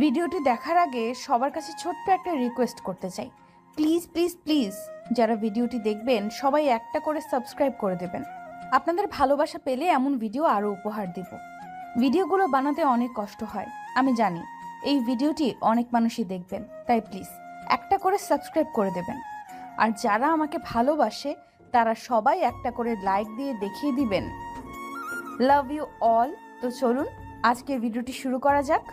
ভিডিওটি দেখার আগে সবার কাছে ছোট্ট একটা রিকোয়েস্ট করতে চাই, প্লিজ প্লিজ প্লিজ যারা ভিডিওটি দেখবেন সবাই একটা করে সাবস্ক্রাইব করে দেবেন। আপনাদের ভালোবাসা পেলে এমন ভিডিও আরও উপহার দিব। ভিডিওগুলো বানাতে অনেক কষ্ট হয়, আমি জানি। এই ভিডিওটি অনেক মানুষই দেখবেন, তাই প্লিজ একটা করে সাবস্ক্রাইব করে দেবেন। আর যারা আমাকে ভালোবাসে তারা সবাই একটা করে লাইক দিয়ে দেখিয়ে দিবেন লাভ ইউ অল। তো চলুন আজকের ভিডিওটি শুরু করা যাক।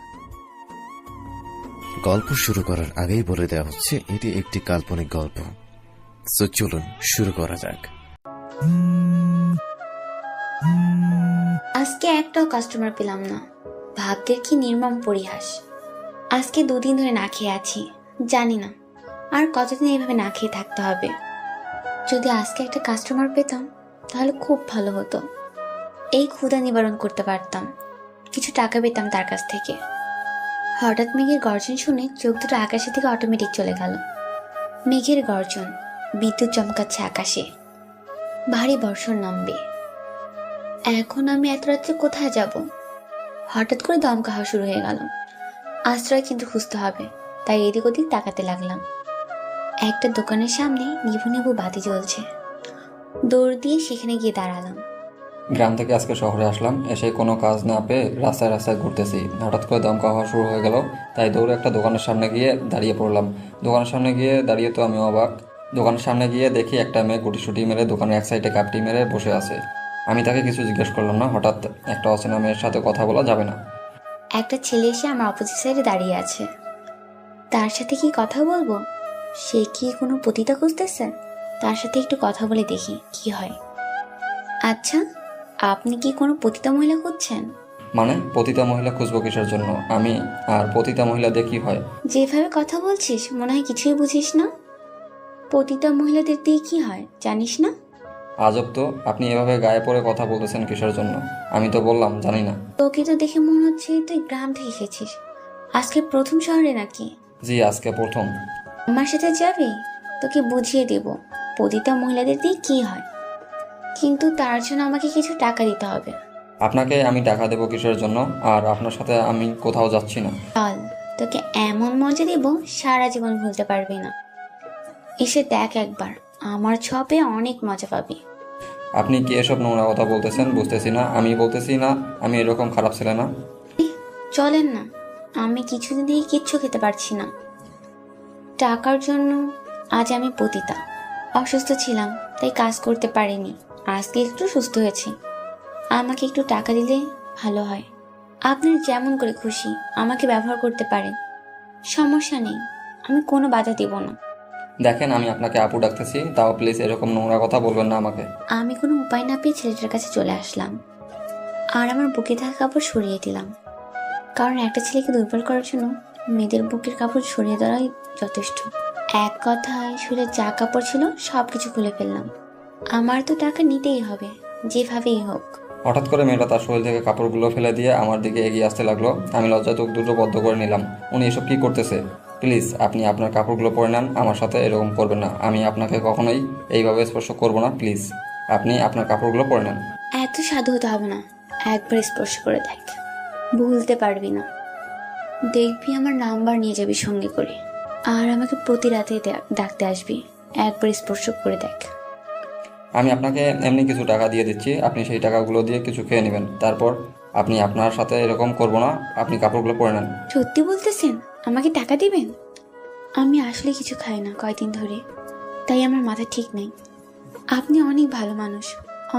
গল্প শুরু করার আগেই বলে দেওয়া হচ্ছে এটি একটি কাল্পনিক গল্প। তো চলুন শুরু করা যাক। আজকে একটাও কাস্টমার পেলাম না। ভাগ্যের কি নির্মম পরিহাস। আজকে 2 দিন ধরে না খেয়ে আছি। জানি না আর কতদিন এইভাবে না খেয়ে থাকতে হবে। যদি আজকে একটা কাস্টমার পেতাম তাহলে খুব ভালো হতো। এই ক্ষুধা নিবারণ করতে পারতাম, কিছু টাকা পেতাম তার কাছ থেকে। হঠাৎ মেঘের গর্জন শুনে চোখ দুটো আকাশের দিকে অটোমেটিক চলে গেল। মেঘের গর্জন, বিদ্যুৎ চমকাচ্ছে আকাশে, ভারী বর্ষণ নামবে। এখন আমি এত রাত্রে কোথায় যাব? হঠাৎ করে দমকা হওয়া শুরু হয়ে গেল। আশ্রয় কিন্তু খুঁজতে হবে, তাই এদিক ওদিক তাকাতে লাগলাম। একটা দোকানের সামনে নিভু নিভু বাতি জ্বলছে। দৌড় দিয়ে সেখানে গিয়ে দাঁড়ালাম। গ্রাম থেকে আজকে শহরে আসলাম, এসে কোনো কাজ না পেয়ে রাস্তায় রাস্তায় ঘুরতেছি। হঠাৎ করে দমকা হওয়া শুরু হয়ে গেল, তাই দৌড়ে একটা দোকানের সামনে গিয়ে দাঁড়িয়ে পড়লাম। দোকানের সামনে গিয়ে দাঁড়িয়ে তো আমি অবাক। দোকানের সামনে গিয়ে দেখি একটা মেয়ে গুটিসুটি মেরে দোকানের এক সাইডে কাপটি মেরে বসে আছে। আমি তাকে কিছু জিজ্ঞেস করলাম না। হঠাৎ একটা অচেনা মেয়ের সাথে কথা বলা যাবে না। একটা ছেলে এসে আমার অপোজিট সাইডে দাঁড়িয়ে আছে। তার সাথে কি কথা বলবো? সে কি কোনো পতিতা খুঁজতেছে? তার সাথে একটু কথা বলে দেখি কি হয়। আচ্ছা, আপনি কি কোনো পতিতা মহিলা খুঁজছেন? মানে পতিতা মহিলা খুঁজবো কিসের জন্য? আমি আর পতিতা মহিলা দিয়ে কি হয়? যেভাবে কথা বলছিস মনে হয় কিছুই বুঝিস না। পতিতা মহিলাদের দিয়ে কি হয় জানিস না? আজব তো, আপনি এভাবে গায়ে পড়ে কথা বলতেছেন কিসের জন্য? আমি তো বললাম জানি না। তোকে তো দেখে মনে হচ্ছে তুই গ্রাম থেকে এসেছিস। আজকে প্রথম শহরে নাকি? জি, আজকে প্রথম। আমার সাথে যাবি? তোকে বুঝিয়ে দেব পতিতা মহিলাদের দিয়ে কি হয়, কিন্তু তার জন্য আমাকে কিছু টাকা দিতে হবে। আপনাকে আমি টাকা দেবো কিসের জন্য? আর আপনার সাথে আমি কোথাও যাচ্ছি না। চল, তোকে এমন মজা দেব সারা জীবন ভুলতে পারবি না। এসে দেখ একবার, আমার ছপে অনেক মজা পাবি। আপনি কি এসব নোংরা কথা বলতেছেন? বুঝতেছি না। আমি বলতেছি না আমি এরকম খারাপ ছেলে না। চলেন না, আমি কিছুদিন থেকে কিচ্ছু খেতে পারছি না। টাকার জন্য আজ আমি পতিতা। অসুস্থ ছিলাম তাই কাজ করতে পারিনি, আজকে একটু সুস্থ হয়েছি। আমাকে একটু টাকা দিলে ভালো হয়। আপনার যেমন করে খুশি আমাকে ব্যবহার করতে পারেন, সমস্যা নেই, আমি কোনো বাধা দেব না। দেখেন, আমি আপনাকে আপু ডাকতেছি, তাও প্লিজ এরকম নোংরা কথা বলবেন না আমাকে। আমি কোনো উপায় না পেয়ে ছেলেটার কাছে চলে আসলাম আর আমার বুকে থাকা কাপড় সরিয়ে দিলাম। কারণ একটা ছেলেকে দুর্বল করার জন্য মেয়েদের বুকের কাপড় সরিয়ে দেওয়াই যথেষ্ট। এক কথায় শরীরে যা কাপড় ছিল সব কিছু খুলে ফেললাম। আমার তো টাকা নিতেই হবে, যেভাবেই হোক। হঠাৎ করে মেয়েটা তার শরীর থেকে কাপড়গুলো ফেলে দিয়ে আমার দিকে এগিয়ে আসতে লাগলো। আমি লজ্জায় চোখ দুটো বদ্ধ করে নিলাম। উনি এসব কি করতেছে? প্লিজ আপনি আপনার কাপড়গুলো পরে নেন, আমার সাথে এরকম করবেন না। আমি আপনাকে কখনোই এইভাবে স্পর্শ করব না। প্লিজ আপনি আপনার কাপড়গুলো পরে নেন। এত সাধু হতে হবে না, একবার স্পর্শ করে দেখ, ভুলতে পারবি না। দেখবি আমার নাম্বার নিয়ে যাবি সঙ্গে করে, আর আমাকে প্রতি রাতে ডাকতে আসবি। একবার স্পর্শ করে দেখ। আমি আপনাকে এমনি কিছু টাকা দিয়ে দিচ্ছি, আপনি সেই টাকাগুলো দিয়ে কিছু খেয়ে নেবেন। তারপর আপনি আপনার সাথে এরকম করব না। আপনি কাপড়গুলো পরে নেন। সত্যি বলতেছেন আমাকে টাকা দিবেন? আমি আসলে কিছু খাই না কয়দিন ধরে, তাই আমার মাথা ঠিক নেই। আপনি অনেক ভালো মানুষ,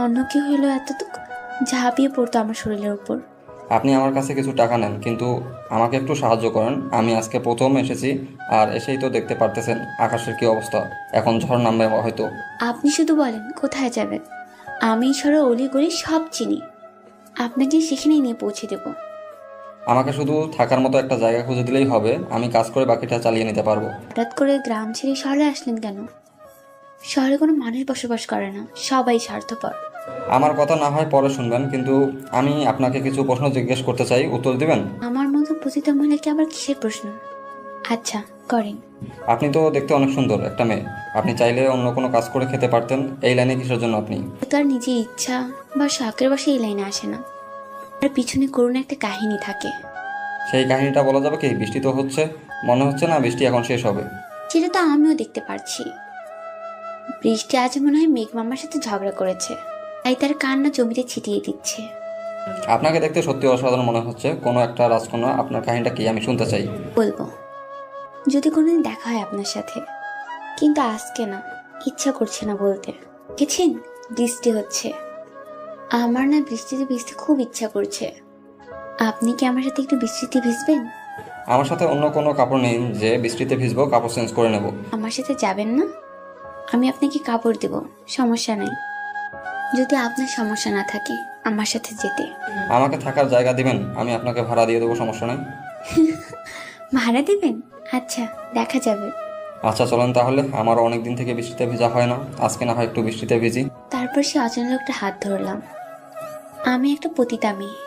অন্য কেউ হলো এতটুকু ঝাঁপিয়ে পড়তো আমার শরীরের উপর। আপনি আমার কাছে কিছু টাকা নেন, কিন্তু আমাকে একটু সাহায্য করেন। আমি আজকে প্রথম এসেছি, আর এসেই তো দেখতে পারতেছেন আকাশের কি অবস্থা। এখন ঝড় নামবে হয়তো। আপনি শুধু বলেন কোথায় যাবেন, আমি শহরে অলি গলি সব চিনি, আপনাকে সেখানেই নিয়ে পৌঁছে দেব। আমাকে শুধু থাকার মতো একটা জায়গা খুঁজে দিলেই হবে, আমি কাজ করে বাকিটা চালিয়ে নিতে পারবো। হঠাৎ করে গ্রাম ছেড়ে শহরে আসলেন কেন? শহরে কোনো মানুষ বসবাস করে না, সবাই স্বার্থপর। আমার কথা না হয় পরে শুনবেন, কিন্তু আমি আপনাকে কিছু প্রশ্ন জিজ্ঞেস করতে চাই, উত্তর দিবেন? আমার মতো পতিতা মহিলাকে আবার কিসের প্রশ্ন? আচ্ছা, করেন। আপনি তো দেখতে অনেক সুন্দর একটা মেয়ে, আপনি চাইলে অন্য কোনো কাজ করে খেতে পারতেন। এই লাইনে কিসের জন্য আপনি? তার নিজের ইচ্ছা বা শখের বসে এই লাইনে আসে না, আর পিছনে করুণ একটা কাহিনী থাকে। সেই কাহিনীটা বলা যাবে কি? বৃষ্টি তো হচ্ছে, মনে হচ্ছে না বৃষ্টি এখন শেষ হবে। সেটা তো আমিও দেখতে পারছি। বৃষ্টি আজ মনে হয় মেঘ মামার সাথে ঝগড়া করেছে, তাই তার কান্না জমিতে ছিটিয়ে দিচ্ছে। আপনাকে দেখতে সত্যি অসাধারণ মনে হচ্ছে, কোনো একটা রাজকন্যা। আপনার কাহিনীটা কি আমি শুনতে চাই। বলবো যদি কোনোদিন দেখা হয় আপনার সাথে, কিন্তু আজকে না, ইচ্ছা করছে না বলতে। দেখেছেন বৃষ্টি হচ্ছে, আমার না বৃষ্টিতে ভিজতে খুব ইচ্ছা করছে। আপনি কি আমার সাথে একটু বৃষ্টিতে ভিজবেন? আমার সাথে অন্য কোনো কাপড় নেই যে বৃষ্টিতে ভিজবো, কাপড় চেঞ্জ করে নেব। আমার সাথে যাবেন না? আমি আপনাকে কাপড় দেব, সমস্যা নেই। যদি আপনার সমস্যা না থাকে আমার সাথে যেতে। আমাকে থাকার জায়গা দিবেন, আমি আপনাকে ভাড়া দিয়ে দেবো, সমস্যা নেই। ভাড়া দিবেন? আচ্ছা, দেখা যাবে। আচ্ছা চলেন তাহলে, আমারও অনেক দিন থেকে বৃষ্টিতে ভেজা হয় না, আজকে না হয় একটু বৃষ্টিতে ভিজি। তারপর সে অচেনা লোকটা হাত ধরলাম। আমি একটা পতিতা মেয়ে,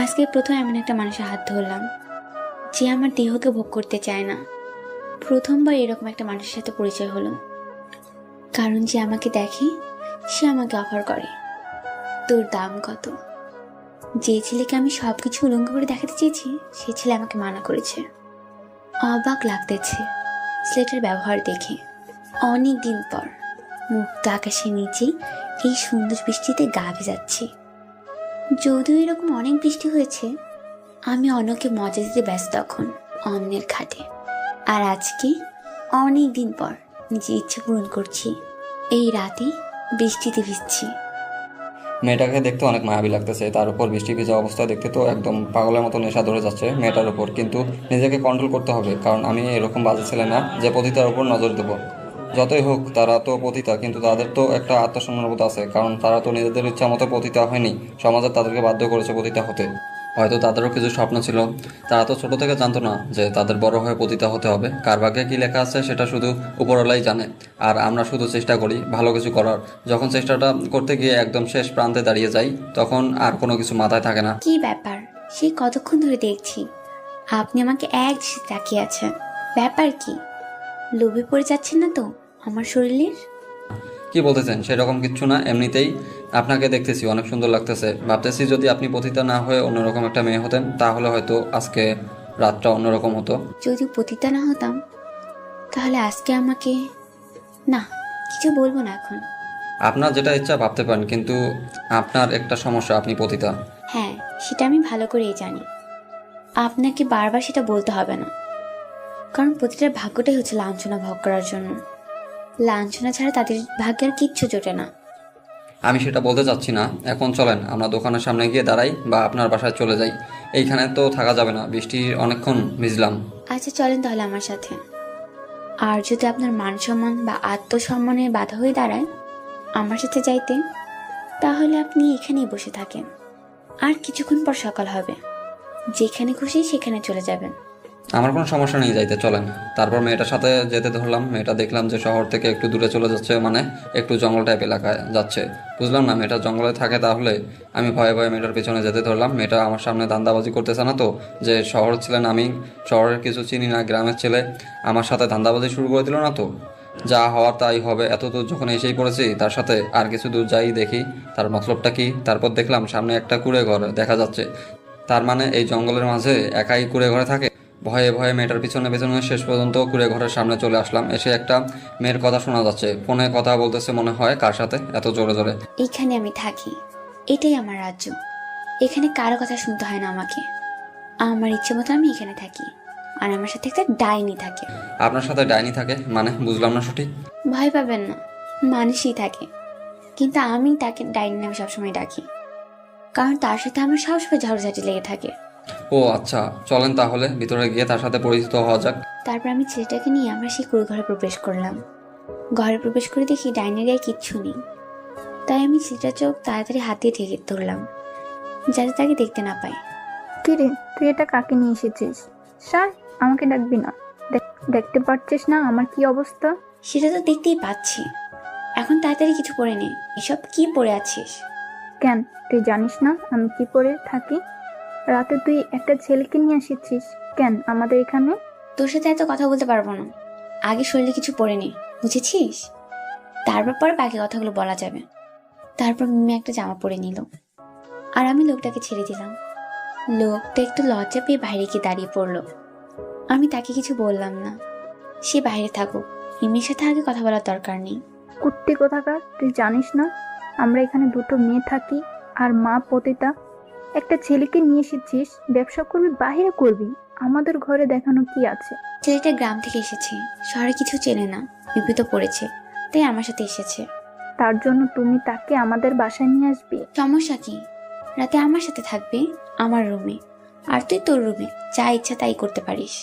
আজকে প্রথম এমন একটা মানুষের হাত ধরলাম যে আমার দেহকে ভোগ করতে চায় না। প্রথমবার এরকম একটা মানুষের সাথে পরিচয় হলো। কারণ যে আমাকে দেখে সে আমাকে অফার করে, তোর দাম কত? যে ছেলেকে আমি সবকিছু উলঙ্গ করে দেখাতে চেয়েছি সে ছেলে আমাকে মানা করেছে। অবাক লাগতেছে ছেলেটার ব্যবহার দেখে। অনেক দিন পর মুক্ত আকাশের নিচে এই সুন্দর বৃষ্টিতে গা ভেজাচ্ছি। যদিও এরকম অনেক বৃষ্টি হয়েছে, আমি অন্যকে মজা দিতে ব্যস্ত এখন অন্যের খাটে। আর আজকে অনেক দিন পর নিজের ইচ্ছে পূরণ করছি, এই রাতে বৃষ্টিতে ভিজছি। মেয়েটাকে দেখতে অনেক মায়াবী লাগতেছে, তার উপর বৃষ্টি ভেজা অবস্থায় দেখতে তো একদম পাগলের মতো নেশা ধরে যাচ্ছে মেয়েটার উপর। কিন্তু নিজেকে কন্ট্রোল করতে হবে, কারণ আমি এরকম বাজে ছেলে না যে পতিতার উপর নজর দেবো। যতই হোক তারা তো পতিতা, কিন্তু তাদের তো একটা আত্মসম্মানবোধ আছে, কারণ তারা তো নিজেদের ইচ্ছা মতো পতিতা হয়নি, সমাজে তাদেরকে বাধ্য করেছে পতিতা হতে। হয়তো তাদেরও কিছু স্বপ্ন ছিল, তারা তো ছোট থেকে জানতো না যে তাদের বড় হয়ে পতিতা হতে হবে। কার ভাগ্যে কী লেখা আছে সেটা শুধু উপরওয়ালাই জানে, আর আমরা শুধু চেষ্টা করি ভালো কিছু করার। যখন চেষ্টাটা করতে গিয়ে একদম শেষ প্রান্তে দাঁড়িয়ে যাই, তখন আর কোনো কিছু মাথায় থাকে না। কি ব্যাপার? সেই কতক্ষণ ধরে দেখছি আপনি আমাকে এক দৃষ্টিতে তাকিয়ে আছেন। ব্যাপার কি? লোভে পড়ে যাচ্ছেন না তো আমার শরীরের? কি বলতেছেন? সেরকম কিচ্ছু না, এমনিতেই আপনাকে দেখতেছি অনেক সুন্দর লাগতেছে। ভাবতেছি যদি আপনি পতিতা না হয়ে অন্যরকম একটা মেয়ে হতেন তাহলে হয়তো আজকে রাতটা অন্যরকম হতো। যদি পতিতা না হতাম তাহলে আজকে আমাকে, না কিছু বলবো না এখন। আপনার যেটা ইচ্ছা ভাবতে পারেন, কিন্তু আপনার একটা সমস্যা, আপনি পতিতা। হ্যাঁ, সেটা আমি ভালো করেই জানি। আপনাকে বারবার সেটা বলতে হবে না, কারণ প্রতিটার ভাগ্যটাই হচ্ছে লাঞ্ছনা ভোগ করার জন্য। লাঞ্ছনা ছাড়া তাদের ভাগ্যের কিচ্ছু জোটে না। আমি সেটা বলতে চাচ্ছি না। এখন চলেন আমরা দোকানের সামনে গিয়ে দাঁড়াই, বা আপনার বাসায় চলে যাই। এইখানে তো থাকা যাবে না, বৃষ্টি অনেকক্ষণ ভিজলাম। আচ্ছা চলেন তাহলে আমার সাথে। আর যদি আপনার মান সম্মান বা আত্মসম্মানের বাধা হয়ে দাঁড়ায় আমার সাথে যাইতে, তাহলে আপনি এখানেই বসে থাকেন। আর কিছুক্ষণ পর সকাল হবে, যেখানে খুশি সেখানে চলে যাবেন। আমার কোনো সমস্যা নেই, যাইতে চলেন। তারপর মেয়েটার সাথে যেতে ধরলাম। মেয়েটা দেখলাম যে শহর থেকে একটু দূরে চলে যাচ্ছে, মানে একটু জঙ্গল টাইপ এলাকায় যাচ্ছে। বুঝলাম না মেয়েটা জঙ্গলে থাকে, তাহলে আমি ভয়ে ভয়ে মেয়েটার পেছনে যেতে ধরলাম। মেয়েটা আমার সামনে ধান্দাবাজি করতেছে না তো, যে শহর ছিলেন, আমি শহরের কিছু চিনি না, গ্রামের ছেলে, আমার সাথে ধান্দাবাজি শুরু করে দিল না তো? যা হওয়ার তাই হবে। এত দূর যখন এসেই পড়েছি, তার সাথে আর কিছু দূর যাই দেখি তার মতলবটা কি। তারপর দেখলাম সামনে একটা কুঁড়ে ঘর দেখা যাচ্ছে। তার মানে এই জঙ্গলের মাঝে একাই কুঁড়ে ঘরে থাকে। ভয়ে ভয়ে মেয়েটার পিছনে পিছনে শেষ পর্যন্ত কুঁড়ে ঘরের সামনে চলে আসলাম। এসে একটা মেয়ের কথা শোনা যাচ্ছে, ফোনে কথা বলতেছে মনে হয়। কার সাথে এত জোরে জোরে? এইখানে আমি থাকি, এটাই আমার রাজ্য। এখানে কারো কথা শুনতে হয় না আমাকে। আমার ইচ্ছে মতো আমি এখানে থাকি, আর আমার সাথে একটা ডাইনি থাকে। আপনার সাথে ডাইনি থাকে মানে? বুঝলাম না সঠিক। ভয় পাবেন না, মানুষই থাকে, কিন্তু আমি তাকে ডাইনি নামে সবসময় ডাকি, কারণ তার সাথে আমার সবসময় ঝগড়াঝাটি লেগে থাকে। ও আচ্ছা, চলেন তাহলে ভিতরে গিয়ে তার সাথে পরিচিত হওয়া যাক। তারপর আমি ছেলেটাকে নিয়ে আমরা সেই কুড়ে ঘরে প্রবেশ করলাম। ঘরে প্রবেশ করে দেখি ডাইনির গায়ে কিচ্ছু নেই, তাই আমি ছেলেটার চোখ তাড়াতাড়ি হাত দিয়ে ঢেকে ধরলাম, যাতে তাকে দেখতে না পায়। কিরে, তুই এটা কাকে নিয়ে এসেছিস? স্যার, আমাকে ডাকবি না? দেখতে পাচ্ছিস না আমার কি অবস্থা? সেটা তো দেখতেই পাচ্ছি। এখন তাড়াতাড়ি কিছু পরে নে। এসব কি পরে আছিস? কেন, তুই জানিস না আমি কি পরে থাকি? রাতে তুই একটা ছেলেকে নিয়ে এসেছিস কেন আমাদের এখানে? তোর সাথে এত কথা বলতে পারবো না, আগে শরীরে কিছু পরে নে, বুঝেছিস? তারপর পরে বাকি কথাগুলো বলা যাবে। তারপর মিমি একটা জামা পরে নিল, আর আমি লোকটাকে ছেড়ে দিলাম। লোকটা একটু লজ্জা পেয়ে বাইরে গিয়ে দাঁড়িয়ে পড়লো। আমি তাকে কিছু বললাম না। সে বাইরে থাকুক, মিমির সাথে আগে কথা বলার দরকার নেই। কুত্তি কোথাকার, তুই জানিস না আমরা এখানে দুটো মেয়ে থাকি আর মা পতিতা? একটা ছেলেকে নিয়ে এসেছিস, ব্যবসা করবি বাইরে করবি, আমাদের ঘরে দেখানো কি আছে? ছেলেটা গ্রাম থেকে এসেছে, শহরে কিছু চেনে না, বিপদ পড়েছে, তাই আমার সাথে এসেছে। তার জন্য তুমি তাকে আমাদের বাসায় নিয়ে আসবি? সমস্যা কি? রাতে আমার সাথে থাকবে, আমার রুমে, আর তুই তোর রুমে যা ইচ্ছা তাই করতে পারিস।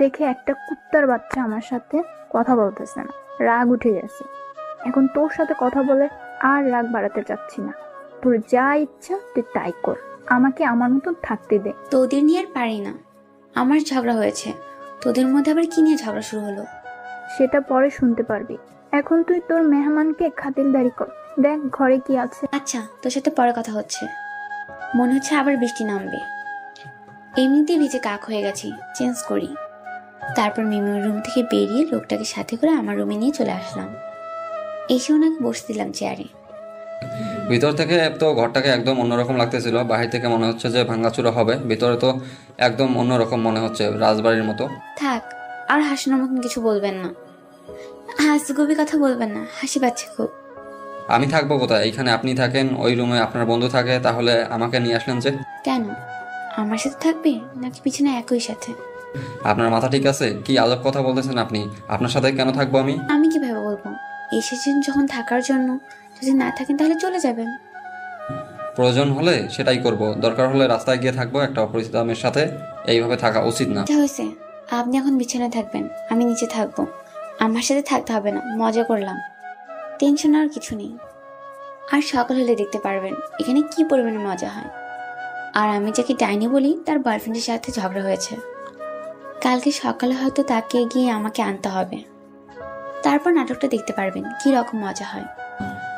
দেখে একটা কুত্তার বাচ্চা আমার সাথে কথা বলতেছে না, রাগ উঠে গেছে। এখন তোর সাথে কথা বলে আর রাগ বাড়াতে চাচ্ছি না। তোর যা ইচ্ছা তুই তাই কর, আমাকে আমার মতন থাকতে দে। তোদের নিয়ে আর পারি না, আমার ঝগড়া হয়েছে, তোদের মধ্যে আবার কি নিয়ে ঝগড়া শুরু হলো? সেটা পরে শুনতে পারবি। এখন তুই তোর মেহমানকে খাতিরদারি কর, দেখ ঘরে কি আছে। আচ্ছা, তোর সাথে পরে কথা হচ্ছে। মনে হচ্ছে আবার বৃষ্টি নামবে, এমনিতেই ভিজে কাক হয়ে গেছি, চেঞ্জ করি। তারপর মিমির রুম থেকে বেরিয়ে লোকটাকে সাথে করে আমার রুমে নিয়ে চলে আসলাম। এসে ওনাকে বসে দিলাম চেয়ারে। ভিতর থেকে তো ঘরটাকে একদম অন্যরকম লাগতেছিল, বাহির থেকে মনে হচ্ছে যে ভাঙাচুরা হবে, ভিতরে তো একদম অন্যরকম মনে হচ্ছে, রাজবাড়ির মতো। থাক, আর হাসানোর মতন কিছু বলবেন না, হাসিগবি কথা বলবেন না, হাসি পাচ্ছে খুব। আমি থাকবো কোথায়? এইখানে আপনি থাকেন, ওই রুমে আপনার বন্ধু থাকে, তাহলে আমাকে নিয়ে আসলেন যে? কেন, আমার সাথে থাকবে নাকি পিছনে একই সাথে? আপনার মাথা ঠিক আছে? কি আজব কথা বলতেছেন আপনি? আপনার সাথে কেন থাকবো আমি? আমি কিভাবে বলবো? এসেছেন যখন থাকার জন্য, যদি না থাকেন তাহলে চলে যাবেন। প্রয়োজন হলে সেটাই করব, দরকার হলে রাস্তায় গিয়ে থাকবো একটা অপরিচিত মেয়ের সাথে। এইভাবে থাকা উচিত না। যা হয়েছে, আপনি এখন বিছানায় থাকবেন, আমি নিচে থাকবো। আমার সাথে থাকতে হবে না, মজা করলাম, টেনশন আর কিছু নেই। আর সকাল হলে দেখতে পারবেন এখানে কি পরিমাণে মজা হয়। আর আমি যাকে ডাইনি বলি তার বয়ফ্রেন্ডের সাথে ঝগড়া হয়েছে, কালকে সকালে হয়তো তাকে গিয়ে আমাকে আনতে হবে। তারপর নাটকটা দেখতে পারবেন কি রকম মজা হয়।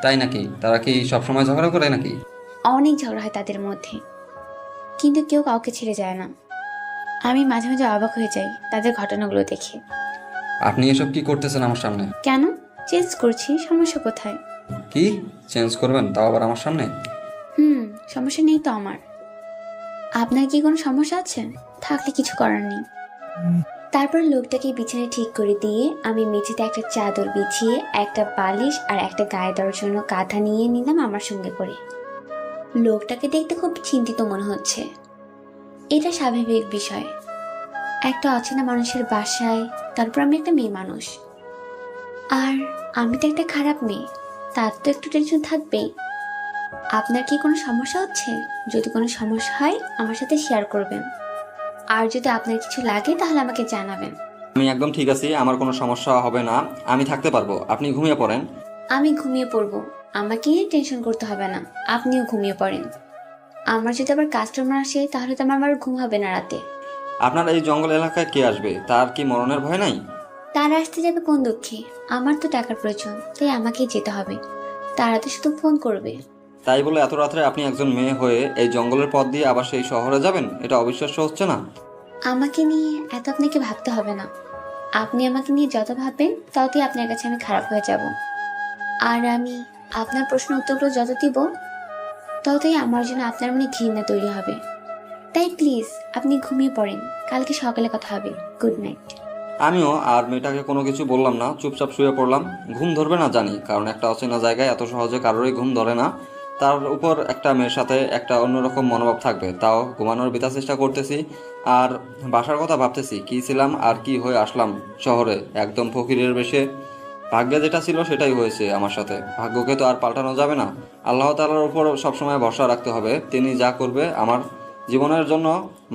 তাই নাকি? তারা কি সবসময় ঝগড়া করে নাকি? অনেক ঝগড়া হয় তাদের মধ্যে, কিন্তু কেউ কাউকে ছেড়ে যায় না। আমি মাঝে মাঝে অবাক হয়ে যাই তাদের ঘটনাগুলো দেখে। আপনি এসব কি করতেছেন আমার সামনে? কেন চেঞ্জ করছি, সমস্যা কোথায়? কি চেঞ্জ করবেন, তাও আবার আমার সামনে? সমস্যা নেই তো আমার। আপনার কি কোনো সমস্যা আছে? থাকলে কিছু করার নেই। তারপর লোকটাকে বিছানায় ঠিক করে দিয়ে আমি মেঝেতে একটা চাদর বিছিয়ে একটা বালিশ আর একটা গায়ে দেওয়ার জন্য কাঁথা নিয়ে নিলাম আমার সঙ্গে করে। লোকটাকে দেখতে খুব চিন্তিত মনে হচ্ছে। এটা স্বাভাবিক বিষয়, একটা অচেনা মানুষের বাসায়, তারপর আমি একটা মেয়ে মানুষ, আর আমি তো একটা খারাপ মেয়ে, তার তো একটু টেনশন থাকবেই। আপনার কি কোনো সমস্যা হচ্ছে? যদি কোনো সমস্যা হয় আমার সাথে শেয়ার করবেন, আর যদি আপনার কিছু লাগে তাহলে আমাকে জানাবেন। আমি একদম ঠিক আছি, আমার কোনো সমস্যা হবে না, আমি থাকতে পারবো, আপনি ঘুমিয়ে পড়েন। আমি ঘুমিয়ে পড়বো, আমাকে নিয়ে টেনশন করতে হবে না, আপনিও ঘুমিয়ে পড়েন। আমার যদি আবার কাস্টমার আসে তাহলে তো আমার আবার ঘুম হবে না রাতে। আপনার এই জঙ্গল এলাকায় কে আসবে? তার কি মরণের ভয় নাই? তারা আসতে যাবে কোন দুঃখে? আমার তো টাকার প্রয়োজন, তাই আমাকেই যেতে হবে। তারা তো শুধু ফোন করবে। তাই বলে এত রাত্রে আপনি একজন মেয়ে হয়ে এই জঙ্গলের পথ দিয়ে আবার সেই শহরে যাবেন? এটা অবিশ্বাস্য হচ্ছে না? আমাকে নিয়ে এত আপনাকে ভাবতে হবে না। আপনি আমাকে নিয়ে যত ভাববেন ততই আপনার কাছে আমি খারাপ হয়ে যাব, আর আমি আপনার প্রশ্নের উত্তরগুলো যত দিব ততই আমার জন্য আপনার মনে ঘৃণা তৈরি হবে। তাই প্লিজ আপনি ঘুমিয়ে পড়েন, কালকে সকালে কথা হবে। Good night. আমিও আর মেয়েটাকে কোনো কিছু বললাম না, চুপচাপ শুয়ে পড়লাম। ঘুম ধরবে না জানি, কারণ একটা অচেনা জায়গায় এত সহজে কারোরই ঘুম ধরে না, তার উপর একটা মেয়ের সাথে একটা অন্যরকম মনোভাব থাকবে। তাও ঘুমানোর বিতা চেষ্টা করতেছি, আর বাসার কথা ভাবতেছি, কি ছিলাম আর কি হয়ে আসলাম শহরে, একদম ফকিরের বেশে। ভাগ্যে যেটা ছিল সেটাই হয়েছে আমার সাথে, ভাগ্যকে তো আর পাল্টানো যাবে না। আল্লাহ তাআলার উপর সবসময় ভরসা রাখতে হবে, তিনি যা করবে আমার জীবনের জন্য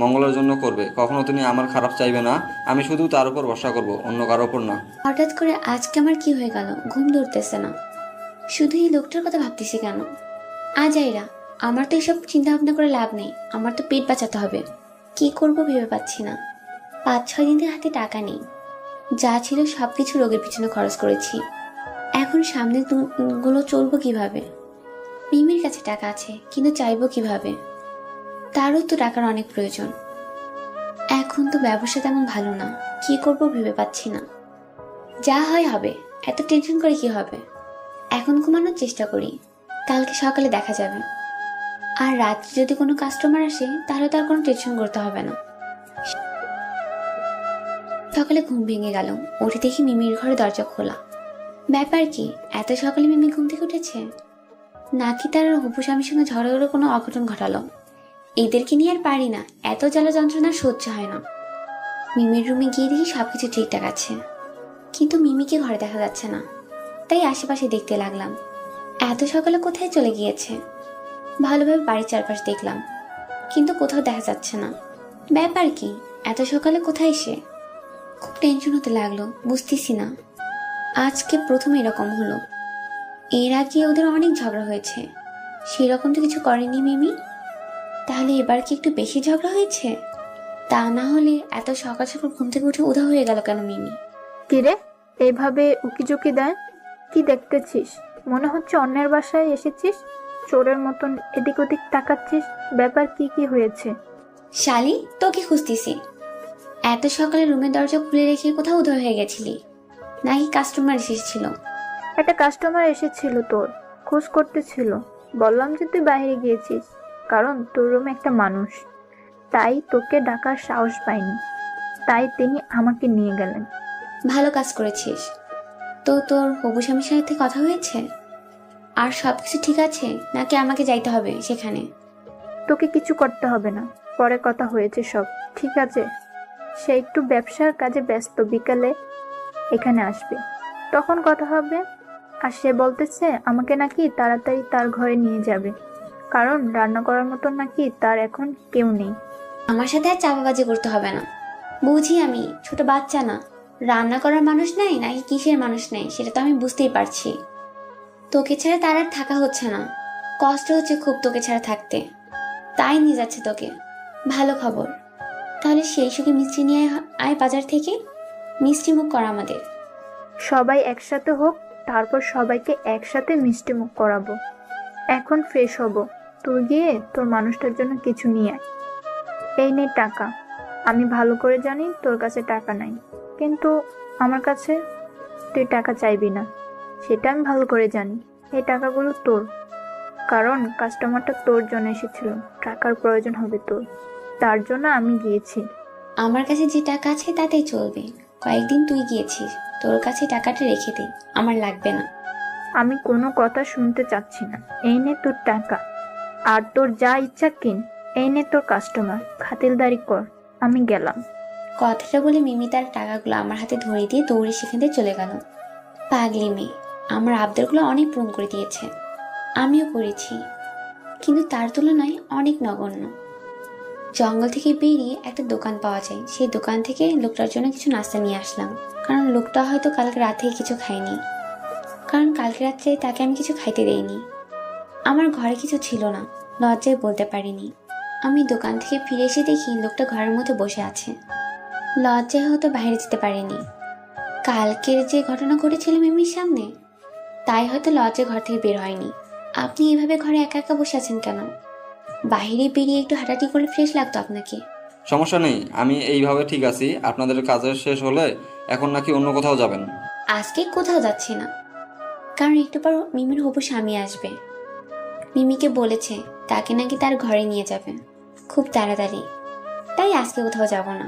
মঙ্গলের জন্য করবে, কখনো তিনি আমার খারাপ চাইবে না। আমি শুধু তার উপর ভরসা করব, অন্য কারোর উপর না। হঠাৎ করে আজকে আমার কি হয়ে গেল, ঘুম ধরতেছে না, শুধু এই লোকটার কথা ভাবতেছি কেন? আজাইরা, আমার তো এসব চিন্তা ভাবনা করে লাভ নেই, আমার তো পেট বাঁচাতে হবে। কি করব ভেবে পাচ্ছি না। 5-6 দিন থেকে হাতে টাকা নেই, যা ছিল সবকিছু রোগের পিছনে খরচ করেছি। এখন সামনে গুলো চলবো কিভাবে? মিমির কাছে টাকা আছে, কিন্তু চাইবো কিভাবে? তারও তো টাকার অনেক প্রয়োজন। এখন তো ব্যবসা তেমন ভালো না, কি করব ভেবে পাচ্ছি না। যা হয় হবে, এত টেনশন করে কি হবে? এখন ঘুমানোর চেষ্টা করি, কালকে সকালে দেখা যাবে। আর রাত্রে যদি কোনো কাস্টমার আসে তাহলে তার কোনো টেনশন করতে হবে না। সকালে ঘুম ভেঙে গেল, উঠে দেখি মিমির ঘরে দরজা খোলা। ব্যাপার কি, এত সকালে মিমি ঘুম থেকে উঠেছে? নাকি তার হবু স্বামীর সঙ্গে ঝগড়া কোনো অঘটন ঘটালো? এদেরকে নিয়ে আর পারি না, এত জ্বালা যন্ত্রণা সহ্য হয় না। মিমির রুমে গিয়ে দেখি সবকিছু ঠিকঠাক আছে, কিন্তু মিমিকে ঘরে দেখা যাচ্ছে না। তাই আশেপাশে দেখতে লাগলাম, এত সকালে কোথায় চলে গিয়েছে। ভালোভাবে বাড়ির চারপাশ দেখলাম, কিন্তু কোথাও দেখা যাচ্ছে না। ব্যাপার কি, এত সকালে কোথায় সে? খুব টেনশন হতে লাগলো, বুঝতেছি না। আজকে প্রথম এরকম হলো। এর আগে ওদের অনেক ঝগড়া হয়েছে, সেরকম তো কিছু করেনি মিমি। তাহলে এবার কি একটু বেশি ঝগড়া হয়েছে? তা না হলে এত সকাল সকাল ঘুম থেকে উঠে উধাও হয়ে গেল কেন মিমি? কিরে, এইভাবে উকিঝুঁকি দেয়? কি দেখতেছিস? মনে হচ্ছে অন্যের বাসায় এসেছিস, চোরের মতন এদিক ওদিক তাকাচ্ছিস। ব্যাপার কি কি হয়েছে? শালি, তোকে খুঁজতেছি। এত সকালে রুমের দরজা খুলে রেখে কোথাও উধাও হয়ে গেছিলি? নাকি কাস্টমার এসেছিল? একটা কাস্টমার এসেছিল, তোর খোঁজ করতেছিল। বললাম যে তুই বাইরে গিয়েছিস, কারণ তোর রুমে একটা মানুষ, তাই তোকে ডাকার সাহস পাইনি, তাই তিনি আমাকে নিয়ে গেলেন। ভালো কাজ করেছিস। তো তোর হবু স্বামীর সাথে কথা হয়েছে? আর সবকিছু ঠিক আছে নাকি আমাকে যাইতে হবে সেখানে? তোকে কিছু করতে হবে না, পরে কথা হয়েছে, সব ঠিক আছে। সে একটু ব্যবসার কাজে ব্যস্ত, বিকালে এখানে আসবে, তখন কথা হবে। আর সে বলতেছে আমাকে নাকি তাড়াতাড়ি তার ঘরে নিয়ে যাবে, কারণ রান্না করার মতন নাকি তার এখন কেউ নেই। আমার সাথে আর চাপাবাজি করতে হবে না। বুঝি আমি ছোট বাচ্চা না। রান্না করার মানুষ নাই নাকি কিসের মানুষ নেই সেটা তো আমি বুঝতেই পারছি। তোকে ছাড়া তার আর থাকা হচ্ছে না, কষ্ট হচ্ছে খুব তোকে ছাড়া থাকতে, তাই নিয়ে যাচ্ছে তোকে। ভালো খবর। তাহলে সেই সুখে মিষ্টি নিয়ে আয় বাজার থেকে, মিষ্টি মুখ করা আমাদের। সবাই একসাথে হোক, তারপর সবাইকে একসাথে মিষ্টি মুখ করাবো। এখন ফ্রেশ হব, তুই গিয়ে তোর মানুষটার জন্য কিছু নিয়ে আয়। এই নে টাকা। আমি ভালো করে জানি তোর কাছে টাকা নাই, কিন্তু আমার কাছে তুই টাকা চাইবি না, সেটা আমি ভালো করে জানি। এই টাকাগুলো তোর, কারণ কাস্টমারটা তোর জন্য এসেছিল, টাকার প্রয়োজন হবে তোর, তার জন্য আমি গিয়েছি। আমার কাছে যে টাকা আছে তাতেই চলবে। কয়েকদিন তুই গিয়েছিস, তোর কাছে টাকাটা রেখে দে, আমার লাগবে না। আমি কোনো কথা শুনতে চাচ্ছি না। এই নে তোর টাকা, আর তোর যা ইচ্ছা কিন। এই নে তোর কাস্টমার, খাতিরদারি কর। আমি গেলাম। কথাটা বলে মিমি তার টাকাগুলো আমার হাতে ধরে দিয়ে দৌড়ে সেখান থেকে চলে গেল। পাগলি মেয়ে, আমার আবদারগুলো অনেক পূরণ করে দিয়েছে, আমিও করেছি, কিন্তু তার তুলনায় অনেক নগণ্য। জঙ্গল থেকে বেরিয়ে একটা দোকান পাওয়া যায়, সেই দোকান থেকে লোকটার জন্য কিছু নাস্তা নিয়ে আসলাম, কারণ লোকটা হয়তো কালকে রাত থেকে কিছু খায়নি, কারণ কালকে রাত্রে তাকে আমি কিছু খাইতে দেইনি। আমার ঘরে কিছু ছিল না, লজ্জায় বলতে পারিনি। আমি দোকান থেকে ফিরে এসে দেখি লোকটা ঘরের মধ্যে বসে আছে। লজ্জায় হয়তো বাইরে যেতে পারিনি। কালকের যে ঘটনা ঘটেছিল মিমির সামনে, তাই হয়তো লজ্জায় ঘর থেকে বের হয়নি। আপনি এভাবে ঘরে একা একা বসে আছেন কেন? বাইরে বেরিয়ে একটু হাঁটাহাঁটি করলে ফ্রেশ লাগতো আপনাকে। সমস্যা নেই, আমি এইভাবে ঠিক আছি। আপনাদের কাজের শেষ হলে এখন নাকি অন্য কোথাও যাবেন? আজকে কোথাও যাচ্ছি না, কারণ একটু পর মিমির হবু স্বামী আসবে। মিমিকে বলেছে তাকে নাকি তার ঘরে নিয়ে যাবে খুব তাড়াতাড়ি, তাই আজকে কোথাও যাব না।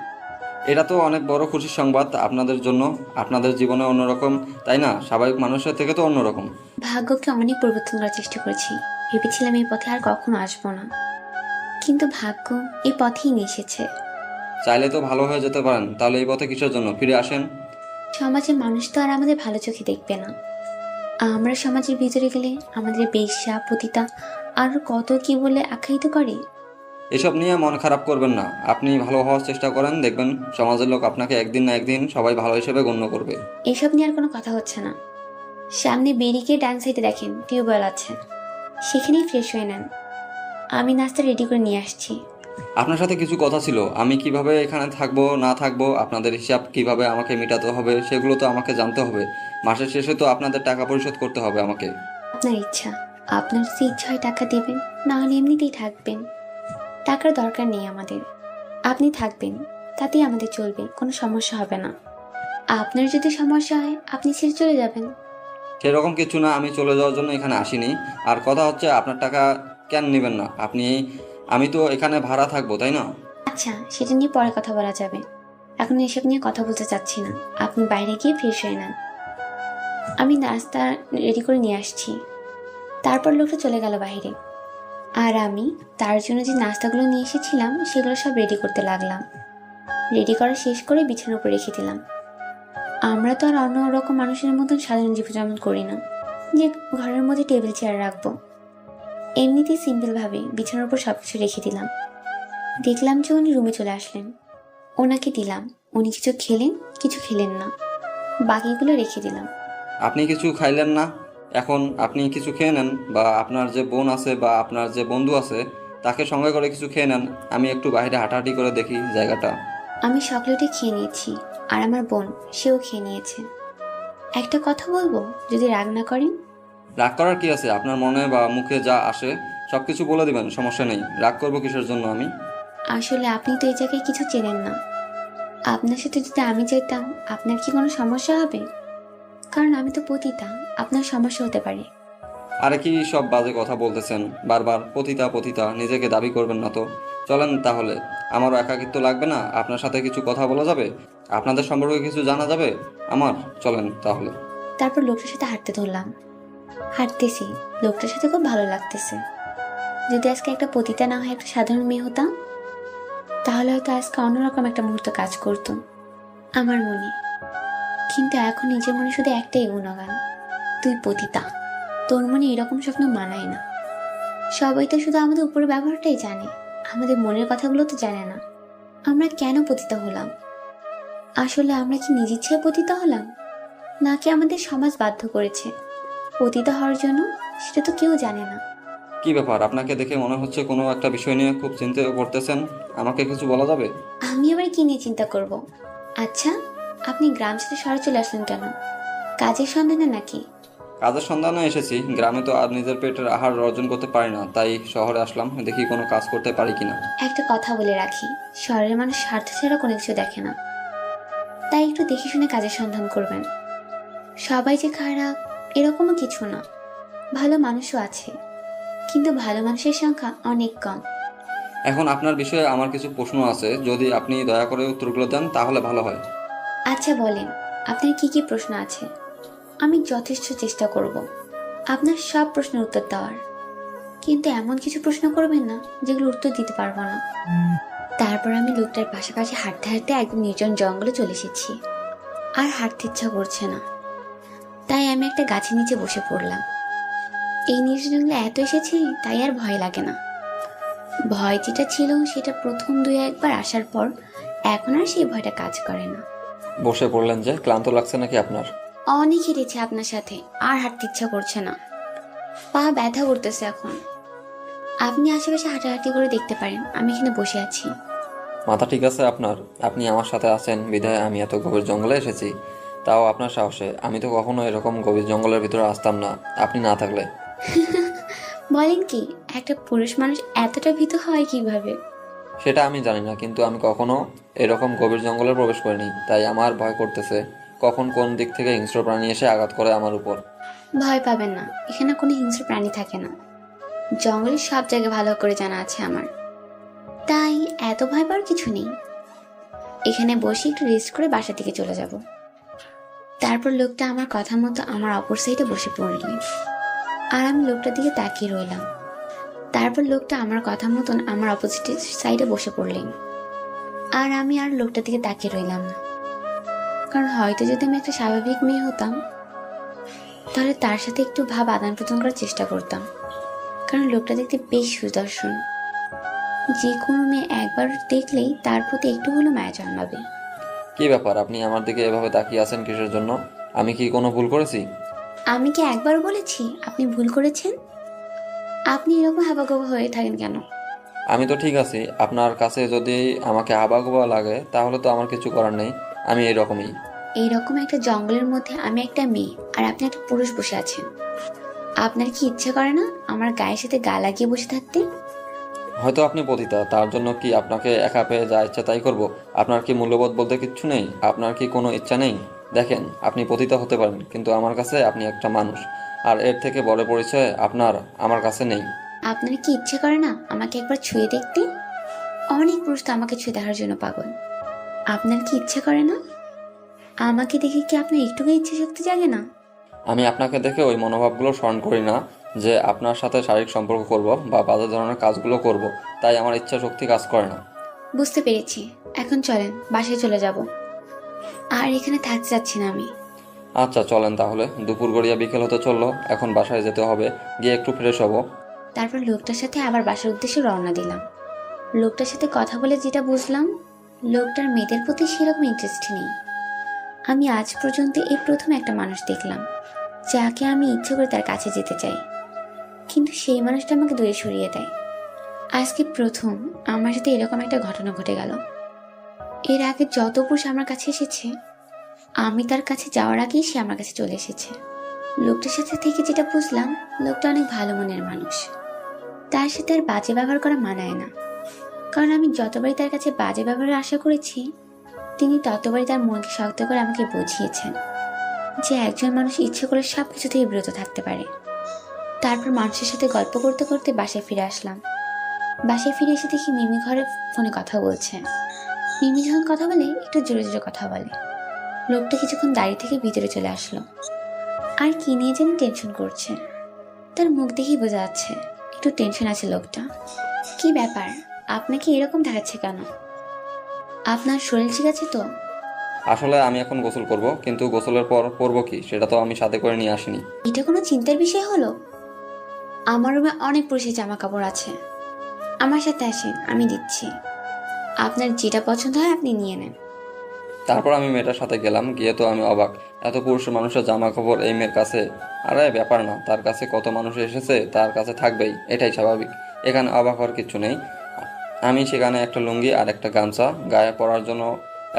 এটা তো অনেক বড় খুশির সংবাদ আপনাদের জন্য। আপনাদের জীবনে অন্যরকম, তাই না? স্বাভাবিক মানুষের থেকে তো অন্যরকম। ভাগ্যকে অনেক পরিবর্তন করার চেষ্টা করেছি, ভেবেছিলাম এই পথে আর কখনো আসবো না, কিন্তু ভাগ্য এই পথেই নিয়ে এসেছে। চাইলে তো ভালো হয়ে যেতে পারেন, তাহলে এই পথে কিসের জন্য? ফিরে আসেন। সমাজের মানুষ তো আর আমাদের ভালো চোখে দেখবে না। আমরা সমাজের ভিতরে গেলে আমাদের বেশ্যা পতিতা আর কত কি বলে আখ্যায়িত করে। এসব নিয়ে মন খারাপ করবেন না, আপনি ভালো হওয়ার চেষ্টা করেন, দেখবেন সমাজের লোক আপনাকে একদিন না একদিন সবাই ভালো হিসেবে গণ্য করবে। এসব নিয়ে আর কোনো কথা হচ্ছে না। সামনে বেরিয়ে ডান সাইডে দেখেন টিউবওয়েল আছে, সেখানেই ফ্রেশ হয়ে নেন। আমি নাস্তা রেডি করে নিয়ে আসছি। আপনার সাথে কিছু কথা ছিল। আমি কিভাবে এখানে থাকবো না থাকবো, আপনাদের হিসাব কিভাবে আমাকে মেটাতে হবে, সেগুলো তো আমাকে জানতে হবে। মাসের শেষে তো আপনাদের টাকা পরিশোধ করতে হবে আমাকে। আপনার ইচ্ছা, আপনার যদি ইচ্ছা হয় টাকা দেবেন, না হলে এমনিতেই থাকবেন। টাকার দরকার নেই আমাদের, আপনি থাকবেন, তাতেই আমাদের চলবে, কোনো সমস্যা হবে না। আপনার যদি সমস্যা হয় আপনি ছেড়ে চলে যাবেন। সেরকম কিছু না, আমি চলে যাওয়ার জন্য এখানে আসিনি। আর কথা হচ্ছে আপনার টাকা কেন নেবেন না আপনি? আমি তো এখানে ভাড়া থাকবো, তাই না? আচ্ছা, সেটা নিয়ে পরে কথা বলা যাবে। এখন এসব নিয়ে কথা বলতে চাচ্ছি না। আপনি বাইরে গিয়ে ফ্রেশ হয়ে নেন। আমি নাস্তা রেডি করে নিয়ে আসছি। তারপর লোকটা চলে গেল বাইরে। আর আমি তার জন্য যে নাস্তাগুলো নিয়ে এসেছিলাম সেগুলো সব রেডি করতে লাগলাম। রেডি করা শেষ করে বিছানার উপর রেখে দিলাম। আমরা তো আর অন্য রকম মানুষের মতন সাধারণ জীবনযাপন করি না যে ঘরের মধ্যে টেবিল চেয়ার রাখবো। এমনিতেই সিম্পলভাবে বিছানার উপর সবকিছু রেখে দিলাম। দেখলাম যে উনি রুমে চলে আসলেন। ওনাকে দিলাম। উনি কিছু খেলেন, কিছু খেলেন না, বাকিগুলো রেখে দিলাম। আপনি কিছু খাইলেন না, এখন আপনি কিছু খেয়ে নেন, বা আপনার যে বোন আছে বা আপনার যে বন্ধু আছে তাকে সঙ্গে করে কিছু খেয়ে নেন। আমি একটু বাইরে হাঁটাহাঁটি করে দেখি জায়গাটা। আমি চকলেটে খেয়ে নিয়েছি, আর আমার বোন সেও খেয়ে নিয়েছে। একটা কথা বলবো, যদি রাগ না করেন? রাগ করার কি আছে? আপনার মনে বা মুখে যা আসে সব কিছু বলে দিবেন, সমস্যা নেই। রাগ করবো কিসের জন্য আমি? আসলে আপনি তো এই জায়গায় কিছু চেনেন না। আপনার সাথে যদি আমি যেতাম, আপনার কি কোনো সমস্যা হবে? কারণ আমি তো পতিতা, আপনার সমস্যা হতে পারে। আরে কি সব বাজে কথা বলতেছেন বারবার? পতিতা পতিতা নিজেকে দাবি করবেন না তো। চলেন তাহলে, আমারও একাকিত্ব লাগবে না, আপনার সাথে কিছু কথা বলা যাবে, আপনাদের সম্পর্কে কিছু জানা যাবে আমার। চলেন তাহলে। তারপর লোকটার সাথে হাঁটতে ধরলাম। হাঁটতেছি, লোকটার সাথে খুব ভালো লাগতেছে। যদি আজকে একটা পতিতা না হয় একটা সাধারণ মেয়ে হতাম, তাহলে হয়তো আজকে অন্যরকম একটা মুহূর্ত কাজ করতো আমার মনে। কিন্তু এখন নিজের মনে শুধু একটাই গুণগান, তুই পতিতা, তোর মনে এরকম স্বপ্ন মানায় না। সবাই তো শুধু আমাদের উপরের ব্যবহারটাই জানে, আমাদের মনের কথাগুলো তো জানে না। আমরা কেন পতিতা হলাম? আসলে আমরা কি নিজের ইচ্ছে পতিতা হলাম, নাকি আমাদের সমাজ বাধ্য করেছে পতিতা হওয়ার জন্য? সেটা তো কেউ জানে না। কি ব্যাপার, আপনাকে দেখে মনে হচ্ছে কোনো একটা বিষয় নিয়ে খুব চিন্তা করতেছেন। আমাকে কিছু বলা যাবে? আমি আবার কি নিয়ে চিন্তা করব? আচ্ছা, আপনি গ্রাম ছেড়ে শহরে চলে আসলেন কেন? কাজের সন্ধানে নাকি? কাজের সন্ধানে এসেছি। গ্রামে তো আর নিজের পেটের আহার অর্জন করতে পারি না, তাই শহরে আসলাম, দেখি কোনো কাজ করতে পারি কিনা। একটা কথা বলে রাখি, শহরের মানুষ স্বার্থ ছাড়া কোনো কিছু দেখে না। তাই একটু দেখে শুনে কাজের সন্ধান করবেন। সবাই যে খারাপ এরকমও কিছু না, ভালো মানুষও আছে, কিন্তু ভালো মানুষের সংখ্যা অনেক কম। এখন আপনার বিষয়ে আমার কিছু প্রশ্ন আছে, যদি আপনি দয়া করে উত্তরগুলো দেন তাহলে ভালো হয়। আচ্ছা বলেন, আপনার কি কি প্রশ্ন আছে? আমি যথেষ্ট চেষ্টা করব আপনার সব প্রশ্নের উত্তর দেওয়ার, কিন্তু এমন কিছু প্রশ্ন করবেন না যেগুলো উত্তর দিতে পারবো না। তারপর আমি লোকটার পাশাপাশি হাঁটতে হাঁটতে একদম নির্জন জঙ্গলে চলে এসেছি। আর হাঁটতে ইচ্ছা করছে না, তাই আমি একটা গাছের নিচে বসে পড়লাম। এই নির্জন জঙ্গলে এত এসেছি তাই আর ভয় লাগে না। ভয় যেটা ছিল সেটা প্রথম দুই একবার আসার পর এখন আর সেই ভয়টা কাজ করে না। বসে পড়লেন যে, ক্লান্ত লাগছে নাকি আপনার? অনেক হেঁটেছি আপনার সাথে, আর হাঁটতে ইচ্ছা করছে না, পা ব্যথা করতেছে এখন। আপনি আশেপাশে হাঁটাহাঁটি করে দেখতে পারেন, আমি এখানে বসে আছি। মাথা ঠিক আছে আপনার? আপনি আমার সাথে আছেন বিধায় আমি এত গভীর জঙ্গলে এসেছি, তাও আপনার সাহসে। আমি তো কখনো এরকম গভীর জঙ্গলের ভিতরে আসতাম না আপনি না থাকলে। বলেন কি, একটা পুরুষ মানুষ এতটা ভীতু হয় কিভাবে? সেটা আমি জানি না, কিন্তু আমি কখনো এরকম গভীর জঙ্গলে প্রবেশ করিনি, তাই আমার ভয় করতেছে কখন কোন দিক থেকে হিংস্র প্রাণী এসে আঘাত করে আমার উপর। ভয় পাবেন না, এখানে কোনো হিংস্র প্রাণী থাকে না। জঙ্গলের সব জায়গা ভালো করে জানা আছে আমার, তাই এত ভয় পাওয়ার কিছু নেই। এখানে বসে একটু রেস্ট করে বাসা থেকে চলে যাব। তারপর লোকটা আমার কথা মতো আমার অপর সাইডে বসে পড়লেন, আর আমি লোকটার দিকে তাকিয়ে রইলাম। তারপর লোকটা আমার কথা মতন আমার অপোজিট সাইডে বসে পড়লেন, আর আমি আর লোকটার দিকে তাকিয়ে রইলাম না। কারণ হয়তো যদি আমি একটা স্বাভাবিক মেয়ে হতাম, তাহলে তার সাথে একটু ভাব আদান প্রদান করার চেষ্টা করতাম। কারণ লোকটা দেখতে বেশ সুদর্শন, যে কোনো মেয়ে একবার দেখলেই তার প্রতি একটু হলেও মায়া জন্মাবে। কি ব্যাপার, আপনি আমার দিকে এভাবে তাকিয়ে আছেন কিসের জন্য? আমি কি কোনো ভুল করেছি? আমি কি একবার বলেছি আপনি ভুল করেছেন? আপনি এরকম হাবাগোবা হয়ে থাকেন কেন? আমি তো ঠিক আছি। আপনার কাছে যদি আমাকে আবাগোবা লাগে তাহলে তো আমার কিছু করার নেই, আমি এইরকমই। এইরকম একটা জঙ্গলের মধ্যে আমি একটা মেয়ে আর আপনি একটা পুরুষ বসে আছেন। আপনার কি ইচ্ছে করে না আমার গায়ের সাথে গা লাগিয়ে বসে থাকতে? হয়তো আপনি পতিতা, তার জন্য কি আপনাকে একা পেয়ে যা ইচ্ছা তাই করব? আপনার কি মূল্যবোধ বলতে কিচ্ছু নেই? আপনার কি কোনো ইচ্ছা নেই? দেখেন, আপনি পতিতা হতে পারেন, কিন্তু আমার কাছে আপনি একটা মানুষ, আর এর থেকে বড় পরিচয় আপনার আমার কাছে নেই। আপনার কি ইচ্ছে করে না আমাকে একবার ছুঁয়ে দেখতে? অনেক পুরুষ তো আমাকে ছুঁয়ে দেখার জন্য পাগল। আপনার কি ইচ্ছে করে না? আমাকে দেখে কি আপনার একটুকু ইচ্ছে শক্তি জাগে না? আমি আপনাকে দেখে ওই মনোভাবগুলো স্মরণ করি না যে আপনার সাথে শারীরিক সম্পর্ক করব বা বাজে ধরনের কাজগুলো করব, তাই আমার ইচ্ছা শক্তি কাজ করে না। বুঝতে পেরেছি, এখন চলেন বাসায় চলে যাব। আর এখানে থাকতে চাচ্ছি না আমি। আচ্ছা চলেন তাহলে, দুপুর গড়িয়া বিকেল হতে চললো, এখন বাসায় যেতে হবে, গিয়ে একটু ফ্রেশ হবো। তারপর লোকটার সাথে আবার বাসার উদ্দেশ্যে রওনা দিলাম। লোকটার সাথে কথা বলে যেটা বুঝলাম, লোকটার মেয়েদের প্রতি সেরকম ইন্টারেস্ট নেই। আমি আজ পর্যন্ত এই প্রথম একটা মানুষ দেখলাম যাকে আমি ইচ্ছে করে তার কাছে যেতে চাই, কিন্তু সেই মানুষটা আমাকে দূরে সরিয়ে দেয়। আজকে প্রথম আমার সাথে এরকম একটা ঘটনা ঘটে গেল। এর আগে যত পুরুষ আমার কাছে এসেছে, আমি তার কাছে যাওয়ার আগেই সে আমার কাছে চলে এসেছে। লোকটার সাথে থেকে যেটা বুঝলাম, লোকটা অনেক ভালো মনের মানুষ। তার সাথে আর বাজে ব্যবহার করা মানায় না, কারণ আমি যতবারই তার কাছে বাজে ব্যবহারের আশা করেছি, তিনি ততবারই তার মনকে শক্ত করে আমাকে বুঝিয়েছেন যে একজন মানুষ ইচ্ছে করে সব কিছু থেকে বিরত থাকতে পারে। তারপর মানুষের সাথে গল্প করতে করতে বাসায় ফিরে আসলাম। বাসায় ফিরে এসে দেখি মিমি ঘরে ফোনে কথা বলছে। মিমি যখন কথা বলে একটু জোরে জোরে কথা বলে। লোকটা কিছুক্ষণ দাঁড়িয়ে থেকে ভিতরে চলে আসলো, আর কি নিয়ে যেন টেনশন করছে। তার মুখ দেখেই বোঝা যাচ্ছে একটু টেনশন আছে লোকটা। কি ব্যাপার, আপনাকে এরকম দেখাচ্ছে কেন? আপনার শরীর ঠিক আছে তো? আসলে আমি এখন গোসল করব, কিন্তু গোসলের পর করবো কি সেটা তো আমি সাথে করে নিয়ে আসিনি। এটা কোনো চিন্তার বিষয় হলো? আমার রুমে অনেক পুরুষের জামা কাপড় আছে, আমার সাথে আসেন, আমি দিচ্ছি। আপনার যেটা পছন্দ হয় আপনি নিয়ে নেন। তারপর আমি মেয়েটার সাথে গেলাম, গিয়ে তো আমি অবাক, এত পুরুষ মানুষের জামা কাপড় এই মেয়ের কাছে। আরে ব্যাপার না, তার কাছে কত মানুষ এসেছে, তার কাছে থাকবেই, এটাই স্বাভাবিক, এখানে অবাক হওয়ার কিছু নেই। আমি সেখানে একটা লুঙ্গি আর একটা গামছা, গায়ে পরার জন্য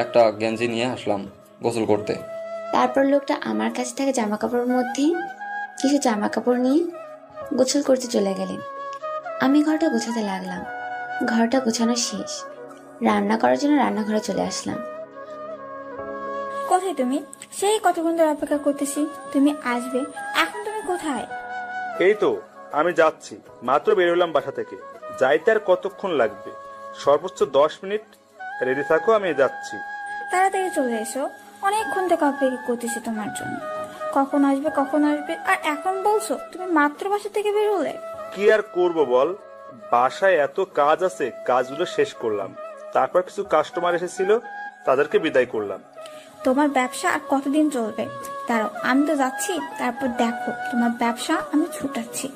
একটা গেঞ্জি নিয়ে আসলাম গোসল করতে। তারপর লোকটা আমার কাছে থাকা জামা কাপড়ের মধ্যে কিছু জামা কাপড় নিয়ে গোসল করতে চলে গেলেন। আমি ঘরটা গোছাতে লাগলাম। ঘরটা গোছানো শেষ, রান্না করার জন্য রান্নাঘরে চলে আসলাম। কোথায় তুমি? সেই কতক্ষণ ধরে অপেক্ষা করতেছি, তুমি আসবে, এখন তুমি কোথায়? এই তো আমি যাচ্ছি, মাত্র বেরোলাম বাসা থেকে। যাইতে আর কতক্ষণ লাগবে? সর্বোচ্চ 10 মিনিট। রেডি থাকো, আমি যাচ্ছি। তাড়াতাড়ি চলে এসো, অনেকক্ষণ থেকে অপেক্ষা করতেছি তোমার জন্য। কখন আসবে কখন আসবে, আর এখন বলছো তুমি মাত্র বাসা থেকে বের হলে? কি আর করব বল, বাসায় এত কাজ আছে, কাজগুলো শেষ করলাম। তারপর কিছু কাস্টমার এসেছিল, তাদেরকে বিদায় করলাম। তোমার ব্যবসা আর কতদিন চলবে? দাঁড়াও, আমি তো যাচ্ছি, তারপর দেখো তোমার ব্যবসা আমি ছুটাচ্ছি।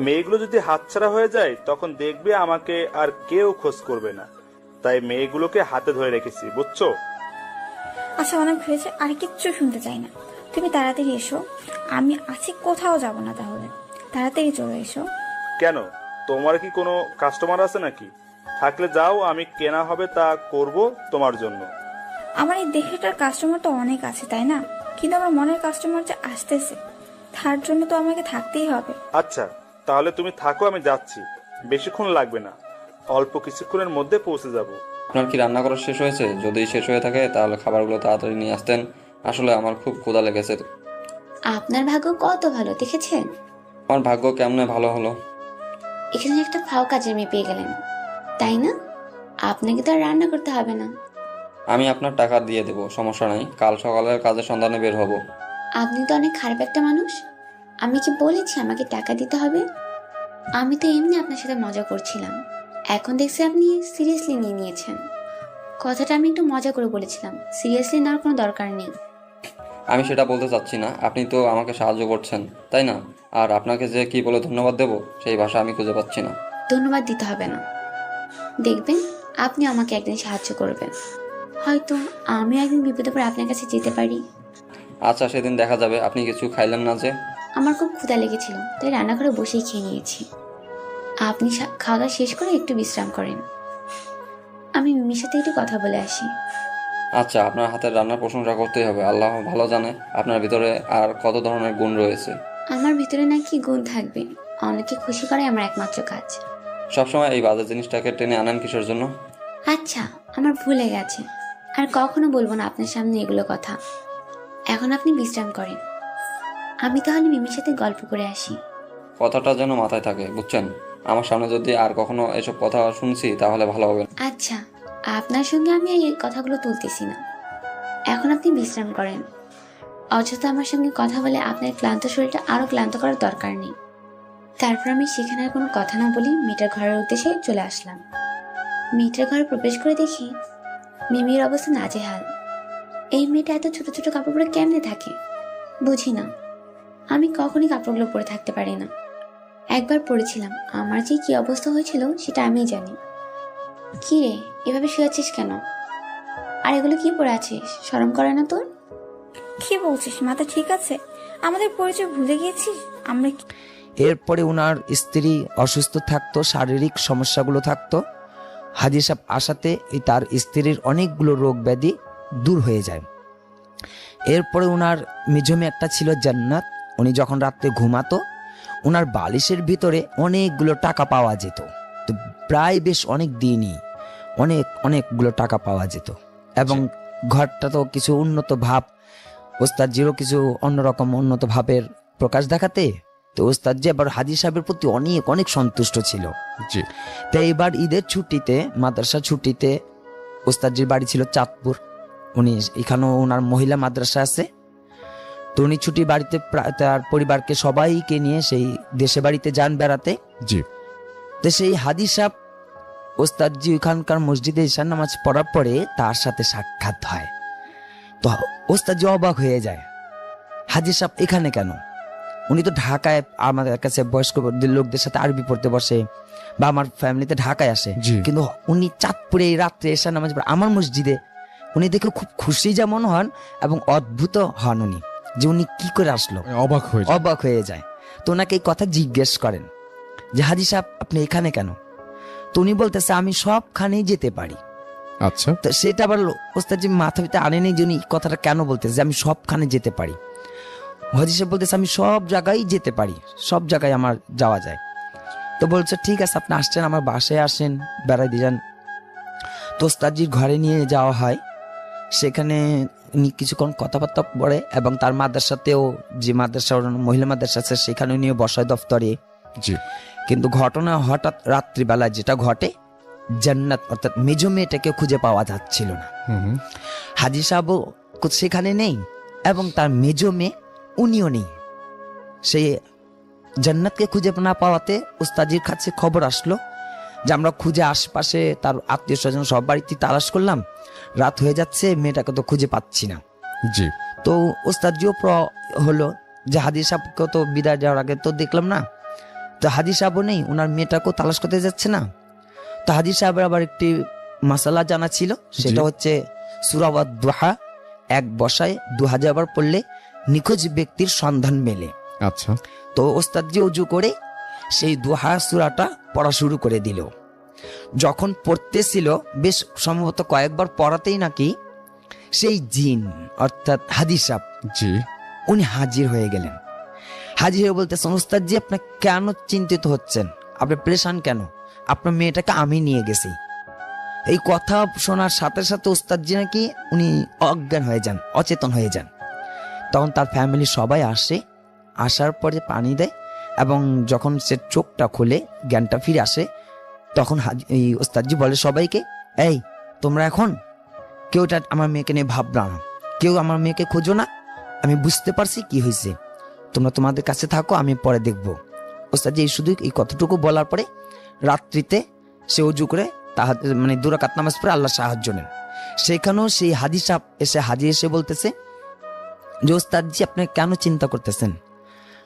মেয়েগুলো যদি হাতছাড়া হয়ে যায়, তখন দেখবে আমাকে আর কেউ খোঁজ করবে না। তাই মেয়েগুলোকে হাতে ধরে রেখেছি, বুঝছো? আচ্ছা অনেক হয়েছে, আর কিচ্ছু শুনতে চাই না। তুমি তাড়াতাড়ি এসো, আমি আছি, কোথাও যাব না। তাহলে তাড়াতাড়ি চলে এসো। কেন, তোমার কি কোনো কাস্টমার আছে নাকি? থাকলে যাও, আমি কেনা হবে তা করব তোমার জন্য। আমার এই দেহটার কাস্টমার তো অনেক আছে, তাই না? কিন্তু আমার মনের কাস্টমার যে আসতেছে, তার জন্য তো আমাকে থাকতেই হবে। আচ্ছা তাহলে তুমি থাকো, আমি যাচ্ছি। বেশিক্ষণ লাগবে না, অল্প কিছুক্ষণের মধ্যে পৌঁছে যাব। আপনার কি রান্না করা শেষ হয়েছে? যদি শেষ হয়ে থাকে তাহলে খাবারগুলো তাড়াতাড়ি নিয়ে আসতেন, আসলে আমার খুব ক্ষুধা লেগেছে। আপনার ভাগ্য কত ভালো দেখেছেন। আমার ভাগ্য কেমনে ভালো হলো? এখানে একটা ফাও কাজের মেয়ে পেয়ে গেলেন, তাই না? আপনাকে তো আর রান্না করতে হবে না। আমি আপনার টাকা দিয়ে দেবো, সমস্যা নাই, কাল সকালের কাজের সন্ধানে বের হব। আপনি তো অনেক খারাপ একটা মানুষ। আমি কি বলেছি আমাকে টাকা দিতে হবে? আমি তো এমনি আপনার সাথে মজা করছিলাম, এখন দেখছি আপনি সিরিয়াসলি নিয়ে নিয়েছেন। কথাটা আমি একটু মজা করে বলেছিলাম, সিরিয়াসলি নেওয়ার কোনো দরকার নেই। আমি সেটা বলতে চাচ্ছি না, আপনি তো আমাকে সাহায্য করছেন, তাই না? আর আপনাকে যে কি বলে ধন্যবাদ দেবো সেই ভাষা আমি খুঁজে পাচ্ছি না। ধন্যবাদ দিতে হবে না, দেখবেন আপনি আমাকে একদিন সাহায্য করবেন। হয়তো আমি একদিন বিপদে পড়ে আপনার কাছে যেতে পারি। আচ্ছা সেদিন দেখা যাবে। আপনি কিছু খাইলেন না যে? আমার খুব ক্ষুধা লেগেছিল, তাই রান্নাঘরে বসেই খেয়ে নিয়েছি। আপনি খাওয়া দাওয়া শেষ করে একটু বিশ্রাম করেন, আমি মিমির সাথে একটু কথা বলে আসি। আচ্ছা, আপনার হাতের রান্নার প্রশংসা করতেই হবে, আল্লাহ ভালো জানে আপনার ভিতরে আর কত ধরনের গুণ রয়েছে। আমার ভিতরে নাকি গুণ থাকবে? অনেকে খুশি করাই আমার একমাত্র কাজ। সবসময় এই বাজে জিনিসটাকে টেনে আনেন কিসের জন্য? আচ্ছা আমার ভুলে গেছে, আর কখনো বলবো না আপনার সামনে এগুলো কথা। এখন আপনি বিশ্রাম করেন, আমি তাহলে মিমির সাথে গল্প করে আসি। কথাটা যেন মাথায় থাকে, বুঝছেন? আমার সামনে যদি আর কখনো এসব কথা শুনছি তাহলে ভালো হবে না। আচ্ছা, আপনার সঙ্গে আমি এই কথাগুলো তুলতেছি না। এখন আপনি বিশ্রাম করেন। অযথা আমার সঙ্গে কথা বলে আপনার ক্লান্ত শরীরটা আরো ক্লান্ত করার দরকার নেই। তারপর আমি সেখানে আর কোনো কথা না বলি মেয়েটার ঘরের উদ্দেশ্যে চলে আসলাম। মেয়েটার ঘরে প্রবেশ করে দেখি মিমির অবস্থা নাজেহাল। এই মেয়েটা এত ছোট ছোট কাপড় পরে কেমনে থাকে বুঝি না। আমি কখনই কাপড়গুলো পরে থাকতে পারি না। একবার পরেছিলাম, আমার যে কি অবস্থা হয়েছিল সেটা আমিই জানি। কি রে, এভাবে শুয়ে আছিস কেন? আর এগুলো কি পরে আছিস? শরম করে না তোর? কি বলছিস? মাথা ঠিক আছে? আমাদের পরিচয় ভুলে গিয়েছিস? আমরা এরপরে ওনার স্ত্রী অসুস্থ থাকতো, শারীরিক সমস্যাগুলো থাকতো। হাজি সাহেব আসাতে তার স্ত্রীর অনেকগুলো রোগ ব্যাধি দূর হয়ে যায়। এরপরে ওনার মেঝমে একটা ছিল জান্নাত। উনি যখন রাত্রে ঘুমাতো ওনার বালিশের ভিতরে অনেকগুলো টাকা পাওয়া যেত। তো প্রায় বেশ অনেক দিনই অনেকগুলো টাকা পাওয়া যেত। এবং ঘরটা তো কিছু উন্নত ভাব, ওস্তাদজিরও কিছু অন্যরকম উন্নত ভাবের প্রকাশ দেখাতে, তো ওস্তাদজি আবার হাজি সাহেবের প্রতি অনেক সন্তুষ্ট ছিল। জি। তাই এবার ঈদের ছুটিতে, মাদ্রাসা ছুটিতে, ওস্তাদজির বাড়ি ছিল চাঁদপুর। উনি এখানেও ওনার মহিলা মাদ্রাসা আছে। তো উনি ছুটি বাড়িতে তার পরিবারকে সবাইকে নিয়ে সেই দেশে বাড়িতে যান বেড়াতে। জি। তো সেই হাজি সাহেব ওস্তাদজি ওখানকার মসজিদে ঈশান নামাজ পড়ার পরে তার সাথে সাক্ষাৎ হয়। তো ওস্তাদজি অবাক হয়ে যায়, হাজি সাহেব এখানে কেন? উনি তো ঢাকায় আমাদের কাছে বয়স্ক লোকদের সাথে আরবি পড়তে বসে, বা আমার ফ্যামিলিতে ঢাকায় আসে, কিন্তু উনি চাঁদপুরে এই রাত্রে ঈশান নামাজ পড়ে আমার মসজিদে। উনি দেখে খুব খুশি যেমন হন এবং অদ্ভুত হন উনি, যে উনি কি করে আসলো, অবাক হয়ে যায়। তো ওনাকে এই কথা জিজ্ঞেস করেন যে হাজি সাহেব আপনি এখানে কেন? তো উনি বলতেছে আমি সবখানেই যেতে পারি। আচ্ছা। তো সেটা আবার ওস্তাদজি মাথা ভিতরে আনেনি যে উনি কথাটা কেন বলতেছে যে আমি সবখানে যেতে পারি। হাজি সাহেব বলতেছে আমি সব জায়গায় যেতে পারি, সব জায়গায় আমার যাওয়া যায়। তো বলছে ঠিক আছে আপনি আসছেন, আমার বাসায় আসেন, বেড়াই দিয়ে যান। তো ওস্তাদজির ঘরে নিয়ে যাওয়া হয়। সেখানে উনি কিছুক্ষণ কথাবার্তা পড়ে এবং তার মাদ্রাসাতেও, যে মাদ্রাসা মহিলা মাদ্রাসা আছে সেখানে নিয়ে বসায় দফতরে। জি। কিন্তু ঘটনা হঠাৎ রাত্রিবেলায় যেটা ঘটে, জান্নাত অর্থাৎ মেজ মেয়েটাকে খুঁজে পাওয়া যাচ্ছিল না। হাজি সাহেবও সেখানে নেই এবং তার মেজ মেয়ে উনিও নেই। সেই জান্নাতকে খুঁজে না পাওয়াতে উস্তাজির কাছে খবর আসলো যে আমরা খুঁজে আশপাশে তার আত্মীয় স্বজন সব বাড়িতে তালাশ করলাম, রাত হয়ে যাচ্ছে, মেয়েটাকে তো খুঁজে পাচ্ছি না। জি। তো উস্তাদজিও হলো যে হাজি সাহেবকে তো বিদায় দেওয়ার আগে তো দেখলাম না, তো হাজি সাহেবও নেই, ওনার মেয়েটাকেও তালাশ করতে যাচ্ছে না। তো হাজি সাহেবের আবার একটি মাসালা জানা ছিল, সেটা হচ্ছে সূরা ওয়াদ-দুহা এক বসায় 2000 বার পড়লে নিখোঁজ ব্যক্তির সন্ধান মেলে। আচ্ছা। তো ওস্তাদজি ওযু করে সেই দুহা সূরাটা পড়া শুরু করে দিল। যখন পড়তেছিল বেশ সম্ভবত কয়েকবার পড়াতেই নাকি সেই জিন অর্থাৎ হাজি সাহেব, জি, উনি হাজির হয়ে গেলেন। হাজির হয়ে বলতেছেন ওস্তাদজি আপনি কেন চিন্তিত হচ্ছেন, আপনি পরেশান কেন? আপনার মেয়েটাকে আমি নিয়ে গেছি। এই কথা শোনার সাথে সাথে ওস্তাদজি নাকি উনি অজ্ঞান হয়ে যান, অচেতন হয়ে যান। তখন তার ফ্যামিলি সবাই আসে, আসার পরে পানি দেয় এবং যখন সে চোখটা খুলে জ্ঞানটা ফিরে আসে তখন এই ওস্তাদজি বলে সবাইকে, এই তোমরা এখন কেউটা আমার মেয়েকে নিয়ে ভাবনা না, কেউ আমার মেয়েকে খোঁজো না, আমি বুঝতে পারছি কি হয়েছে, তোমরা তোমাদের কাছে থাকো, আমি পরে দেখবো। ওস্তাদজি শুধু এই কতটুকু বলার পরে রাত্রিতে সে অজু করে মানে 2 রাকাত নামাজ পড়ে আল্লাহ সাহায্য নেন। সেখানেও সেই হাজি সাহেব এসে বলতেছে যে ওস্তাদজি আপনি কেন চিন্তা করতেছেন,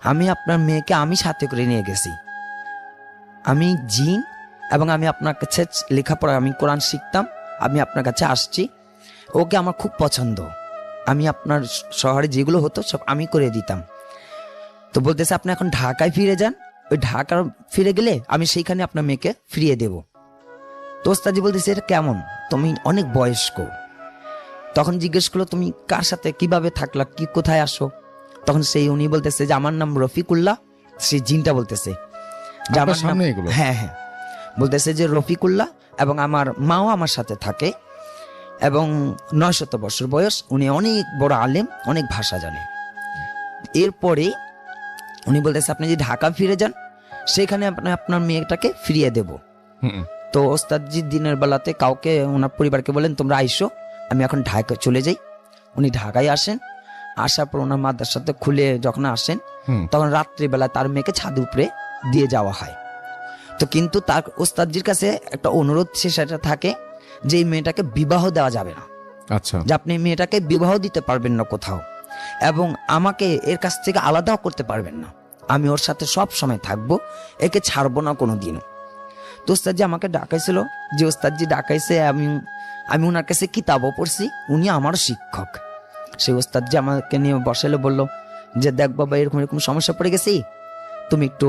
আমি আপনার মেয়েকে আমি সাথে করে নিয়ে গেছি, আমি জিন এবং আমি আপনার কাছে লেখাপড়া, আমি কোরআন শিখতাম, আমি আপনার কাছে আসছি, ওকে আমার খুব পছন্দ, আমি আপনার শহরে যেগুলো হতো সব আমি করে দিতাম। তো বলতেছে আপনি এখন ঢাকায় ফিরে যান, ওই ঢাকা ফিরে গেলে আমি সেইখানে আপনার মেয়েকে ফিরিয়ে দেব। তো ওস্তাদজি বলতেছে এটা কেমন, তুমি অনেক বয়স্ক। তখন জিজ্ঞেস করলো তুমি কার সাথে কিভাবে থাকলা, কি কোথায় আসো? তখন সেই উনি বলতেছে যে আমার নাম রফিকুল্লাহ। সেই জিনটা বলতেছে যে আমার নাম, হ্যাঁ হ্যাঁ, বলতেছে যে রফিকুল্লাহ এবং আমার মাও আমার সাথে থাকে এবং 900 বছর বয়স, উনি অনেক বড় আলেম, অনেক ভাষা জানে। এরপরে উনি বলতেছে আপনি যদি ঢাকা ফিরে যান সেখানে আপনি আপনার মেয়েটাকে ফিরিয়ে দেব। হুম। তো ওস্তাদজি দিনের বেলাতে কাউকে ওনার পরিবারকে বলেন তোমরা আইসো, আমি এখন ঢাকা চলে যাই। উনি ঢাকায় আসেন, আসার পর ওনার মাদ্রাসাতে খুলে যখন আসেন হুম। তখন রাত্রিবেলা তার মেয়েকে ছাদ উপরে দিয়ে যাওয়া হয়। তো কিন্তু তার ওস্তাদজির কাছে একটা অনুরোধ সেটা থাকে যে এই মেয়েটাকে বিবাহ দেওয়া যাবে না, আচ্ছা। যে আপনি মেয়েটাকে বিবাহ দিতে পারবেন না কোথাও, এবং আমাকে এর কাছ থেকে আলাদাও করতে পারবেন না। আমি ওর সাথে সব সময় থাকবো, একে ছাড়বো না কোনো দিনও। তো ওস্তাদজি আমাকে ডাকাইছিল, যে ওস্তাদজি ডাকাইছে আমি ওনার কাছে কিতাবও পড়ছি, উনি আমারও শিক্ষক। সেই ওস্তাদজি আমাকে নিয়ে বসালে বলল যে দেখ বাবা এরকম এরকম সমস্যা পড়ে গেছি, তুমি একটু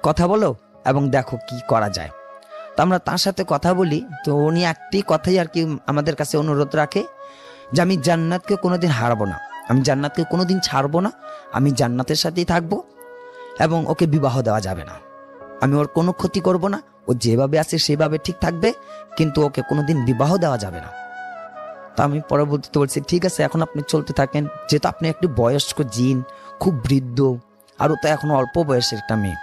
কথা বলো এবং দেখো কি করা যায়। তো আমরা তার সাথে কথা বলি। তো উনি একটি কথাই আর কি আমাদের কাছে অনুরোধ রাখে যে আমি জান্নাতকে কোনোদিন হারাবো না, আমি জান্নাতকে কোনোদিন ছাড়বো না, আমি জান্নাতের সাথেই থাকবো এবং ওকে বিবাহ দেওয়া যাবে না। আমি ওর কোনো ক্ষতি করব না, ও যেভাবে আছে সেভাবে ঠিক থাকবে, কিন্তু ওকে কোনোদিন বিবাহ দেওয়া যাবে না। তা আমি পরবর্তীতে বলছি ঠিক আছে এখন আপনি চলতে থাকেন, যেহেতু আপনি একটু বয়স্ক জিন, খুব বৃদ্ধ, আর ও তো এখন অল্প বয়সের একটা মেয়ে।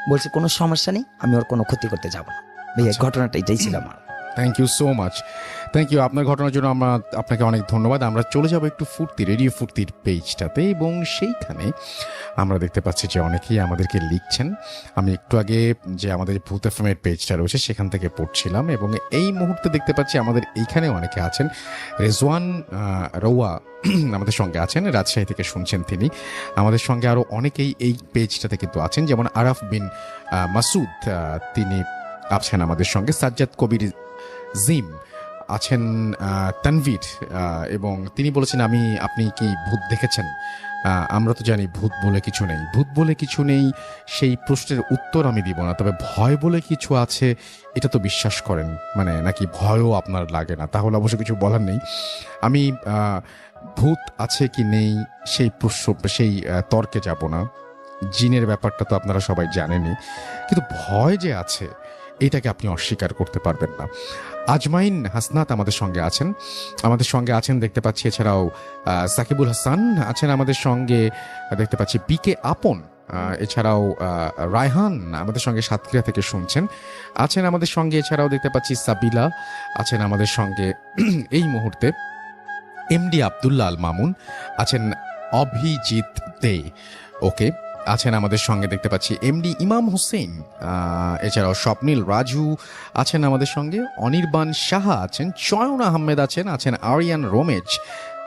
বলছে কোনো সমস্যা নেই, আমি ওর কোনো ক্ষতি করতে যাব না। ভাইয়া ঘটনাটা এটাই ছিল আমার। Thank you so much, thank you আপনার ঘটনার জন্য। আপনাকে অনেক ধন্যবাদ। আমরা চলে যাব একটু রেডিও ফুর্তির পেজটাতে, এবং সেইখানে আমরা দেখতে পাচ্ছি যে অনেকেই আমাদেরকে লিখছেন। আমি একটু আগে যে আমাদের ভূত এফএমের পেজটা রয়েছে সেখান থেকে পড়ছিলাম, এবং এই মুহূর্তে দেখতে পাচ্ছি আমাদের এইখানে অনেকে আছেন। রেজওয়ান রৌয়া আমাদের সঙ্গে আছেন, রাজশাহী থেকে শুনছেন তিনি। আমাদের সঙ্গে আরও অনেকেই এই পেজটাতে কিন্তু আছেন, যেমন আরাফ বিন মাসুদ, তিনি আছেন আমাদের সঙ্গে। সাজ্জাদ কবির জিম আছেন, তানভীর, এবং তিনি বলেছেন আপনি কি ভূত দেখেছেন? আমরা তো জানি ভূত বলে কিছু নেই, ভূত বলে কিছু নেই, সেই প্রশ্নের উত্তর আমি দিব না। তবে ভয় বলে কিছু আছে এটা তো বিশ্বাস করেন, মানে নাকি ভয়ও আপনার লাগে না, তাহলে অবশ্য কিছু বলার নেই। আমি ভূত আছে কি নেই সেই তর্কে যাব না। জিনের ব্যাপারটা তো আপনারা সবাই জানেনই, কিন্তু ভয় যে আছে এটাকে আপনি অস্বীকার করতে পারবেন না। আজমাইন হাসনাত আমাদের সঙ্গে আছেন দেখতে পাচ্ছি। এছাড়াও সাকিবুল হাসান আছেন আমাদের সঙ্গে দেখতে পাচ্ছি। বিকে আপন, এছাড়াও রায়হান আমাদের সঙ্গে সাতক্ষীরা থেকে শুনছেন, আছেন আমাদের সঙ্গে। এছাড়াও দেখতে পাচ্ছি সাবিলা আছেন আমাদের সঙ্গে এই মুহূর্তে। এমডি আব্দুল্লাহ আল মামুন আছেন, অভিজিৎ দে ওকে আছেন আমাদের সঙ্গে দেখতে পাচ্ছি। এমডি ইমাম হোসেন, এছাড়াও স্বপ্নীল রাজু আছেন আমাদের সঙ্গে। অনির্বাণ সাহা আছেন, চয়ন আহমেদ আছেন আরিয়ান রোমেজ,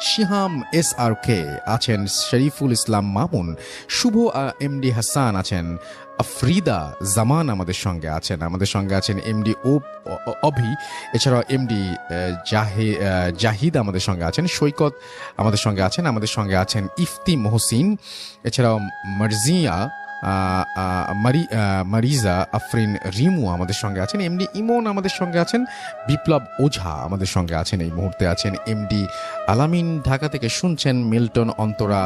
শিহাম SRK আছেন, শরীফুল ইসলাম মামুন, শুভ এমডি হাসান আছেন, আফরিদা জামান আমাদের সঙ্গে আছেন এমডি অভি, এছাড়াও এমডি জাহিদ আমাদের সঙ্গে আছেন, সৈকত আমাদের সঙ্গে আছেন ইফতি মহসিন, এছাড়াও মার্জিয়া মারিজা আফরিন রিমু আমাদের সঙ্গে আছেন, এমডি ইমন আমাদের সঙ্গে আছেন, বিপ্লব ওঝা আমাদের সঙ্গে আছেন, এই মুহূর্তে আছেন এমডি আলামিন ঢাকা থেকে শুনছেন, মিল্টন অন্তরা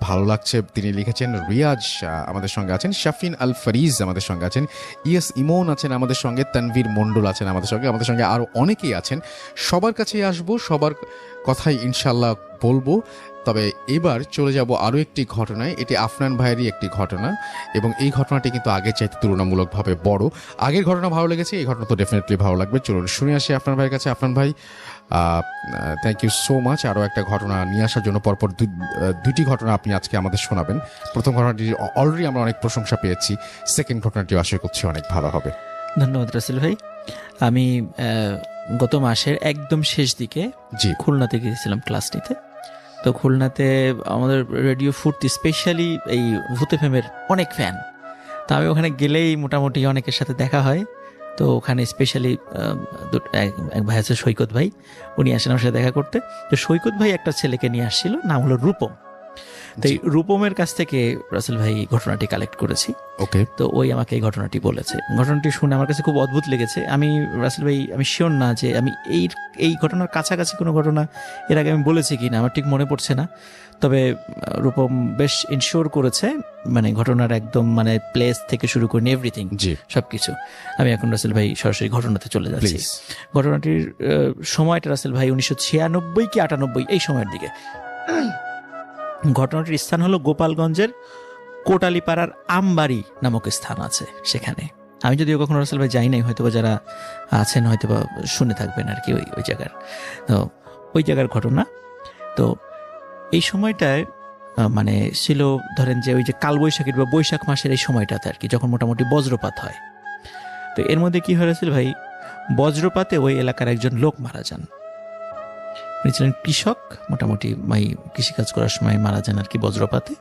ভালো লাগছে তিনি লিখেছেন, রিয়াজ আমাদের সঙ্গে আছেন, শাফিন আল ফরিজ আমাদের সঙ্গে আছেন, ইএস ইমন আছেন আমাদের সঙ্গে, তানভীর মণ্ডল আছেন আমাদের সঙ্গে আরও অনেকেই আছেন। সবার কাছেই আসবো, সবার কথাই ইনশাল্লাহ বলবো। তবে এবার চলে যাব আরও একটি ঘটনায়। এটি আফনান ভাইয়েরই একটি ঘটনা, এবং এই ঘটনাটি কিন্তু আগের চাইতে তুলনামূলকভাবে বড়। আগের ঘটনা ভালো লেগেছে, এই ঘটনা তো ডেফিনেটলি ভালো লাগবে। চলুন শুনে আসি আফনান ভাইয়ের কাছে। আফনান ভাই, থ্যাংক ইউ সো মাচ আরও একটা ঘটনা নিয়ে আসার জন্য। পরপর দুটি ঘটনা আপনি আজকে আমাদের শোনাবেন। প্রথম ঘটনাটি অলরেডি আমরা অনেক প্রশংসা পেয়েছি, সেকেন্ড ঘটনাটিও আশা করছি অনেক ভালো হবে। ধন্যবাদ রাসেল ভাই। আমি গত মাসের একদম শেষ দিকে খুলনাতে গিয়েছিলাম ক্লাস নিতে। তো খুলনাতে আমাদের রেডিও ফুর্তি স্পেশালি এই ভূত এফএমের অনেক ফ্যান। তো আমি ওখানে গেলেই মোটামুটি অনেকের সাথে দেখা হয়। তো ওখানে স্পেশালি এক ভাই আছে সৈকত ভাই, উনি আসেন আমার সাথে দেখা করতে। তো সৈকত ভাই একটা ছেলেকে নিয়ে আসছিল, নাম হলো রূপম। তো এই রূপমের কাছ থেকে রাসেল ভাই ঘটনাটি কালেক্ট করেছি। ওকে। তো ওই আমাকে এই ঘটনাটি বলেছে। ঘটনাটি শুনে আমার কাছে খুব অদ্ভুত লেগেছে। আমি রাসেল ভাই আমি শিওর না যে আমি এই ঘটনার কাছাকাছি কোনো ঘটনা এর আগে আমি বলেছি কি না, আমার ঠিক মনে পড়ছে না। তবে রূপম বেশ ইনশিওর করেছে, মানে ঘটনার একদম মানে প্লেস থেকে শুরু করে এভরিথিং সবকিছু। আমি এখন রাসেল ভাই সরাসরি ঘটনাতে চলে যাচ্ছি। ঘটনাটির সময়টা রাসেল ভাই 1996 কি 98 এই সময়ের দিকে। ঘটনাটির স্থান হলো গোপালগঞ্জের কোটালীপাড়ার আমবাড়ি নামক স্থান আছে সেখানে। আমি যদিও কখনো রাসেল ভাই যাই নাই, হয়তো বা যারা আছেন হয়তো বা শুনে থাকবেন আর কি ওই জায়গার। তো ওই জায়গার ঘটনা। তো এই সময়টায় মানে ছিল ধরেন যে ওই যে কালবৈশাখীর বা বৈশাখ মাসের এই সময়টাতে আর কি, যখন মোটামুটি বজ্রপাত হয়। তো এর মধ্যে কি হয়েছিল ভাই, বজ্রপাতে ওই এলাকার একজন লোক মারা যান। উনি ছিলেন কৃষক, মোটামুটি কৃষিকাজ করার সময় মারা যান আর কি বজ্রপাতে।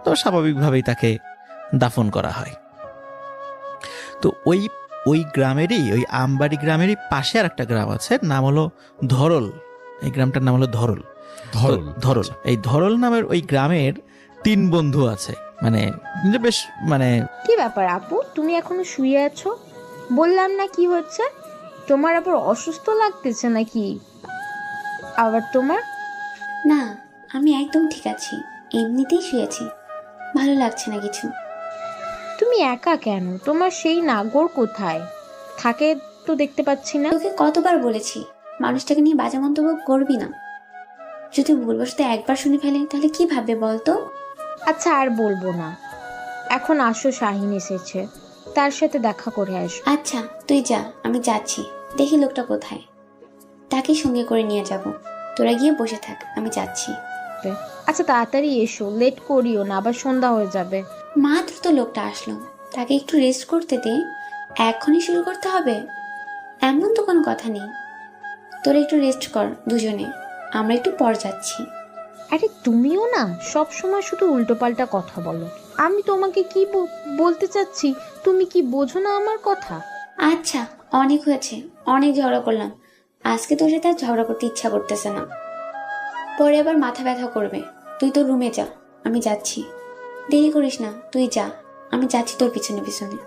তো স্বাভাবিকভাবেই তাকে দাফন করা হয়। তো ওই গ্রামেরই, ওই আমবাড়ি গ্রামেরই পাশে আর একটা গ্রাম আছে, নাম হলো ধরল। এই গ্রামটার নাম হলো ধরল। ধরল, এই ধরল নামের ওই গ্রামের 3 বন্ধু আছে। মানে বেশ মানে কি ব্যাপার আপু, তুমি এখনো শুয়ে আছো? বললাম না কি হচ্ছে? তোমার আবার অসুস্থ লাগতেছে নাকি আবার তোমার? না, আমি একদম ঠিক আছি, এমনিতেই শুয়েছি, ভালো লাগছে না কিছু। তুমি একা কেন? তোমার সেই নাগর কোথায় থাকে তো দেখতে পাচ্ছি না। তোকে কতবার বলেছি মানুষটাকে নিয়ে বাজে মন্তব্য করবি না। যদি ভুলবশত একবার শুনে ফেলে তাহলে কি ভাববে বলতো? আচ্ছা আর বলবো না, এখন আসো, শাহিন এসেছে, তার সাথে দেখা করে আসো। আচ্ছা তুই যা, আমি যাচ্ছি, দেখি লোকটা কোথায়, তাকে সঙ্গে করে নিয়ে যাব। তোরা গিয়ে বসে থাক, আমি যাচ্ছি। আচ্ছা তাড়াতাড়ি এসো, লেট করিও না, আবার সন্ধ্যা হয়ে যাবে। মাত্র তো লোকটা আসলো, তাকে একটু রেস্ট করতে দে, এখনই শুরু করতে হবে এমন তো কোনো কথা নেই। তোরা একটু রেস্ট কর দুজনে, আমরা একটু পর যাচ্ছি। আরে তুমিও না সব সময় শুধু উল্টোপাল্টা কথা বলো। আমি তোমাকে কি বলতে চাচ্ছি, তুমি কি বোঝো না আমার কথা? আচ্ছা অনেক হয়েছে, অনেক ঝগড়া করলাম, আজকে তোর সাথে আর ঝগড়া করতে ইচ্ছা করতেছে না, পরে আবার মাথা ব্যথা করবে। তুই তোর রুমে যা, আমি যাচ্ছি। দেরি করিস না, তুই যা, আমি যাচ্ছি তোর পিছনে পিছনে।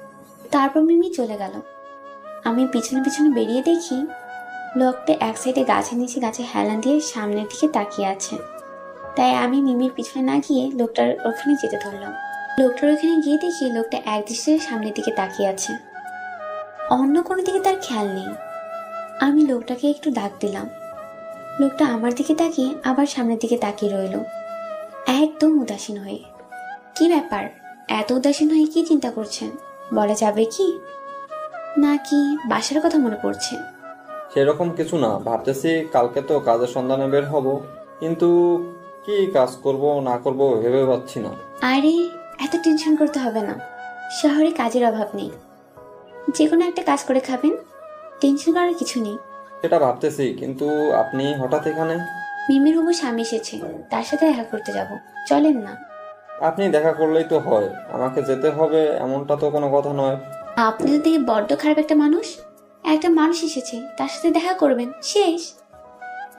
তারপর মিমি চলে গেল। আমি পিছনে পিছনে বেরিয়ে দেখি লোকটা এক সাইডে গাছের নিচে গাছে হেলান দিয়ে সামনের দিকে তাকিয়ে আছে। তাই আমি মিমির পিছনে না গিয়ে লোকটার ওখানে যেতে ধরলাম। লোকটার ওখানে গিয়ে দেখি লোকটা এক দৃষ্টিতে সামনের দিকে তাকিয়ে আছে, অন্য কোনো দিকে তার খেয়াল নেই। আমি লোকটাকে একটু ডাক দিলাম। লোকটা আমার দিকে তাকিয়ে আবার সামনের দিকে তাকিয়ে রইল, একদম উদাসীন হয়ে। কি ব্যাপার, এত উদাসীন হয়ে কি চিন্তা করছেন বলা যাবে কি? নাকি বাসার কথা মনে পড়ছে? সেরকম কিছু না, ভাবতেছি কালকে তো কাজের সন্ধানে বের হব, কিন্তু কি কাজ করব না করব ভেবে পাচ্ছি না। আরে এত টেনশন করতে হবে না, শহরে কাজের অভাব নেই, যে কোনো একটা কাজ করে খাবেন, টেনশন করার কিছু নেই। সেটা ভাবতেছি, কিন্তু আপনি হঠাৎ এখানে? মিমির হবু স্বামী এসেছে, তার সাথে দেখা করতে যাব, চলেন না। আপনি দেখা করলেই তো হয়, আমাকে যেতে হবে এমনটা তো কোনো কথা নয়। আপনি তো দেখি বড্ড খারাপ একটা মানুষ। একটা মানুষ এসেছে, তার সাথে দেখা করবেন, শেষ।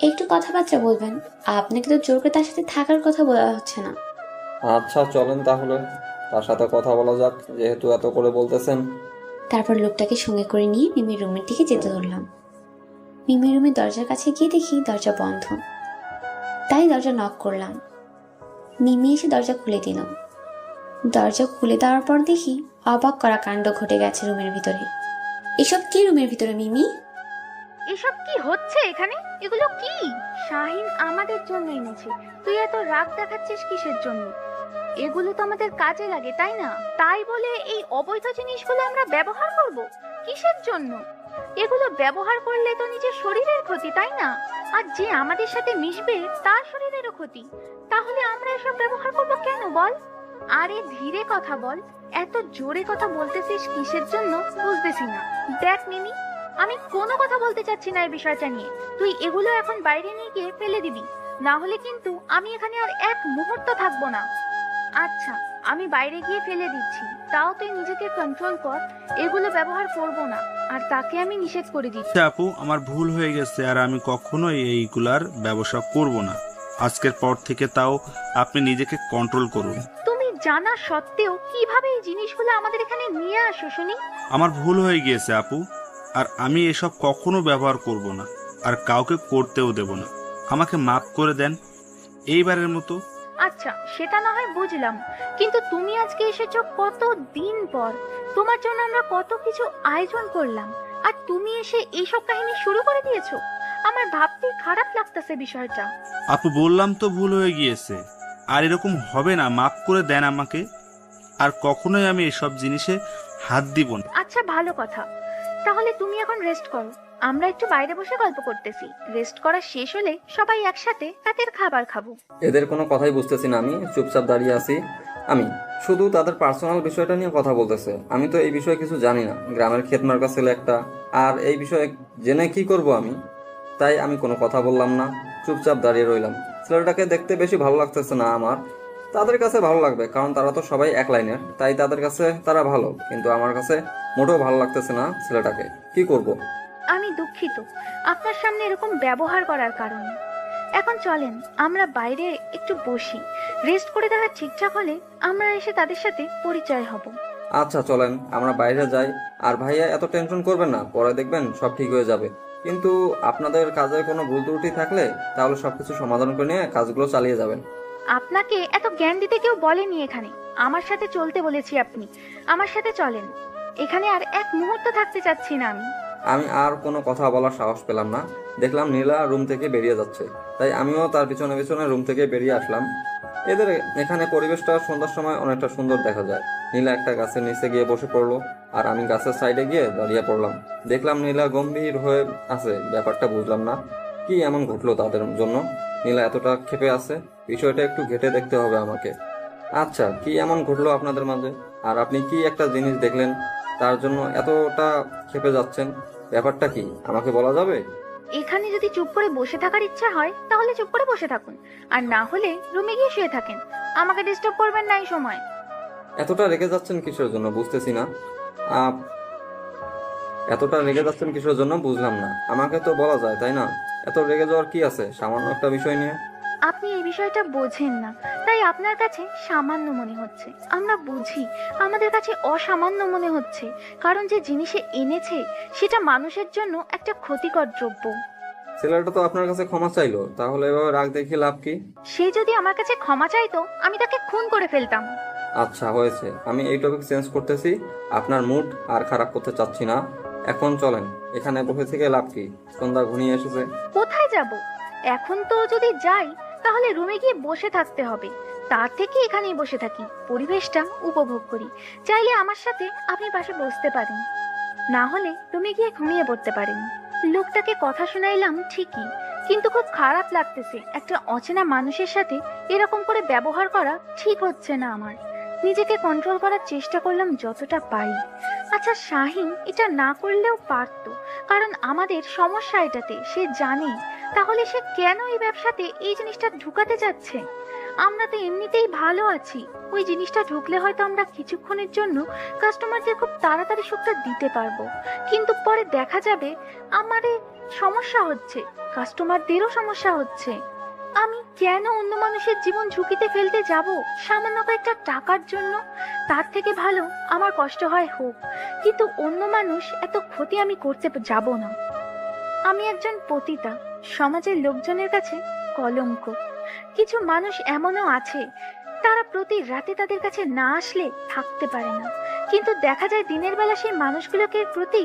একটু কথাবার্তা বলবেন, আপনাকে তো জোর করে তার সাথে থাকার কথা বলা হচ্ছে না। আচ্ছা চলেন তাহলে, তার সাথে কথা বলা যাক, যেহেতু এত করে বলতেছেন। তারপর লোকটাকে সঙ্গে করে নিয়ে মিমির রুমের দিকে যেতে ধরলাম। মিমির রুমের দরজার কাছে গিয়ে দেখি দরজা বন্ধ, তাই দরজা নক করলাম। মিমি এসে দরজা খুলে দিল। দরজা খুলে দেওয়ার পর দেখি অবাক করা কাণ্ড ঘটে গেছে রুমের ভিতরে। এসব কি রুমের ভিতরে মিমি? এসব কি হচ্ছে এখানে? এগুলো কি? শাহিন আমাদের জন্য এনেছে, তুই এত রাগ দেখাচ্ছিস কিসের জন্য? এগুলো তো আমাদের কাজে লাগে তাই না? তাই বলে এই অবৈধ জিনিসগুলো আমরা ব্যবহার করব কিসের জন্য? এগুলো ব্যবহার করলে তো নিজের শরীরের ক্ষতি তাই না? আর যে আমাদের সাথে মিশবে তার শরীরেরও ক্ষতি, তাহলে আমরা এসব ব্যবহার করব কেন বল? আরে ধীরে কথা বল, এত জোরে কথা বলতেছিস কিসের জন্য বুঝতেছি না। দেখ মিমি, আমি কোনো কথা বলতে চাচ্ছি না এই বিষয়টা নিয়ে, তুই এগুলো এখন বাইরে নিয়ে গিয়ে ফেলে দিবি, না হলে কিন্তু আমি এখানে আর এক মুহূর্ত থাকবো না। আচ্ছা আমি বাইরে গিয়ে ফেলে দিচ্ছি, তাও তুই নিজেকে কন্ট্রোল কর, এগুলো ব্যবহার করব না, আর তাকে আমি নিষেধ করে দিচ্ছি। আপু আমার ভুল হয়ে গেছে, আর আমি কখনোই এইগুলার ব্যবসা করব না। আজকের পর থেকে তাও আপনি নিজেকে কন্ট্রোল করুন। তুমি জানা সত্ত্বেও কিভাবে এই জিনিসগুলো আমাদের এখানে নিয়ে আসো শুনি? আমার ভুল হয়ে গিয়েছে আপু, আর আমি এসব কখনো ব্যবহার করব না, আর কাউকে করতেও দেব না। আমাকে মাফ করে দেন এইবারের মতো। আচ্ছা সেটা না হয় বুঝলাম, কিন্তু তুমি আজকে এসেছো কত দিন পর, তোমার জন্য আমরা কত কিছু আয়োজন করলাম, আর তুমি এসে এইসব কাহিনী শুরু করে দিয়েছো। আমার ভাবতেই খারাপ লাগতেছে বিষয়টা। আপু বললাম তো ভুল হয়ে গিয়েছে, আর এরকম হবে না, মাফ করে দেন আমাকে। আর কখনোই আমি এসব জিনিসে হাত দিব না। আচ্ছা ভালো কথা, তাহলে তুমি এখন রেস্ট করো, আমরা একটু বাইরে বসে গল্প করতেছি। রেস্ট করা শেষ হলে সবাই একসাথে রাতের খাবার খাবো। এদের কোনো কথাই বুঝতেছি না, আমি চুপচাপ দাঁড়িয়ে আছি। আমি শুধু তাদের পার্সোনাল বিষয়টা নিয়ে কথা বলতেছে। আমি তো এই বিষয়ে কিছু জানি না, গ্রামের ক্ষেতমার্কা ছেলে একটা, আর এই বিষয়ে জেনে কি করব আমি? তাই আমি কোনো কথা বললাম না, চুপচাপ দাঁড়িয়ে রইলাম। ছেলেটাকে দেখতে বেশি ভালো লাগতেছে না আমার। তাদের কাছে ভালো লাগবে, কারণ তারা তো সবাই এক লাইনের, তাই তাদের কাছে তারা ভালো, কিন্তু আমার কাছে মোটেও ভালো লাগতেছে না ছেলেটাকে। কি করব? আমি দুঃখিত আপনার সামনে এরকম ব্যবহার করার কারণে। এখন চলেন আমরা বাইরে একটু বসি, রেস্ট করে তারা ঠিকঠাক হলে আমরা এসে তাদের সাথে পরিচয় হব। আচ্ছা চলেন আমরা বাইরে যাই। আর ভাইয়া এত টেনশন করবেন না, পরে দেখবেন সব ঠিক হয়ে যাবে। কিন্তু আপনাদের কাজে কোনো ভুল ত্রুটি থাকলে তাহলে সবকিছু সমাধান করে নিয়ে কাজগুলো চালিয়ে যাবেন। আপনাকে এত জ্ঞান দিতে কেউ বলেনি এখানে, আমার সাথে চলতে বলেছি আপনি। আমার সাথে চলেন, এখানে আর এক মুহূর্ত থাকতে চাচ্ছি না আমি। আমি আর কোনো কথা বলার সাহস পেলাম না। দেখলাম নীলা রুম থেকে বেরিয়ে যাচ্ছে, তাই আমিও তার পিছনে পিছনে রুম থেকে বেরিয়ে আসলাম। এদের এখানে পরিবেশটা সন্ধ্যার সময় অনেকটা সুন্দর দেখা যায়। নীলা একটা গাছের নিচে গিয়ে বসে পড়লো, আর আমি গাছের সাইডে গিয়ে দাঁড়িয়ে পড়লাম। দেখলাম নীলা গম্ভীর হয়ে আছে, ব্যাপারটা বুঝলাম না কি এমন ঘটলো তাদের জন্য। নীলা এতটা ক্ষেপে আছে, বিষয়টা একটু ঘেটে দেখতে হবে আমাকে। আচ্ছা, কি এমন ঘটলো আপনাদের মাঝে, আর আপনি কি একটা জিনিস দেখলেন তার জন্য এতটা ক্ষেপে যাচ্ছেন? ব্যাপারটা কি আমাকে বলা যাবে? এখানে যদি চুপ করে বসে থাকার ইচ্ছা হয় তাহলে চুপ করে বসে থাকুন, আর না হলে রুমে গিয়ে শুয়ে থাকেন। আমাকে ডিস্টার্ব করবেন না এই সময়। এতটা রেগে যাচ্ছেন কিসের জন্য বুঝতেছি না। এতটা রেগে যাচ্ছেন কিসের জন্য বুঝলাম না। আমাকে তো বলা যায় তাই না? এত রেগে যাওয়ার কি আছে সামান্য একটা বিষয় নিয়ে? আপনি এই বিষয়টা বোঝেন না, তাই আপনার কাছে সামান্য মনে হচ্ছে। আমরা বুঝি, আমাদের কাছে অসামান্য মনে হচ্ছে, কারণ যে জিনিসে এনেছে সেটা মানুষের জন্য একটা ক্ষতিকর দ্রব্য। ছেলেটা তো আপনার কাছে ক্ষমা চাইলো, তাহলে এভাবে রাগ দেখিয়ে লাভ কি? সে যদি আমার কাছে ক্ষমা চাইতো আমি তাকে খুন করে ফেলতাম। আচ্ছা হয়েছে, আমি এই টপিক চেঞ্জ করতেছি। আপনার মুড আর খারাপ করতে চাচ্ছি না। এখন চলেন, এখানে বসে থেকে লাভ কি? সন্ধ্যা ঘনিয়ে এসেছে। কোথায় যাব? এখন তো যদি যাই তাহলে রুমে গিয়ে বসে থাকতে হবে, তার থেকে এখানেই বসে থাকি, পরিবেশটা উপভোগ করি। চাইলে আমার সাথে আপনি পাশে বসতে পারেন, না হলে রুমে গিয়ে ঘুমিয়ে পড়তে পারেন। লোকটাকে কথা শোনাইলাম ঠিকই, কিন্তু খুব খারাপ লাগতেছে। একটা অচেনা মানুষের সাথে এরকম করে ব্যবহার করা ঠিক হচ্ছে না আমার। নিজেকে কন্ট্রোল করার চেষ্টা করলাম যতটা পারি। আচ্ছা শাহিন এটা না করলেও পারতো, কারণ আমাদের সমস্যা এটাতে সে জানে। তাহলে সে কেন এই ব্যবসাতে এই জিনিসটা ঢুকাতে যাচ্ছে? আমরা তো এমনিতেই ভালো আছি, ওই জিনিসটা ঢুকলে হয়তো আমরা কিছুক্ষণের জন্য কাস্টমারদের খুব তাড়াতাড়ি সুখটা দিতে পারবো, কিন্তু পরে দেখা যাবে আমারে সমস্যা হচ্ছে, কাস্টমারদেরও সমস্যা হচ্ছে। আমি কেন অন্য মানুষের জীবন ঝুঁকিতে ফেলতে যাব সামান্য কয়েকটা টাকার জন্য? তার থেকে ভালো আমার কষ্ট হয় হোক, কিন্তু অন্য মানুষ এত ক্ষতি আমি করতে যাব না। আমি একজন পতিতা, সমাজের লোকজনের কাছে কলঙ্ক। কিছু মানুষ এমনও আছে তারা প্রতি রাতে তাদের কাছে না আসলে থাকতে পারে না, কিন্তু দেখা যায় দিনের বেলা সেই মানুষগুলোকে প্রতি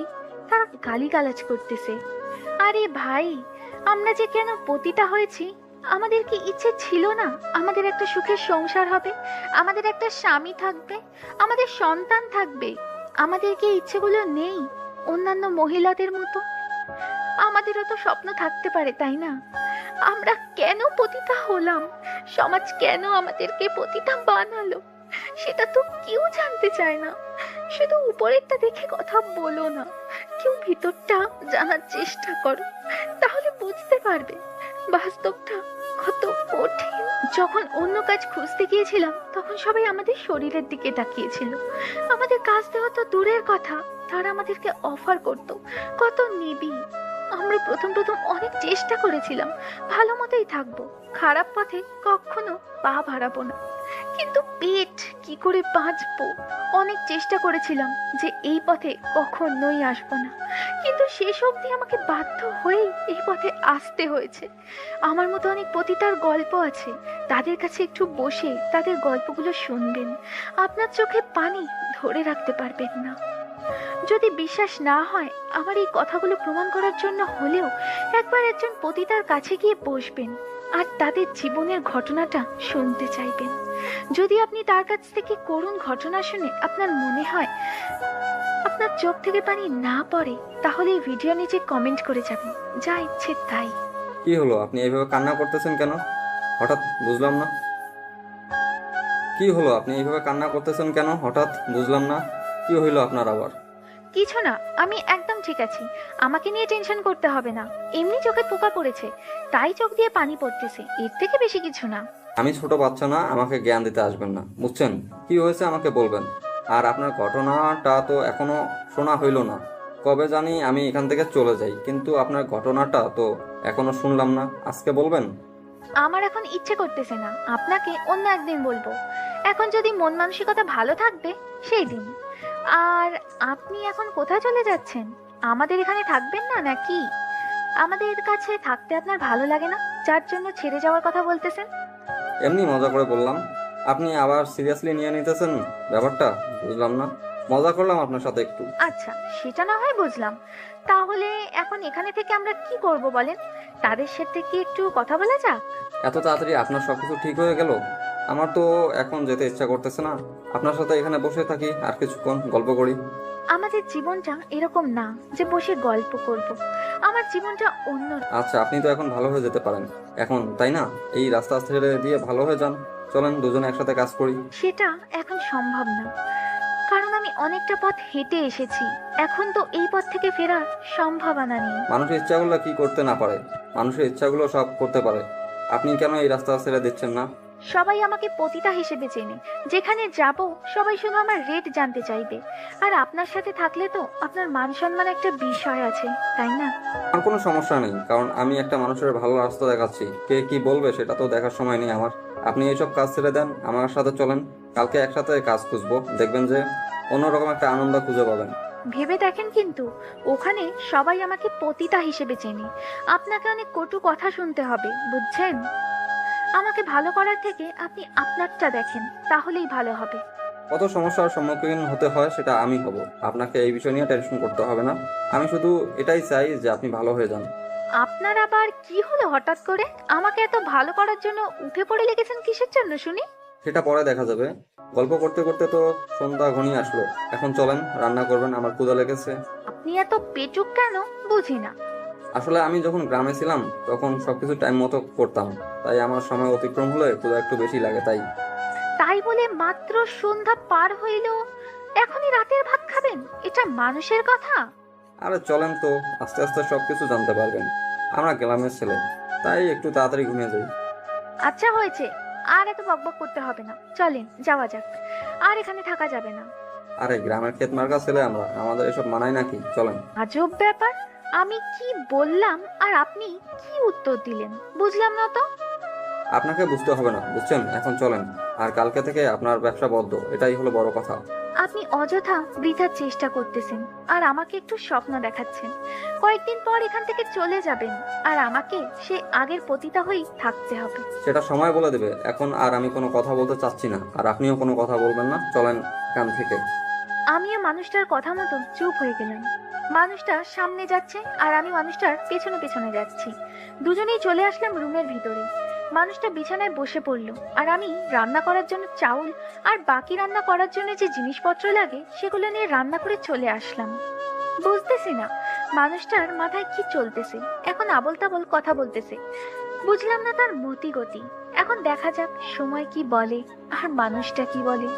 তারা গালিগালাজ করতেছে। আরে ভাই, আমরা যে কেন পতিতা হয়েছি? আমাদের কি ইচ্ছে ছিল না আমাদের একটা সুখের সংসার হবে, আমাদের একটা স্বামী থাকবে, আমাদের সন্তান থাকবে? আমাদের কি ইচ্ছেগুলো নেই অন্যান্য মহিলাদের মতো? আমাদেরও তো স্বপ্ন থাকতে পারে, তাই না? আমরা কেন পতিতা হলাম? সমাজ কেন আমাদেরকে পতিতা বানালো সেটা তো কেউ জানতে চায় না। শুধু উপরেরটা দেখে কথা বলো না, কেউ ভিতরটা জানার চেষ্টা করো, তাহলে বুঝতে পারবে বাস্তবটা কত কঠিন। যখন অন্য কাজ খুঁজতে গিয়েছিলাম তখন সবাই আমাদের শরীরের দিকে তাকিয়েছিল। আমাদের কাজ দেওয়া তো দূরের কথা, তারা আমাদেরকে অফার করতো কত নিবি। আমরা প্রথম অনেক চেষ্টা করেছিলাম ভালো মতোই থাকবো, খারাপ পথে কখনো পা বাড়াবো না, কিন্তু পেট কি করে বাঁচবো অনেক চেষ্টা করেছিলাম যে এই পথে কখনোই আসবো না, কিন্তু শেষ অবধি আমাকে বাধ্য হয়ে এই পথে আসতে হয়েছে। আমার মতো অনেক পতিতার গল্প আছে, তাদের কাছে একটু বসে তাদের গল্পগুলো শুনবেন, আপনার চোখে পানি ধরে রাখতে পারবেন না। যদি বিশ্বাস না হয় আমার এই কথাগুলো প্রমাণ করার জন্য হলেও একবার একজন পতিতার কাছে গিয়ে বসবেন, আর তাদের জীবনের ঘটনাটা শুনতে চাইবেন। যদি আপনি তার কাছ থেকে করুণ ঘটনা শুনে আপনার মনে হয় আপনার চোখ থেকে পানি না পড়ে, তাহলে এই ভিডিও নিচে কমেন্ট করে যাবেন, যা ইচ্ছে তাই। কি হলো, আপনি এইভাবে কান্না করতেছেন কেন? হঠাৎ বুঝলাম না। কি হলো, আপনি এইভাবে কান্না করতেছেন কেন? হঠাৎ বুঝলাম না। কি হইলো আপনার আবার? কিছু না, আমি একদম ঠিক আছি। আমাকে নিয়ে টেনশন করতে হবে না। এমনি চোখে পোকা পড়েছে, তাই চোখ দিয়ে পানি পড়তেছে, এর থেকে বেশি কিছু না। আমি ছোট বাচ্চা না, আমাকে জ্ঞান দিতে আসবেন না, বুঝছেন? কি হয়েছে আমাকে বলবেন। আর আপনার ঘটনাটা তো এখনো শোনা হইল না। কবে জানি আমি এখান থেকে চলে যাই, কিন্তু আপনার ঘটনাটা তো এখনো শুনলাম না। আজকে বলবেন? আমার এখন ইচ্ছে করতেছে না, আপনাকে অন্য একদিন বলবো। এখন যদি মন মানসিকতা ভালো থাকবে সেই দিন। আর আপনি এখন কোথায় চলে যাচ্ছেন? আমাদের এখানে থাকবেন না নাকি? আমাদের কাছে থাকতে আপনার ভালো লাগে না, যার জন্য ছেড়ে যাওয়ার কথা বলতেছেন? এমনি মজা করে বললাম, আপনি আবার সিরিয়াসলি নিয়ে নিতেছেন ব্যাপারটা। বুঝলাম না, মজা করলাম আপনার সাথে একটু। আচ্ছা, সেটা না হয় বুঝলাম। তাহলে এখন এখানে থেকে আমরা কি করব বলেন? তাদের সাথে কি একটু কথা বলা যাক? এত তাড়াতাড়ি আপনার সবকিছু ঠিক হয়ে গেল? আমার তো এখন যেতে ইচ্ছা করতেছে না। আপনার সাথে এখানে বসে থাকি, আর কিছুক্ষণ গল্প করি। আমাদের জীবনটা এরকম না যে বসে গল্প করব। আমার জীবনটা অন্য। আচ্ছা, আপনি তো এখন ভালো হয়ে যেতে পারেন এখন, তাই না? এই রাস্তা ছেড়ে দিয়ে ভালো হয়ে যান। চলেন দুজনে একসাথে কাজ করি। সেটা এখন সম্ভব না, কারণ আমি অনেকটা পথ হেঁটে এসেছি। এখন তো এই পথ থেকে ফেরার সম্ভাবনা নেই। মানুষের ইচ্ছাগুলো কি করতে না পারে? মানুষের ইচ্ছাগুলো সব করতে পারে। আপনি কেন এই রাস্তা ছেড়ে দিচ্ছেন না? সবাই আমাকে পতিতা হিসেবে চেনে। যেখানে যাব সবাই শুধু আমার রেট জানতে চাইবে। আর আপনার সাথে থাকলে তো আপনার মান সম্মান একটা বিষয় আছে, তাই না? আমার কোনো সমস্যা নেই, কারণ আমি একটা মানুষের ভালো রাস্তা দেখাচ্ছি। কে কি বলবে সেটা তো দেখার সময় নেই আমার। আপনি এইসব কাজ ছেড়ে দেন, আমার সাথে চলেন। কালকে একসাথে কাজ খুঁজবো, দেখবেন যে অন্যরকম একটা আনন্দ খুঁজে পাবেন। ভেবে দেখেন, কিন্তু ওখানে সবাই আমাকে পতিতা হিসেবে চেনে। আপনাকে অনেক কটু কথা শুনতে হবে, বুঝছেন? আমাকে ভালো করার থেকে আপনি আপনারটা দেখেন, তাহলেই ভালো হবে। কত সমস্যার সম্মুখীন হতে হয় সেটা আমি হব, আপনাকে এই বিষয় নিয়ে টেনশন করতে হবে না। আমি শুধু এটাই চাই যে আপনি ভালো হয়ে যান। আপনার আবার কি হলো হঠাৎ করে? আমাকে এত ভালো করার জন্য উঠে পড়ে লেগেছেন কিসের জন্য শুনি? সেটা পরে দেখা যাবে। গল্প করতে করতে তো সন্ধ্যা ঘনিয়ে আসলো। এখন চলেন, রান্না করবেন, আমার ক্ষুধা লেগেছে। আপনি এত পেচুক কেন বুঝি না। আসলে আমি যখন গ্রামে ছিলাম তখন সবকিছু টাইম মতো করতাম, তাই আমার সময় অতিক্রম হলে ক্ষুধা একটু বেশি লাগে। তাই বলে মাত্র সন্ধ্যা পার হইল এখনই রাতের ভাত খাবেন? এটা মানুষের কথা? আরে চলেন তো, আস্তে আস্তে সবকিছু জানতে পারবেন। আমরা গ্রামের ছেলে, তাই একটু তাড়াতাড়ি ঘুমিয়ে যাই। আচ্ছা হয়েছে, আর এত বকবক করতে হবে না, চলেন যাওয়া যাক। আর এখানে থাকা যাবে না। আরে গ্রামের ক্ষেত মার্কা ছেলে আমরা, আমাদের এসব মানায় নাকি? চলেন। আজব ব্যাপার, আমি কি বললাম আর আপনি কি উত্তর দিলেন বুঝলাম না তো। আপনাকে বুঝতে হবে না, বুঝছেন? এখন চলেন। আর কালকে থেকে আপনার ব্যবসা বদ্ধ, এটাই হলো বড় কথা। আপনি অযথা বৃথার চেষ্টা করতেছেন আর আমাকে একটু স্বপ্ন দেখাচ্ছেন। কয়েকদিন পর এখান থেকে চলে যাবেন আর আমাকে সে আগের পতিতা হয়েই থাকতে হবে। সেটা সময় বলে দেবে। এখন আর আমি কোনো কথা বলতে চাচ্ছি না, আর আপনিও কোনো কথা বলবেন না। চলেন এখান থেকে। আমিও মানুষটার কথা মতো চুপ হয়ে গেলাম। মানুষটা সামনে যাচ্ছে আর আমি মানুষটার পেছনে পেছনে যাচ্ছি। দুজনেই চলে আসলাম রুমের ভিতরে। মানুষটা বিছানায় বসে পড়লো আর আমি রান্না করার জন্য চাউল আর বাকি রান্না করার জন্য যে জিনিসপত্র লাগে সেগুলো নিয়ে রান্না করে চলে আসলাম। বুঝতেছি না মানুষটার মাথায় কি চলতেছে, এখন আবল তাবল কথা বলতেছে। বুঝলাম না তার মতি গতি। এখন দেখা যাক সময় কি বলে আর মানুষটা কি বলে।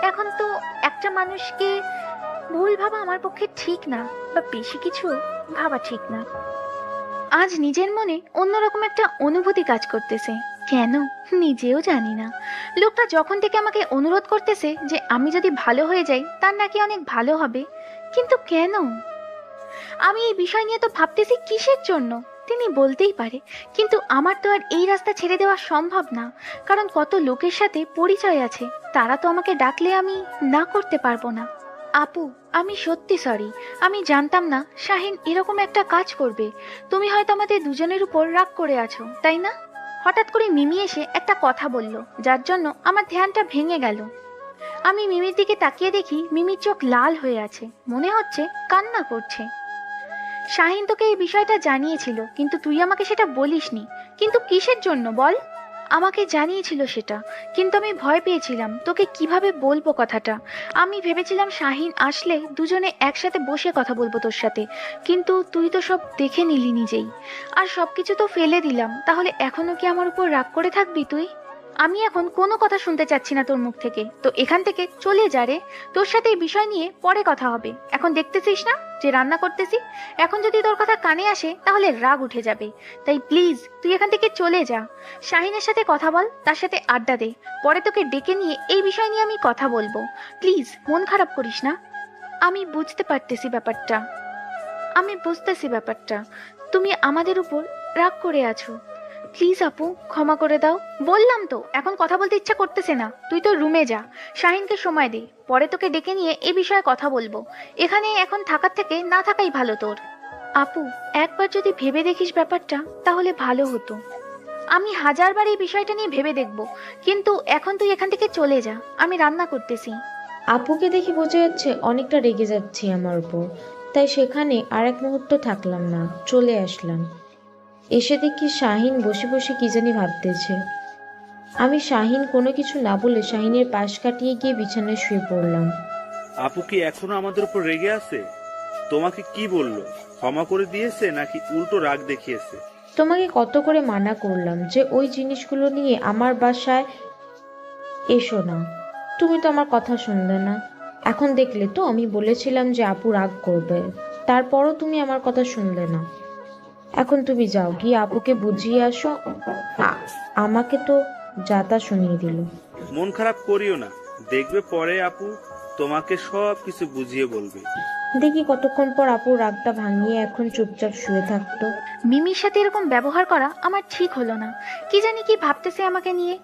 এখন তো একটা মানুষকে ভুল ভাবা আমার পক্ষে ঠিক না, বা বেশি কিছু ভাবা ঠিক না। আজ নিজের মনে অন্যরকম একটা অনুভূতি কাজ করতেছে, কেন নিজেও জানি না। লোকটা যখন থেকে আমাকে অনুরোধ করতেছে যে আমি যদি ভালো হয়ে যাই তার নাকি অনেক ভালো হবে, কিন্তু কেন? আমি এই বিষয় নিয়ে তো ভাবতেছি কিসের জন্য। তিনি বলতেই পারে, কিন্তু আমার তো আর এই রাস্তা ছেড়ে দেওয়া সম্ভব না, কারণ কত লোকের সাথে পরিচয় আছে, তারা তো আমাকে ডাকলে আমি না করতে পারবো না। আপু, আমি সত্যি সরি, আমি জানতাম না শাহিন এরকম একটা কাজ করবে। তুমি হয়তো আমাদের দুজনের উপর রাগ করে আছো, তাই না? হঠাৎ করে মিমি এসে একটা কথা বলল, যার জন্য আমার ধ্যানটা ভেঙে গেল। আমি মিমির দিকে তাকিয়ে দেখি মিমির চোখ লাল হয়ে আছে, মনে হচ্ছে কান্না করছে। শাহিন তোকে এই বিষয়টা জানিয়েছিল, কিন্তু তুই আমাকে সেটা বলিসনি। কিন্তু কিসের জন্য বল? আমাকে জানিয়েছিল সেটা, কিন্তু আমি ভয় পেয়েছিলাম তোকে কিভাবে বলবো কথাটা। আমি ভেবেছিলাম শাহিন আসলে দুজনে একসাথে বসে কথা বলবো তোর সাথে, কিন্তু তুই তো সব দেখে নিলি নিজেই, আর সবকিছু তো ফেলে দিলাম। তাহলে এখনো কি আমার উপর রাগ করে থাকবি তুই? আমি এখন কোনো কথা শুনতে চাচ্ছি না তোর মুখ থেকে, তো এখান থেকে চলে যা রে। তোর সাথে এই বিষয় নিয়ে পরে কথা হবে। এখন দেখতেছিস না যে রান্না করতেছি? এখন যদি তোর কথা কানে আসে তাহলে রাগ উঠে যাবে। তাই প্লিজ তুই এখান থেকে চলে যা। শাহিনের সাথে কথা বল, তার সাথে আড্ডা দে। পরে তোকে ডেকে নিয়ে এই বিষয় নিয়ে আমি কথা বলবো। প্লিজ মন খারাপ করিস না। আমি বুঝতে পারতেছি ব্যাপারটা। তুমি আমাদের উপর রাগ করে আছো। প্লিজ আপু, ক্ষমা করে দাও। বললাম তো এখন কথা বলতে ইচ্ছা করতেছে না। তুই তো রুমে যা, শাহিনকে সময় দে, পরে তোকে ডেকে নিয়ে এ বিষয়ে কথা বলবো। এখানে এখন থাকার থেকে না থাকাই ভালো তোর। আপু, একবার যদি ভেবে দেখিস ব্যাপারটা তাহলে ভালো হতো। আমি হাজারবার এই বিষয়টা নিয়ে ভেবে দেখব, কিন্তু এখন তুই এখান থেকে চলে যা, আমি রান্না করতেছি। আপুকে দেখে বোঝা যাচ্ছে অনেকটা রেগে যাচ্ছে আমার উপর, তাই সেখানে আর এক মুহূর্ত থাকলাম না, চলে আসলাম। এসে দেখি শাহিন বসে বসে কি জানি ভাবতেছে। আমি শাহিন কোনো কিছু না বলে শাহিনের পাশ কাটিয়ে গিয়ে বিছানায় শুয়ে পড়লাম। আপু কি এখনো আমাদের উপর রেগে আছে? তোমাকে কি বললো? ক্ষমা করে দিয়েছে নাকি উল্টো রাগ দেখিয়েছে? তোমাকে কত করে মানা করলাম যে ওই জিনিসগুলো নিয়ে আমার বাসায় এসো না, তুমি তো আমার কথা শুনলে না। এখন দেখলে তো আমি বলেছিলাম যে আপু রাগ করবে, তারপরও তুমি আমার কথা শুনলে না। এখন তুমি যাও, গিয়ে আপুকে বুঝিয়ে আসো। আমাকে তো যাতা শুনিয়ে দিল। মন খারাপ করিও না, দেখবে পরে আপু তোমাকে সব কিছু বুঝিয়ে বলবে। দেখি কতক্ষণ পর আপুর রাগটা ভাঙিয়ে এখন চুপচাপ শুয়ে থাকতো। মিমির সাথে এরকম ব্যবহার করা আমার ঠিক হলো না। কি জানি কি ভাবতেছে আমাকে নিয়ে।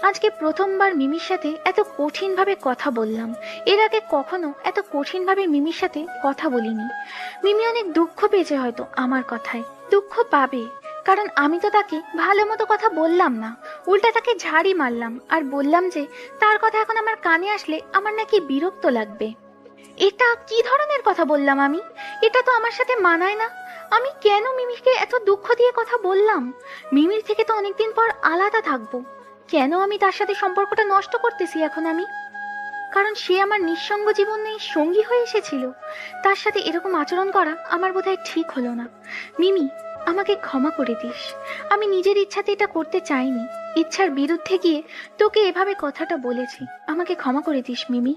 আজকে প্রথমবার মিমির সাথে এত কঠিনভাবে কথা বললাম। এর আগে কখনো এত কঠিনভাবে মিমির সাথে কথা বলিনি। মিমি অনেক দুঃখ পেয়েছে হয়তো আমার কথায়। দুঃখ পাবে, কারণ আমি তো তাকে ভালো মতো কথা বললাম না, উল্টা তাকে ঝাড়ি মারলাম আর বললাম যে তার কথা এখন আমার কানে আসলে আমার নাকি বিরক্ত লাগবে। এটা কি ধরনের কথা বললাম আমি? এটা তো আমার সাথে মানায় না। আমি কেন মিমিকে এত দুঃখ দিয়ে কথা বললাম? মিমির থেকে তো অনেকদিন পর আলাদা থাকবো, কেন আমি তার সাথে সম্পর্কটা নষ্ট করতেছি এখন আমি? কারণ সে আমার নিঃসঙ্গ জীবনে সঙ্গী হয়ে এসেছিল। তার সাথে এরকম আচরণ করা আমার বোধহয় ঠিক হলো না। মিমি, আমাকে ক্ষমা করে দিস। আমি নিজের ইচ্ছাতে এটা করতে চাইনি, ইচ্ছার বিরুদ্ধে গিয়ে তোকে এভাবে কথাটা বলেছি। আমাকে ক্ষমা করে দিস মিমি।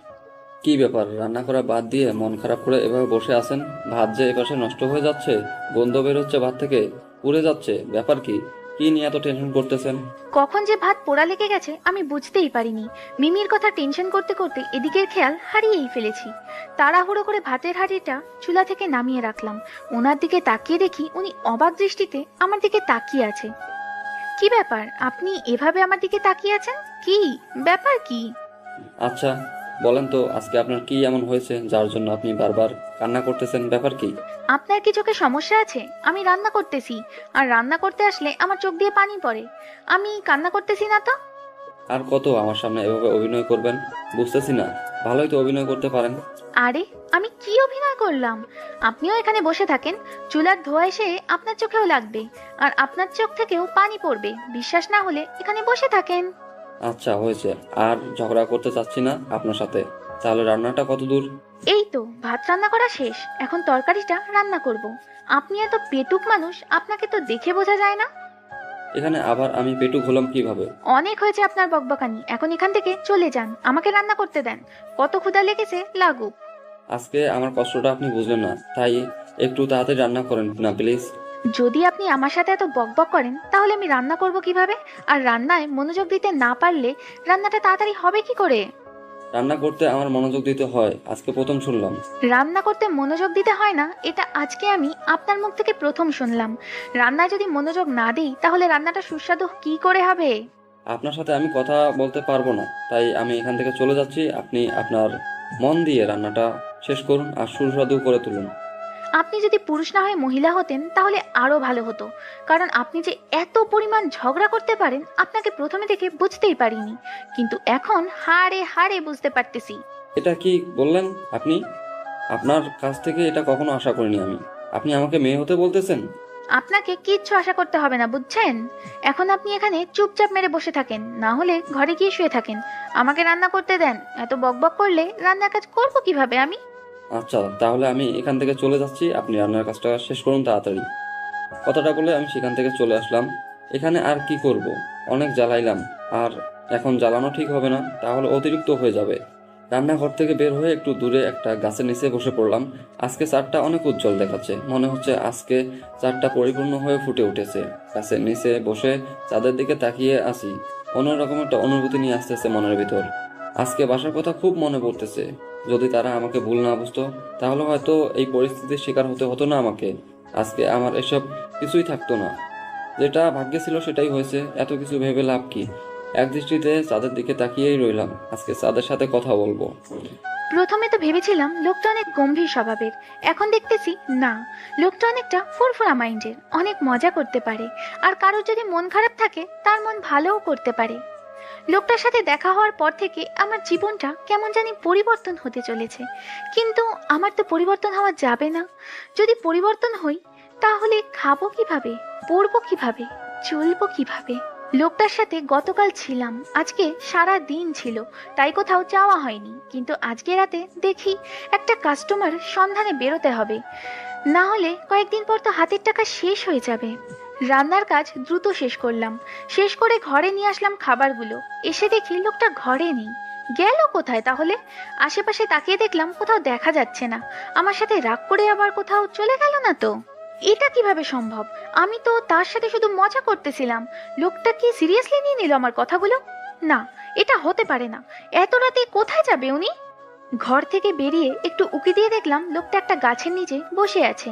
কি ব্যাপার, রান্না করা বাদ দিয়ে মন খারাপ করে এভাবে বসে আছেন? ভাত যে এপাশে নষ্ট হয়ে যাচ্ছে, গন্ধ বের হচ্ছে ভাত থেকে, পুড়ে যাচ্ছে, ব্যাপার কি? কি নিয়ে এত টেনশন করতেছেন? কখন যে ভাত পোড়া লেগে গেছে আমি বুঝতেই পারিনি। মিমির কথা টেনশন করতে করতে এদিকের খেয়াল হারিয়েই ফেলেছি। তাড়াহুড়ো করে ভাতের হাঁড়িটা চুলা থেকে নামিয়ে রাখলাম। ওনার দিকে তাকিয়ে দেখি উনি অবাক দৃষ্টিতে আমার দিকে তাকিয়ে আছে। কি ব্যাপার, আপনি এভাবে আমার দিকে তাকিয়ে আছেন? কি ব্যাপার কি? আচ্ছা বলেন তো, আজকে আপনার কি এমন হয়েছে যার জন্য আপনি বারবার কান্না করতেছেন? ব্যাপার কি? আপনার কি চোখে সমস্যা আছে? আমি রান্না করতেছি, আর রান্না করতে আসলে আমার চোখ দিয়ে পানি পড়ে। আমি কান্না করতেছি না তো? আর কত আমার সামনে এভাবে অভিনয় করবেন? বুঝতেছি না, ভালোই তো অভিনয় করতে পারেন। আরে আমি কি অভিনয় করলাম? আপনিও এখানে বসে থাকেন, চুলার ধোঁয়া এসে আপনার চোখেও লাগবে, আর আপনার চোখ থেকেও পানি পড়বে। বিশ্বাস না হলে এখানে বসে থাকেন। আচ্ছা হয়েছে, আর ঝগড়া করতে চাচ্ছি না আপনার সাথে। তাহলে রান্নাটা কত দূর? এই তো ভাত রান্না করা শেষ, এখন তরকারিটা রান্না করব। আপনি এত পেটুক মানুষ, আপনাকে তো দেখে বোঝা যায় না। এখানে আবার আমি পেটুক হলাম কিভাবে? অনেক হয়েছে আপনার বকবকানি, এখন এখান থেকে চলে যান, আমাকে রান্না করতে দেন। কত ক্ষুধা লেগেছে লাগুক। আজকে আমার কষ্টটা আপনি বুঝলেন না, তাই একটু তাড়াতাড়ি রান্না করেন না প্লিজ। যদি আপনি আমার সাথে এত বকবক করেন তাহলে আমি রান্না করব কিভাবে? আর রান্নায় মনোযোগ দিতে না পারলে রান্নাটা তাড়াতাড়ি হবে কি করে? রান্না করতে আমার মনোযোগ দিতে হয়, আজকে প্রথম শুনলাম। রান্না করতে মনোযোগ দিতে হয় না, এটা আজকে আমি আপনার মুখ থেকে প্রথম শুনলাম। রান্নায় যদি মনোযোগ না দিই তাহলে রান্নাটা সুস্বাদু কি করে হবে? আপনার সাথে আমি কথা বলতে পারবো না, তাই আমি এখান থেকে চলে যাচ্ছি। আপনি আপনার মন দিয়ে রান্নাটা শেষ করুন আর সুস্বাদু করে তুলুন। আপনি যদি পুরুষ না হয়ে মহিলা হতেন তাহলে আরো ভালো হতো, কারণ আপনি যে এত পরিমাণ ঝগড়া করতে পারেন আপনাকে প্রথমে দেখে বুঝতেই পারিনি, কিন্তু এখন হাড়ে হাড়ে বুঝতে পারতেছি। এটা কি বললেন আপনি? আপনার কাছ থেকে এটা কখনো আশা করিনি আমি। আপনি আমাকে মেয়ে হতে বলতেছেন? আপনাকে কিচ্ছু আশা করতে হবে না, বুঝছেন? এখন আপনি এখানে চুপচাপ মেরে বসে থাকেন, না হলে ঘরে গিয়ে শুয়ে থাকেন। আমাকে রান্না করতে দেন। এত বকবক করলে রান্নার কাজ করবো কিভাবে আমি? আচ্ছা, তাহলে আমি এখান থেকে চলে যাচ্ছি, আপনি রান্নার কাজটা শেষ করুন তাড়াতাড়ি। কথাটা বলে আমি সেখান থেকে চলে আসলাম। এখানে আর কি করব, অনেক জ্বালাইলাম, আর এখন জ্বালানো ঠিক হবে না, তাহলে অতিরিক্ত হয়ে যাবে। রান্নাঘর থেকে বের হয়ে একটু দূরে একটা গাছের নিচে বসে পড়লাম। আজকে চাঁদটা অনেক উজ্জ্বল দেখাচ্ছে, মনে হচ্ছে আজকে চাঁদটা পরিপূর্ণ হয়ে ফুটে উঠেছে। গাছের নিচে বসে চাঁদের দিকে তাকিয়ে আছি, অন্যরকম একটা অনুভূতি নিয়ে আসতেছে মনের ভিতর। আজকে বাসার কথা খুব মনে পড়তেছে। যদি তারা আমাকে ভুল না বুঝতো, তাহলে হয়তো এই পরিস্থিতির শিকার হতে হতো না আমাকে। আজকে আমার এসব কিছুই থাকতো না। যেটা ভাগ্যে ছিল সেটাই হয়েছে, এত কিছু ভেবে লাভ কি? এক দৃষ্টিতে চাঁদের দিকে তাকিয়েই রইলাম। আজকে চাঁদের সাথে কথা বলবো। প্রথমে তো ভেবেছিলাম লোকটা অনেক গম্ভীর স্বভাবের, এখন দেখতেছি না, লোকটা অনেকটা ফুরফুরা মাইন্ডের, অনেক মজা করতে পারে, আর কারোর যদি মন খারাপ থাকে তার মন ভালোও করতে পারে। লোকটার সাথে দেখা হওয়ার পর থেকে আমার জীবনটা কেমন জানি পরিবর্তন হতে চলেছে, কিন্তু আমার তো পরিবর্তন হওয়া যাবে না। যদি পরিবর্তন হই তাহলে খাবো কিভাবে, পড়বো কিভাবে, চলবো কিভাবে? লোকটার সাথে গতকাল ছিলাম, আজকে সারা দিন ছিল, তাই কোথাও যাওয়া হয়নি। কিন্তু আজকে রাতে দেখি একটা কাস্টমার সন্ধানে বেরোতে হবে, না হলে কয়েকদিন পর তো হাতের টাকা শেষ হয়ে যাবে। রান্নার কাজ দ্রুত শেষ করলাম, শেষ করে ঘরে নিয়ে আসলাম খাবারগুলো। এসে দেখি লোকটা ঘরে নেই। গেল কোথায় তাহলে? আশেপাশে তাকিয়ে দেখলাম কোথাও দেখা যাচ্ছে না। আমার সাথে রাগ করে আবার কোথাও চলে গেল না তো? এটা কিভাবে সম্ভব? আমি তো তার সাথে শুধু মজা করতেছিলাম। লোকটা কি সিরিয়াসলি নিয়ে নিল আমার কথাগুলো? না, এটা হতে পারে না। এত রাতে কোথায় যাবে উনি? ঘর থেকে বেরিয়ে একটু উকি দিয়ে দেখলাম লোকটা একটা গাছের নিচে বসে আছে।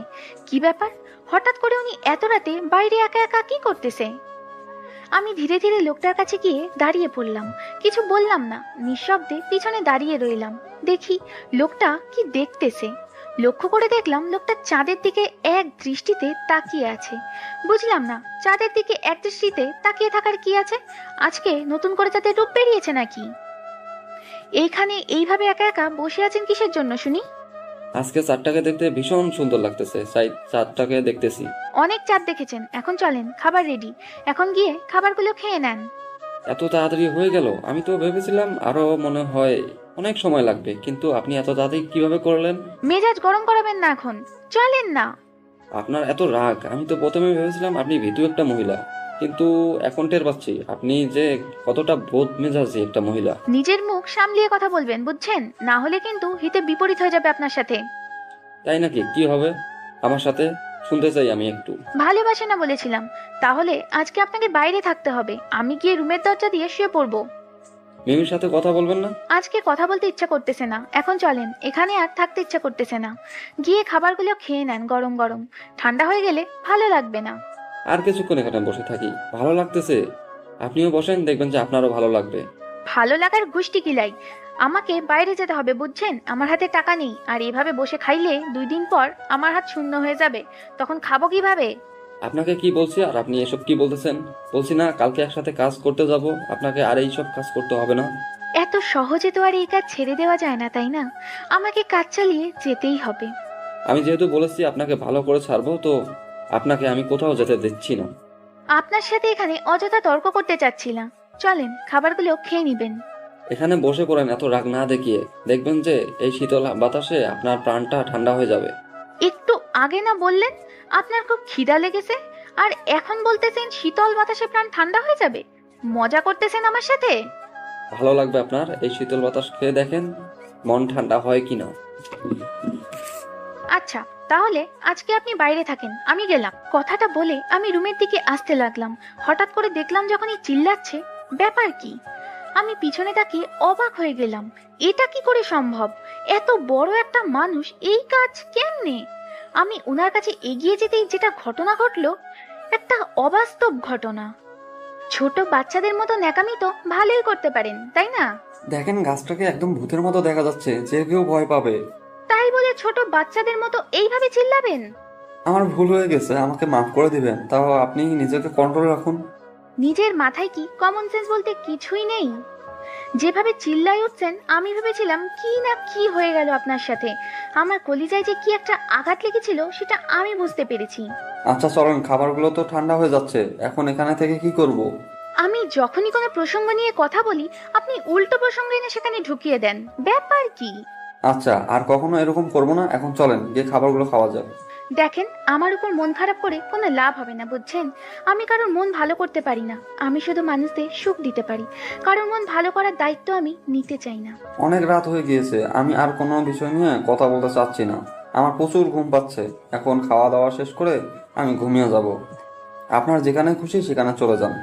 কি ব্যাপার, হঠাৎ করে উনি এত রাতে বাইরে একা একা কি করতেছে? আমি ধীরে ধীরে লোকটার কাছে গিয়ে দাঁড়িয়ে পড়লাম। কিছু বললাম না, নিঃশব্দে পিছনে দাঁড়িয়ে রইলাম। দেখি লোকটা কি দেখতেছে। লক্ষ্য করে দেখলাম লোকটা চাঁদের দিকে এক দৃষ্টিতে তাকিয়ে আছে। বুঝলাম না, চাঁদের দিকে এক দৃষ্টিতে তাকিয়ে থাকার কি আছে? আজকে নতুন করে চাঁদের রূপ বেরিয়েছে নাকি? এইখানে এইভাবে একা একা বসে আছেন কিসের জন্য শুনি? আজকে চাঁদটাকে দেখতে ভীষণ সুন্দর লাগতেছে, তাই চাঁদটাকে দেখতেছি। অনেক চাঁদ দেখেছেন, এখন চলেন, খাবার রেডি। এখন গিয়ে খাবারগুলো খেয়ে নেন। এত তাড়াতাড়ি হয়ে গেল? আমি তো ভেবেছিলাম আরো মনে হয় অনেক সময় লাগবে, কিন্তু আপনি এত তাড়াতাড়ি কিভাবে করলেন? মেজাজ গরম করাবেন না, এখন চলেন না। আপনার এত রাগ? আমি তো প্রথমে ভেবেছিলাম আপনি ভীতু একটা মহিলা, কিন্তু এখন টের পাচ্ছি আপনি যে কতটা বোধ মেজাজি একটা মহিলা। নিজের মুখ সামলিয়ে কথা বলবেন, বুঝছেন? না হলে কিন্তু হিতে বিপরীত হয়ে যাবে আপনার সাথে। তাই নাকি? কি হবে আমার সাথে? শুনতে চাই আমি একটু। ভালোবাসে না বলেছিলাম, তাহলে আজকে আপনাকে বাইরে থাকতে হবে। আমি গিয়ে রুমের দরজা দিয়ে শুয়ে পড়বো। মিমির সাথে কথা বলবেন না? আজকে কথা বলতে ইচ্ছা করতেছে না, এখন চলেন, এখানে আর থাকতে ইচ্ছা করতেছে না। গিয়ে খাবারগুলো খেয়ে নেন, গরম গরম। ঠান্ডা হয়ে গেলে ভালো লাগবে না। আর কিছুক্ষণ এখানে বসে থাকি? ভালো লাগতেছে? আপনিও বসেন, দেখবেন যে আপনারও ভালো লাগবে। ভালো লাগার গুষ্টি কিলাই। আমাকে বাইরে যেতে হবে, বুঝছেন? আমার হাতে টাকা নেই, আর এভাবে বসে খাইলে 2 দিন পর আমার হাত শূন্য হয়ে যাবে। তখন খাবো কিভাবে? আপনাকে কি বলছি আর আপনি এসব কি বলতেছেন? বলছি না কালকে একসাথে কাজ করতে যাব, আপনাকে আর এইসব কাজ করতে হবে না। এত সহজে তো আর এই কাজ ছেড়ে দেওয়া যায় না, তাই না? আমাকে কাজ চালিয়ে যেতেই হবে। আমি যেহেতু বলেছি আপনাকে ভালো করে ছাড়বো, তো আপনাকে আমি কোথাও যেতে দিচ্ছি না। আপনার সাথে এখানে অযথা তর্ক করতে চাচ্ছি না। চলেন, খাবারগুলো খেয়ে নিবেন। এখানে বসে পড়েন এত রাগ না দেখিয়ে, দেখবেন যে এই শীতল বাতাসে আপনার প্রাণটা ঠান্ডা হয়ে যাবে। একটু আগে না বললেন আপনার খুব খিদা লেগেছে, আর এখন বলতেছেন শীতল বাতাসে প্রাণ ঠান্ডা হয়ে যাবে? মজা করতেছেন আমার সাথে? ভালো লাগবে আপনার এই শীতল বাতাস খেয়ে দেখেন মন ঠান্ডা হয় কিনা। আচ্ছা, তাহলে আজকে আপনি বাইরে থাকেন, আমি গেলাম। কথাটা বলে আমি রুমের দিকে আসতে লাগলাম। হঠাৎ করে দেখলাম যখনই চিল্লাচ্ছে, ব্যাপার কি? আমি পিছনে তাকিয়ে অবাক হয়ে গেলাম। এটা কি করে সম্ভব? এত বড় একটা মানুষ এই কাজ কেমনে? আমি ওনার কাছে এগিয়ে যেতেই যেটা ঘটনা ঘটলো, একটা অবাস্তব ঘটনা। ছোট বাচ্চাদের মতো ন্যাকামি তো ভালোই করতে পারেন, তাই না? দেখেন গাছটাকে একদম ভূতের মতো দেখা যাচ্ছে, যে কেউ ভয় পাবে। তাই বলে ছোট বাচ্চাদের মতো এইভাবে চিল্লাবেন? আমার ভুল হয়ে গেছে, আমাকে মাফ করে দিবেন। তাও আপনি নিজেকে কন্ট্রোল রাখুন। নিজের মাথায় কি কমন সেন্স বলতে কিছুই নেই? যেভাবে চিল্লাই উঠছেন, আমি ভেবেছিলাম কি না কি হয়ে গেল আপনার সাথে। আমার কলিজায় যে কি একটা আঘাত লেগেছিল সেটা আমি বুঝতে পেরেছি। আচ্ছা চলেন, খাবারগুলো তো ঠান্ডা হয়ে যাচ্ছে, এখন এখানে থেকে কি করব? আমি যখনই কোনো প্রসঙ্গ নিয়ে কথা বলি আপনি উল্টো প্রসঙ্গ এনে সেখানে ঢুকিয়ে দেন, ব্যাপার কি? আচ্ছা, আর কখনো এরকম করবো না, এখন চলেন গিয়ে খাবারগুলো খাওয়া যাক। দেখেন, আমার উপর মন খারাপ করে কোনো লাভ হবে না, বুঝছেন? আমি কারোর মন ভালো করতে পারি না, আমি শুধু মানুষদের সুখ দিতে পারি। কারোর মন ভালো করার দায়িত্ব আমি নিতে চাই না। অনেক রাত হয়ে গিয়েছে, আমি আর কোনো বিষয় নিয়ে কথা বলতে চাচ্ছি না। আমার প্রচুর ঘুম পাচ্ছে, এখন খাওয়া দাওয়া শেষ করে আমি ঘুমিয়ে যাব। আপনার যেখানে খুশি সেখানে চলে যান।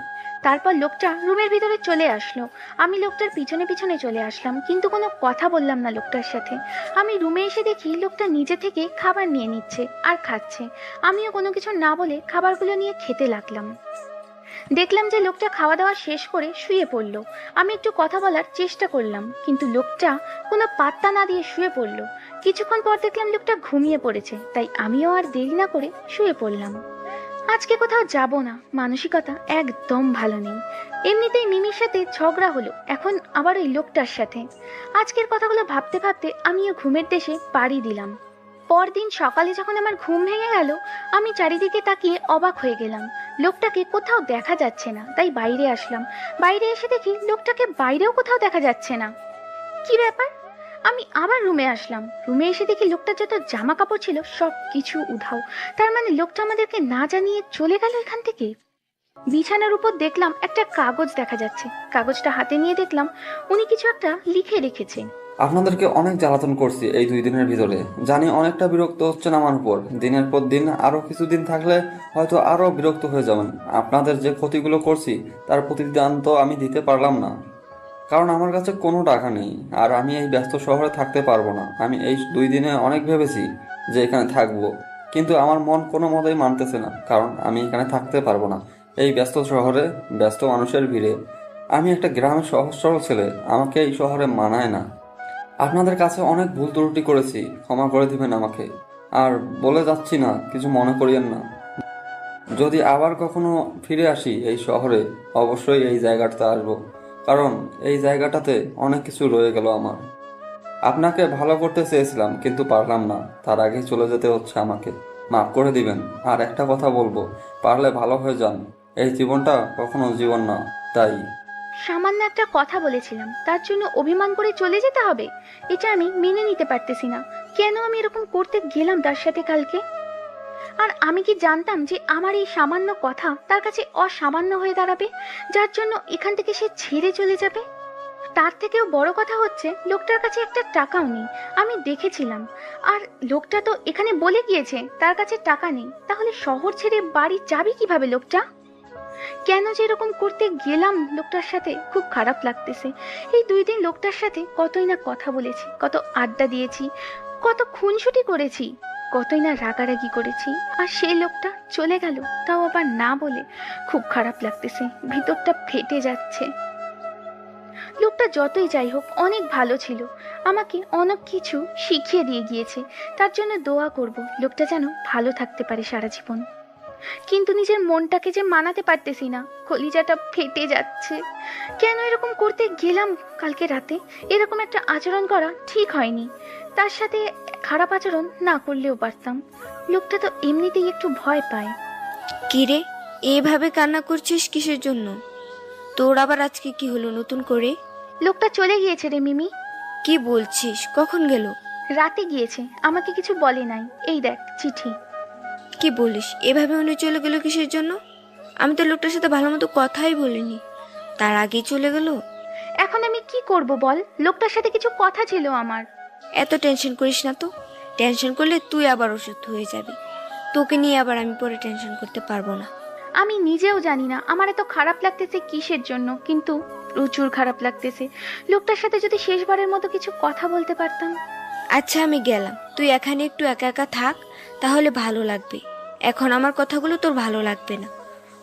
তারপর লোকটা রুমের ভিতরে চলে আসলো। আমি লোকটার পিছনে পিছনে চলে আসলাম, কিন্তু কোনো কথা বললাম না লোকটার সাথে। আমি রুমে এসে দেখি লোকটা নিজে থেকে খাবার নিয়ে নিচ্ছে আর খাচ্ছে। আমিও কোনো কিছু না বলে খাবারগুলো নিয়ে খেতে লাগলাম। দেখলাম যে লোকটা খাওয়া দাওয়া শেষ করে শুয়ে পড়লো। আমি একটু কথা বলার চেষ্টা করলাম, কিন্তু লোকটা কোনো পাত্তা না দিয়ে শুয়ে পড়লো। কিছুক্ষণ পর দেখলাম লোকটা ঘুমিয়ে পড়েছে, তাই আমিও আর দেরি না করে শুয়ে পড়লাম। আজকে কোথাও যাব না, মানসিকতা একদম ভালো নেই। এমনিতেই মিমির সাথে ঝগড়া হলো, এখন আবার ওই লোকটার সাথে। আজকের কথাগুলো ভাবতে ভাবতে আমিও ঘুমের দেশে পাড়ি দিলাম। পরদিন সকালে যখন আমার ঘুম ভেঙে গেল, আমি চারিদিকে তাকিয়ে অবাক হয়ে গেলাম। লোকটাকে কোথাও দেখা যাচ্ছে না, তাই বাইরে আসলাম। বাইরে এসে দেখি লোকটাকে বাইরেও কোথাও দেখা যাচ্ছে না। কি ব্যাপার? আমি আবার রুমে আসলাম। রুমে এসে দেখি লোকটার যত জামা কাপড় ছিল সব কিছু উধাও। তার মানে লোকটা আমাদেরকে না জানিয়ে চলে গেল এখান থেকে। বিছানার উপর দেখলাম একটা কাগজ দেখা যাচ্ছে। কাগজটা হাতে নিয়ে দেখলাম উনি কিছু একটা লিখে রেখেছে। আপনাদেরকে অনেক জ্বালাতন করছি এই 2 দিনের ভিতরে, জানি অনেকটা বিরক্ত হচ্ছেন আমার উপর। দিনের পর দিন আরো কিছুদিন থাকলে হয়তো আরো বিরক্ত হয়ে যাবেন। আপনাদের যে ক্ষতিগুলো করছি তার প্রতিদান তো আমি দিতে পারলাম না, কারণ আমার কাছে কোনো টাকা নেই। আর আমি এই ব্যস্ত শহরে থাকতে পারবো না। আমি এই 2 দিনে অনেক ভেবেছি যে এখানে থাকবো, কিন্তু আমার মন কোনো মতেই মানতেছে না, কারণ আমি এখানে থাকতে পারবো না এই ব্যস্ত শহরে, ব্যস্ত মানুষের ভিড়ে। আমি একটা গ্রামের সহজ সরল ছেলে, আমাকে এই শহরে মানায় না। আপনাদের কাছে অনেক ভুল ত্রুটি করেছি, ক্ষমা করে দিবেন আমাকে। আর বলে যাচ্ছি না, কিছু মনে করিয়েন না। যদি আবার কখনো ফিরে আসি এই শহরে, অবশ্যই এই জায়গাটাতে আসবো, কারণ এই জায়গাটাতে অনেক কিছু রয়ে গেল আমার। আপনাকে ভালো করতে চেয়েছিলাম কিন্তু পারলাম না, তার আগেই চলে যেতে হচ্ছে আমাকে। মাফ করে দিবেন। আর একটা কথা বলবো, পারলে ভালো হয়ে যান। এই জীবনটা কখনো জীবন না, তাই। সামান্য একটা কথা বলেছিলাম, তার জন্য অভিমান করে চলে যেতে হবে? এটা আমি মেনে নিতে পারতেছি না। কেন আমি এরকম করতে গেলাম তার সাথে কালকে? আর আমি কি জানতাম যে আমার এই সামান্য কথা তার কাছে অসামান্য হয়ে দাঁড়াবে, যার জন্য এখান থেকে সে ছেড়ে চলে যাবে? তার থেকেও বড় কথা হচ্ছে লোকটার কাছে একটা টাকাও নেই, আমি দেখেছিলাম। আর লোকটা তো এখানে বলে গিয়েছে তার কাছে টাকা নেই। তাহলে শহর ছেড়ে বাড়ি যাবে কিভাবে লোকটা? কেন যে এরকম করতে গেলাম লোকটার সাথে, খুব খারাপ লাগতেছে। এই 2 দিন লোকটার সাথে কতই না কথা বলেছি, কত আড্ডা দিয়েছি, কত খুনসুটি করেছি, কতই না রাগারাগি করেছি। আর সেই লোকটা চলে গেল, তাও আবার না বলে। খুব খারাপ লাগতেছে, ভিতরটা ফেটে যাচ্ছে। লোকটা যতই যাই হোক অনেক ভালো ছিল, আমাকে অনেক কিছু শিখিয়ে দিয়ে গিয়েছে। তার জন্য দোয়া করব লোকটা যেন ভালো থাকতে পারে সারা জীবন। কিন্তু নিজের মনটাকে যে মানাতে পারতেছি না, কলিজাটা ফেটে যাচ্ছে। কেন এরকম করতে গেলাম কালকে রাতে? এরকম একটা আচরণ করা ঠিক হয়নি। তার সাথে খারাপ আচরণ না করলেও পারতাম। লোকটা তো এমনিতেই একটু ভয় পায়। কিরে, এভাবে কান্না করছিস কিসের জন্য? তোর আবার আজকে কি হলো নতুন করে? লোকটা চলে গিয়েছে রে মিমি। কি বলছিস? কখন গেল? রাতে গিয়েছে, আমাকে কিছু বলে নাই। এই দেখ চিঠি। কি বলিস? এভাবে উনি চলে গেল কিসের জন্য? আমি তো লোকটার সাথে ভালো মতো কথাই বলিনি, তার আগেই চলে গেল। এখন আমি কি করব বল? লোকটার সাথে কিছু কথা ছিল আমার। এত টেনশন করিস না তো। টেনশন করলে তুই আবার অসুস্থ হয়ে যাবি। তোকে নিয়ে আবার আমি পরে টেনশন করতে পারবো না। আমি নিজেও জানি না আমার এত খারাপ লাগতেছে কিসের জন্য, কিন্তু প্রচুর খারাপ লাগতেছে। লোকটার সাথে যদি শেষবারের মতো কিছু কথা বলতে পারতাম। আচ্ছা আমি গেলাম, তুই এখানে একটু একা একা থাক, তাহলে ভালো লাগবে। এখন আমার কথাগুলো তোর ভালো লাগবে না,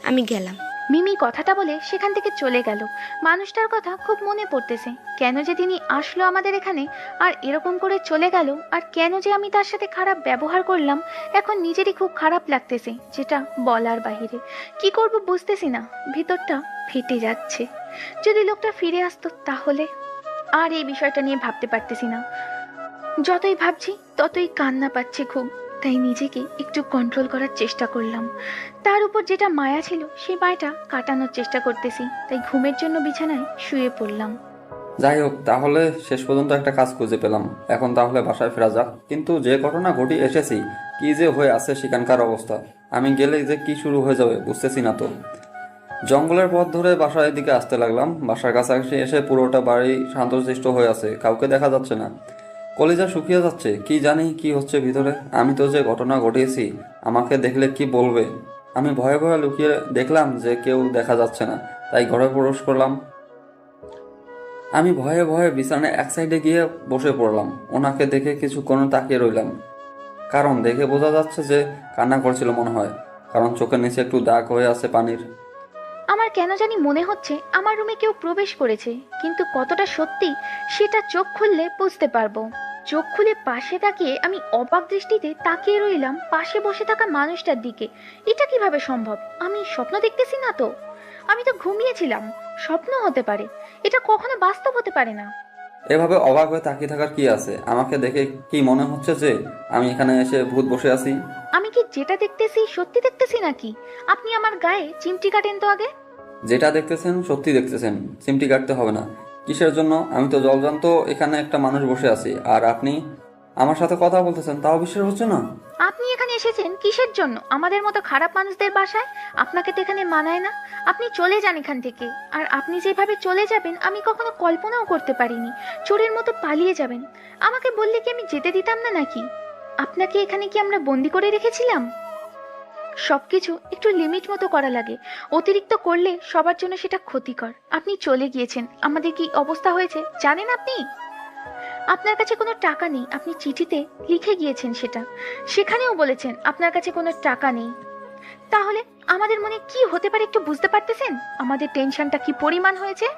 আমি গেলাম। মিমি কথাটা বলে সেখান থেকে চলে গেল। মানুষটার কথা খুব মনে পড়তেছে। কেন যে তিনি আসলো আমাদের এখানে আর এরকম করে চলে গেল, আর কেন যে আমি তার সাথে খারাপ ব্যবহার করলাম, এখন নিজেরই খুব খারাপ লাগতেছে, যেটা বলার বাহিরে। কি করব বুঝতেছি না, ভিতরটা ফেটে যাচ্ছে। যদি লোকটা ফিরে আসতো তাহলে। আর এই বিষয়টা নিয়ে ভাবতে পারতেছি না। যতই ভাবছি ততই কান্না পাচ্ছে খুব, তাই নিজেকে একটু কন্ট্রোল করার চেষ্টা করলাম। তার উপর যেটা মায়া ছিল সেই মায়াটা কাটানোর চেষ্টা করতেছি, তাই ঘুমের জন্য বিছানায় শুয়ে পড়লাম। যাই হোক, তাহলে শেষ পর্যন্ত একটা কাজ খুঁজে পেলাম। এখন তাহলে বাসায় ফেরা যাক। কিন্তু যে ঘটনা ঘটি এসেছি, কি যে হয়ে আছে সেখানকার অবস্থা, আমি গেলে যে কি শুরু হয়ে যাবে বুঝতেছি না তো। জঙ্গলের পথ ধরে বাসার দিকে আসতে লাগলাম। বাসার কাছাকাছি এসে পুরোটা বাড়ি শান্তশিষ্ট হয়ে আছে, কাউকে দেখা যাচ্ছে না। কলিজা শুকিয়ে যাচ্ছে, কি জানি কি হচ্ছে ভিতরে। আমি তো যে ঘটনা ঘটিয়েছি, আমাকে দেখলে কি বলবে। আমি ভয়ে ভয়ে লুকিয়ে দেখলাম যে কেউ দেখা যাচ্ছে না, তাই ঘরে প্রবেশ করলাম। আমি ভয়ে ভয়ে বিছানায় এক সাইডে গিয়ে বসে পড়লাম। ওনাকে দেখে কিছুক্ষণ তাকিয়ে রইলাম, কারণ দেখে বোঝা যাচ্ছে যে কান্না করছিল মনে হয়, কারণ চোখের নিচে একটু দাগ হয়ে আছে পানির। আমার কেন জানি মনে হচ্ছে আমার রুমে কেউ প্রবেশ করেছে, কিন্তু কতটা সত্যি সেটা চোখ খুললে বুঝতে পারবো। চোখ খুলে পাশে তাকিয়ে আমি অবাক দৃষ্টিতে তাকিয়ে রইলাম পাশে বসে থাকা মানুষটার দিকে। এটা কিভাবে সম্ভব? আমি স্বপ্ন দেখতেছি না তো? আমি তো ঘুমিয়েছিলাম, স্বপ্ন হতে পারে, এটা কখনো বাস্তব হতে পারে না। এভাবে অবাক হয়ে তাকিয়ে থাকার কি আছে? আমাকে দেখে কি মনে হচ্ছে যে আমি এখানে এসে ভূত বসে আছি? আমি কি যেটা দেখতেছি সত্যি দেখতেছি নাকি? আপনি আমার গায়ে চিমটি কাটেন তো আগে। যেটা দেখতেছেন সত্যি দেখতেছেন, চিমটি কাটতে হবে না। কিসের জন্য? আমি তো জলজান্ত এখানে একটা মানুষ বসে আছি, আর আপনি আমার সাথে কথা বলতেছেন, তাও বিশ্বাস হচ্ছে না? আপনি এখানে এসেছেন কিসের জন্য? আমাদের মতো খারাপ মানুষদের বাসায়? আপনাকে তো এখানে মানায় না, আপনি চলে যান এখান থেকে। আর আপনি যেভাবে চলে যাবেন আমি কখনো কল্পনাও করতে পারিনি। চোরের মতো পালিয়ে যাবেন। আমাকে বললে কি আমি যেতে দিতাম না নাকি? আপনাকে এখানে কি আমরা বন্দি করে রেখেছিলাম? সবকিছু একটু লিমিট মতো করা লাগে, অতিরিক্ত করলে সবার জন্য সেটা ক্ষতিকর। আপনি চলে গিয়েছেন, আমাদের কি অবস্থা হয়েছে জানেন আপনি? আপনার কাছে কোনো টাকা নেই, আপনি চিঠিতে লিখে গিয়েছেন সেটা। সেখানেও বলেছেন আপনার কাছে কোনো টাকা নেই। তাহলে আমাদের মনে কি হতে পারে একটু বুঝতে পারতেছেন? আমাদের টেনশনটা কি পরিমাণ হয়েছে?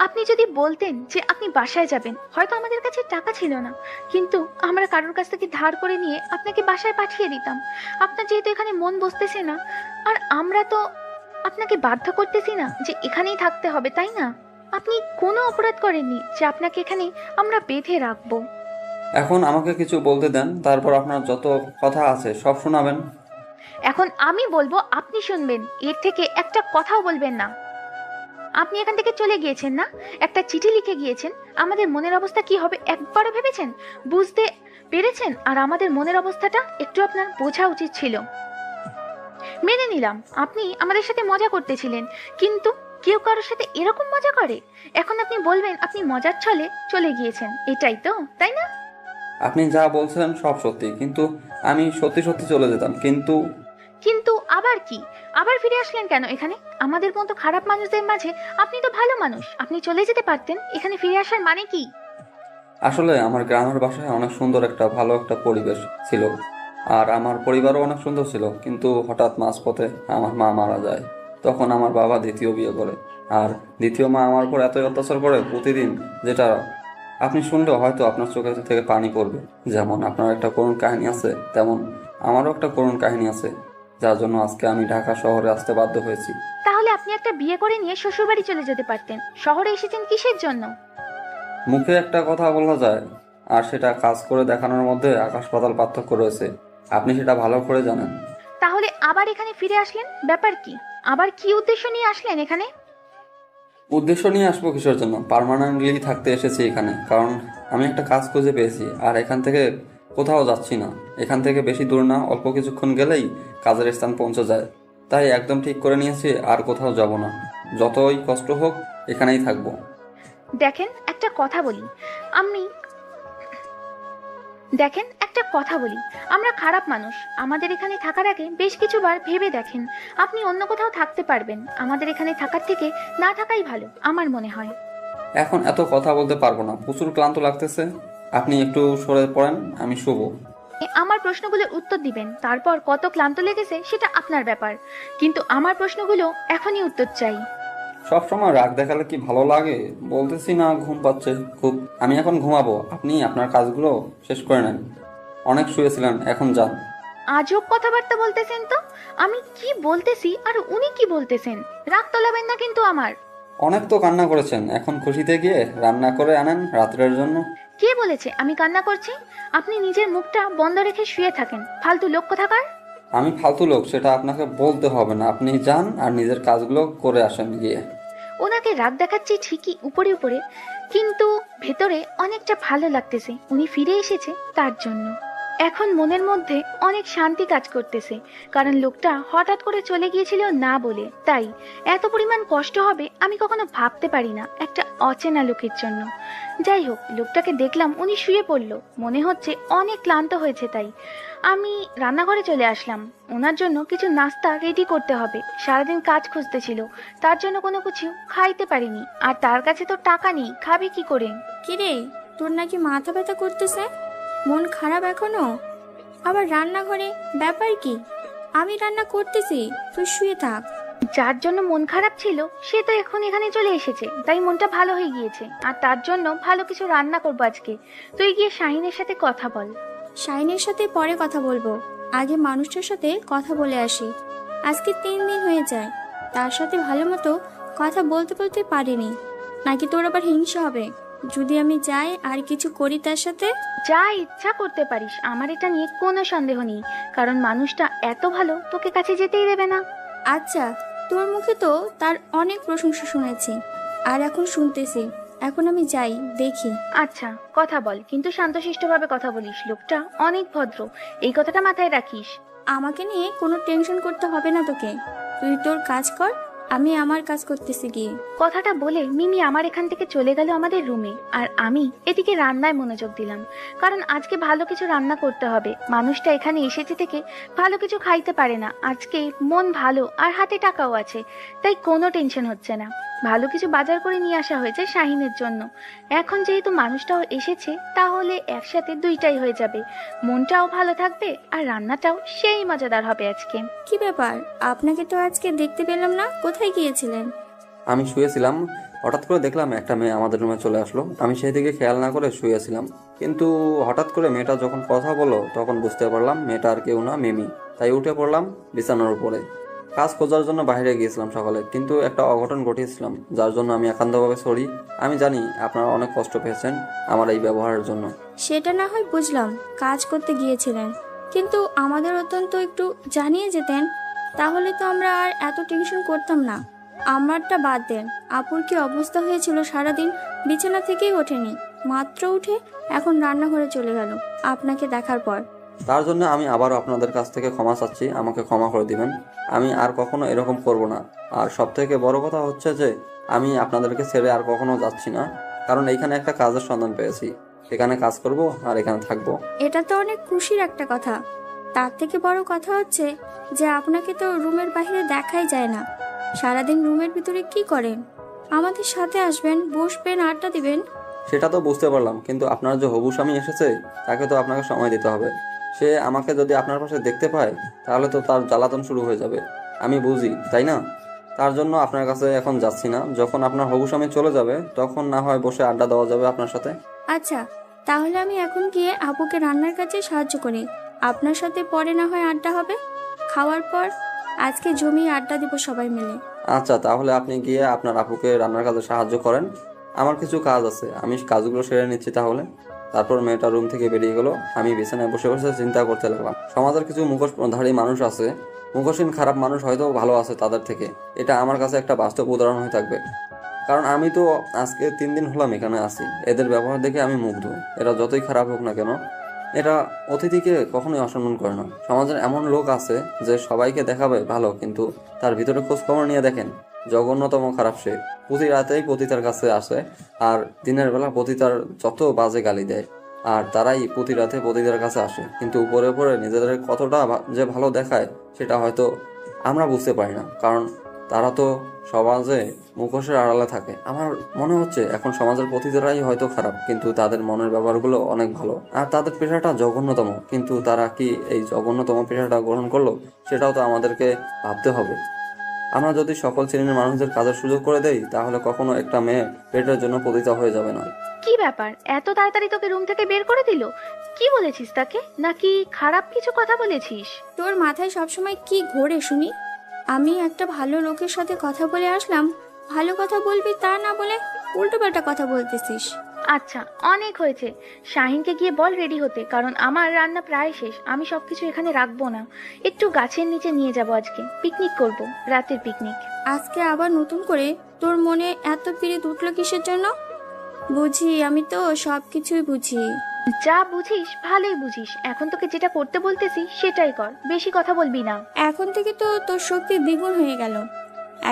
আপনি যদি বলতেন যে আপনি বাসায় যাবেন, হয়তো আমাদের কাছে টাকা ছিল না, কিন্তু আমরা কারোর কাছ থেকে ধার করে নিয়ে আপনাকে বাসায় পাঠিয়ে দিতাম। আপনার যেহেতু এখানে মন বসতেছে না, আর আমরা তো আপনাকে বাধ্য করতেছি না যে এখানেই থাকতে হবে, তাই না? আপনি কোনো অপরাধ করেননি যে আপনাকে এখানে আমরা বেঁধে রাখবো। এখন আমাকে কিছু বলতে দেন, তারপর আপনার যত কথা আছে সব শোনাবেন। এখন আমি বলবো, আপনি শুনবেন, এর থেকে একটা কথাও বলবেন না। আপনি এখান থেকে চলে গিয়েছেন না, একটা চিঠি লিখে গিয়েছেন। আমাদের মনের অবস্থা কি হবে একবারও ভেবেছেন? বুঝতে পেরেছেন? আর আমাদের মনের অবস্থাটা একটু আপনার বোঝা উচিত ছিল। মেনে নিলাম আপনি আমাদের সাথে মজা করতেছিলেন, কিন্তু কেউ কারোর সাথে এরকম মজা করে? এখন আপনি বলবেন আপনি মজার ছলে চলে গিয়েছেন, এটাই তো, তাই না? আপনি যা বলছেন সব সত্যি, কিন্তু আমি সত্যি সত্যি চলে যেতাম। কিন্তু আবার কি? আবার ফিরে আসলেন কেন এখানে? আমাদের মতো খারাপ মানুষদের মাঝে আপনি তো ভালো মানুষ, আপনি চলে যেতে পারতেন। এখানে ফিরে আসার মানে কি? আসলে আমার গ্রামের বাসায় অনেক সুন্দর ভালো একটা পরিবেশ ছিল, আর আমার পরিবারও অনেক সুন্দর ছিল। কিন্তু হঠাৎ মাঝপথে আমার মা মারা যায়। তখন আমার বাবা দ্বিতীয় বিয়ে করে, আর দ্বিতীয় মা আমার উপর এতই অত্যাচার করে প্রতিদিন, যেটা আপনি শুনলেও হয়তো আপনার চোখের থেকে পানি পড়বে। যেমন আপনার একটা করুণ কাহিনী আছে, তেমন আমারও একটা করুণ কাহিনী আছে, যার জন্য আজকে আমি ঢাকা শহরে আসতে বাধ্য হয়েছি। তাহলে আপনি একটা বিয়ে করে নিয়ে শ্বশুরবাড়ি চলে যেতে পারতেন। শহরে এসেছেন কিসের জন্য? মুখে একটা কথা বলা যায়, আর সেটা কাজ করে দেখানোর মধ্যে আকাশ পাতাল পার্থক্য রয়েছে। আপনি সেটা ভালো করে জানেন। তাহলে আবার এখানে ফিরে আসলেন, ব্যাপার কি? আবার কি উদ্দেশ্য নিয়ে আসলেন এখানে? উদ্দেশ্য নিয়ে আসবো কিসের জন্য? পার্মানেন্টলি থাকতে এসেছি এখানে, কারণ আমি একটা কাজ খুঁজে পেয়েছি, আর এখান থেকে কোথাও যাচ্ছি না। এখান থেকে বেশি দূর না, অল্প কিছুক্ষণ গেলেই কাজের স্থান পৌঁছে যায়। তাই একদম ঠিক করে নিয়েছি আর কোথাও যাব না। যতই কষ্ট হোক এখানেই থাকবো। দেখেন একটা কথা বলি, আমরা খারাপ মানুষ। আমাদের এখানে থাকার আগে বেশ কিছুবার ভেবে দেখেন, আপনি অন্য কোথাও থাকতে পারবেন। আমাদের এখানে থাকার থেকে না থাকাই ভালো আমার মনে হয়। এখন এত কথা বলতে পারবো না, প্রচুর ক্লান্ত লাগতেছে। আপনি একটু সরে পড়েন, আমি শুভ। আমার প্রশ্নগুলোর উত্তর দিবেন, তারপর কত ক্লান্ত লেগেছে সেটা আপনার ব্যাপার, কিন্তু আমার প্রশ্নগুলো এখনই উত্তর চাই। সবসময় রাগ দেখালে কি ভালো লাগে? বলতেছি না ঘুম পাচ্ছে খুব, আমি এখন ঘুমাবো। আপনি আপনার কাজগুলো শেষ করে নেন। অনেক শুয়েছিলেন, এখন যান। আজব কথাবার্তা বলতেছেন তো। আমি কি বলতেছি আর উনি কি বলতেছেন? রাগ তোলাবেন না কিন্তু আমার। অনেক তো কান্না করেছেন, এখন খুশিতে গিয়ে রান্না করে আনেন রাত্রের জন্য। কে বলেছে আমি কান্না করছি? আপনি নিজের মুখটা বন্ধ রেখে শুয়ে থাকেন, ফালতু লোক কোথাকার। আমি ফালতু লোক সেটা আপনাকে বলতে হবে না, আপনি যান আর নিজের কাজগুলো করে আসেন গিয়ে। ওনাকে রাগ দেখাচ্ছি ঠিকই উপরে উপরে, কিন্তু ভেতরে অনেকটা ভালো লাগতেছে উনি ফিরে এসেছে তার জন্য। এখন মনের মধ্যে অনেক শান্তি কাজ করতেছে, কারণ লোকটা হঠাৎ করে চলে গিয়েছিল না বলে। তাই এত পরিমাণ কষ্ট হবে আমি কখনো ভাবতে পারি না একটা অচেনা লোকের জন্য। যাই হোক, লোকটাকে দেখলাম উনি শুয়ে পড়লো, মনে হচ্ছে অনেক ক্লান্ত হয়েছে। তাই আমি রান্নাঘরে চলে আসলাম, ওনার জন্য কিছু নাস্তা রেডি করতে হবে। সারাদিন কাজ খুঁজতেছিল, তার জন্য কোনো কিছু খাইতে পারিনি, আর তার কাছে তো টাকা নেই, খাবে কি করে? কিরে, তোর নাকি মাথা ব্যথা করতেছে? মন খারাপ এখনো? আবার রান্নাঘরে ব্যাপার কি? আমি রান্না করতেছি, তুই শুয়ে থাক। যার জন্য মন খারাপ ছিল সে তো এখন এখানে চলে এসেছে, তাই মনটা ভালো হয়ে গিয়েছে, আর তার জন্য ভালো কিছু রান্না করবো আজকে। তুই গিয়ে শাহিনের সাথে কথা বল। শাইনের সাথে পরে কথা বলবো, আগে মানুষটার সাথে কথা বলে আসি। আজকে 3 দিন হয়ে যায়, তার সাথে ভালো মতো কথা বলতে বলতে পারিনি। নাকি তোর আবার হিংসা হবে যদি আমি যাই আর কিছু করি তার সাথে? যা ইচ্ছা করতে পারিস, আমার এটা নিয়ে কোনো সন্দেহ নেই, কারণ মানুষটা এত ভালো তোকে কাছে যেতেই দেবে না। আচ্ছা, তোর মুখে তো তার অনেক প্রশংসা শুনেছি, আর এখন শুনতেছি। এখন আমি যাই, দেখি। আচ্ছা কথা বল, কিন্তু শান্তশিষ্টভাবে কথা বলিস, লোকটা অনেক ভদ্র, এই কথাটা মাথায় রাখিস। আমাকে নিয়ে কোনো টেনশন করতে হবে না তোকে, তুই তোর কাজ কর, আমি আমার কাজ করতেছি গিয়ে। কথাটা বলে মিমি আমার এখান থেকে চলে গেল আমাদের রুমে, আর আমি এদিকে রান্নায় মনোযোগ দিলাম, কারণ আজকে ভালো কিছু রান্না করতে হবে। মানুষটা এখানে এসেছে থেকে ভালো কিছু খাইতে পারে না, আজকে মন ভালো আর হাতে টাকাও আছে, তাই কোনো টেনশন হচ্ছে না। ভালো কিছু বাজার করে নিয়ে আসা হয়েছে শাহিনের জন্য। এখন যেহেতু মানুষটাও এসেছে, তাহলে একসাথে দুইটাই হয়ে যাবে, মনটাও ভালো থাকবে আর রান্নাটাও সেই মজাদার হবে আজকে। কি ব্যাপার, আপনাকে তো আজকে দেখতে পেলাম না, কোথায় গিয়েছিলেন? আমি শুয়েছিলাম, হঠাৎ করে দেখলাম একটা মেয়ে আমাদের রুমে চলে আসলো। আমি সেই দিকে খেয়াল না করে শুয়েছিলাম, কিন্তু হঠাৎ করে মেয়েটা যখন কথা বললো তখন বুঝতে পারলাম মেয়েটা আর কেউ না, মিমি। তাই উঠে পড়লাম বিছানার উপরে। কাজ খোঁজার জন্য বাইরে গিয়েছিলাম সকালে, কিন্তু একটা অঘটন ঘটিয়েছিলাম, যার জন্য আমি একান্তভাবে সরি। আমি জানি আপনারা অনেক কষ্ট পেয়েছেন আমার এই ব্যবহারের জন্য। সেটা না হয় বুঝলাম, কাজ করতে গিয়েছিলেন, কিন্তু আমাদের অত্যন্ত একটু জানিয়ে যেতেন, তাহলে তো আমরা আর এত টেনশন করতাম না। আমারটা বাদ দেন, আপুর কি অবস্থা হয়েছিল, সারাদিন বিছানা থেকেই ওঠেনি, মাত্র উঠে এখন রান্নাঘরে চলে গেল আপনাকে দেখার পর। তার জন্য আমি আবারও আপনাদের কাছ থেকে ক্ষমা চাচ্ছি, আমাকে ক্ষমা করে দিবেন। আমি আর কখনো এরকম করব না। আর সব থেকে বড় কথা হচ্ছে যে আমি আপনাদেরকে ছেড়ে আর কখনো যাচ্ছি না, কারণ এইখানে একটা কাজের সন্ধান পেয়েছি, এখানে কাজ করব আর এখানে থাকবো। এটা তো অনেক খুশির একটা কথা। তার থেকে বড় কথা হচ্ছে যে আপনাকে তো রুমের বাইরে দেখাই যায় না, সারাদিন রুমের ভিতরে কি করেন? আমাদের সাথে আসবেন, বসবেন, আড্ডা দিবেন। সেটা তো বুঝতে পারলাম, কিন্তু আপনার যে হবু স্বামী এসেছে তাকে তো আপনাকে সময় দিতে হবে। সে আমাকে যদি আপনার পাশে দেখতে পায় তাহলে তো তার জ্বালাতন শুরু হয়ে যাবে, আমি বুঝি, তাই না? তার জন্য আপনার কাছে এখন যাচ্ছি না, যখন আপনার হবু স্বামী চলে যাবে তখন না হয় বসে আড্ডা দেওয়া যাবে আপনার সাথে। আচ্ছা, তাহলে আমি এখন গিয়ে আপুকে রান্নার কাজে সাহায্য করি, আপনার সাথে পরে না হয় আড্ডা হবে। খাওয়ার পর আজকে জমিয়ে আড্ডা দিব সবাই মিলে। আচ্ছা, তাহলে আপনি গিয়ে আপনার আপুকে রান্নার কাজে সাহায্য করেন, আমার কিছু কাজ আছে, আমি কাজগুলো সেরে নিচ্ছি তাহলে। তারপর মেয়েটা রুম থেকে বেরিয়ে গেল। আমি বিছানায় বসে বসে চিন্তা করতে লাগলাম, সমাজের কিছু মুখোশধারী মানুষ আছে, মুখোশহীন খারাপ মানুষ হয়তো ভালো আছে তাদের থেকে। এটা আমার কাছে একটা বাস্তব উদাহরণ হয়ে থাকবে, কারণ আমি তো আজকে 3 দিন হলাম এখানে আছি। এদের ব্যবহার দেখে আমি মুগ্ধ। এরা যতই খারাপ হোক না কেন, এটা অতিথিকে কখনোই অসম্মান করে না। সমাজের এমন লোক আছে যে সবাইকে দেখাবে ভালো, কিন্তু তার ভিতরে খোঁজ খবর নিয়ে দেখেন জঘন্যতম খারাপ সে। প্রতি রাতেই পতিতার কাছে আসে, আর দিনের বেলা পতিতার যত বাজে গালি দেয়, আর তারাই প্রতি রাতে পতিতার কাছে আসে, কিন্তু উপরে উপরে নিজেদের কতটা যে ভালো দেখায় সেটা হয়তো আমরা বুঝতে পারি না, কারণ তারা তো সমাজে মুখোশের আড়ালে থাকে। আমার মনে হচ্ছে এখন সমাজের পতিতারাই হয়তো খারাপ, কিন্তু তাদের মনের ব্যাপারগুলো অনেক ভালো, আর তাদের পেশাটা জঘন্যতম, কিন্তু তারা কি এই জঘন্যতম পেশাটা গ্রহণ করলো সেটাও তো আমাদেরকে ভাবতে হবে। আমরা যদি সকল শ্রেণীর মানুষদের কাজের সুযোগ করে দেই তাহলে কখনো একটা মেয়ে পেটের জন্য পতিতা হয়ে যাবে না। কি ব্যাপার, এত তাড়াতাড়ি তোকে রুম থেকে বের করে দিল? কি বলেছিস তাকে, নাকি খারাপ কিছু কথা বলেছিস? তোর মাথায় সবসময় কি ঘোরে শুনি? আমি একটা ভালো লোকের সাথে কথা বলে আসলাম, ভালো কথা বলবি তা না বলে উল্টোপাল্টা কথা বলতেছিস। আচ্ছা, অনেক হয়েছে। শাহিনকে গিয়ে বল রেডি হতে, কারণ আমার রান্না প্রায় শেষ। আমি সবকিছু এখানে রাখবো না, একটু গাছের নিচে নিয়ে যাব। আজকে পিকনিক করব, রাতের পিকনিক। আজকে আবার নতুন করে তোর মনে এত পিড়িত উঠলো কিসের জন্য? বুঝি, আমি তো সব কিছুই বুঝি। যা বুঝিস ভালোই বুঝিস। এখন তোকে যেটা করতে বলতেছি সেটাই কর, বেশি কথা বলবি না। এখন থেকে তো তোর শক্তি দ্বিগুণ হয়ে গেল।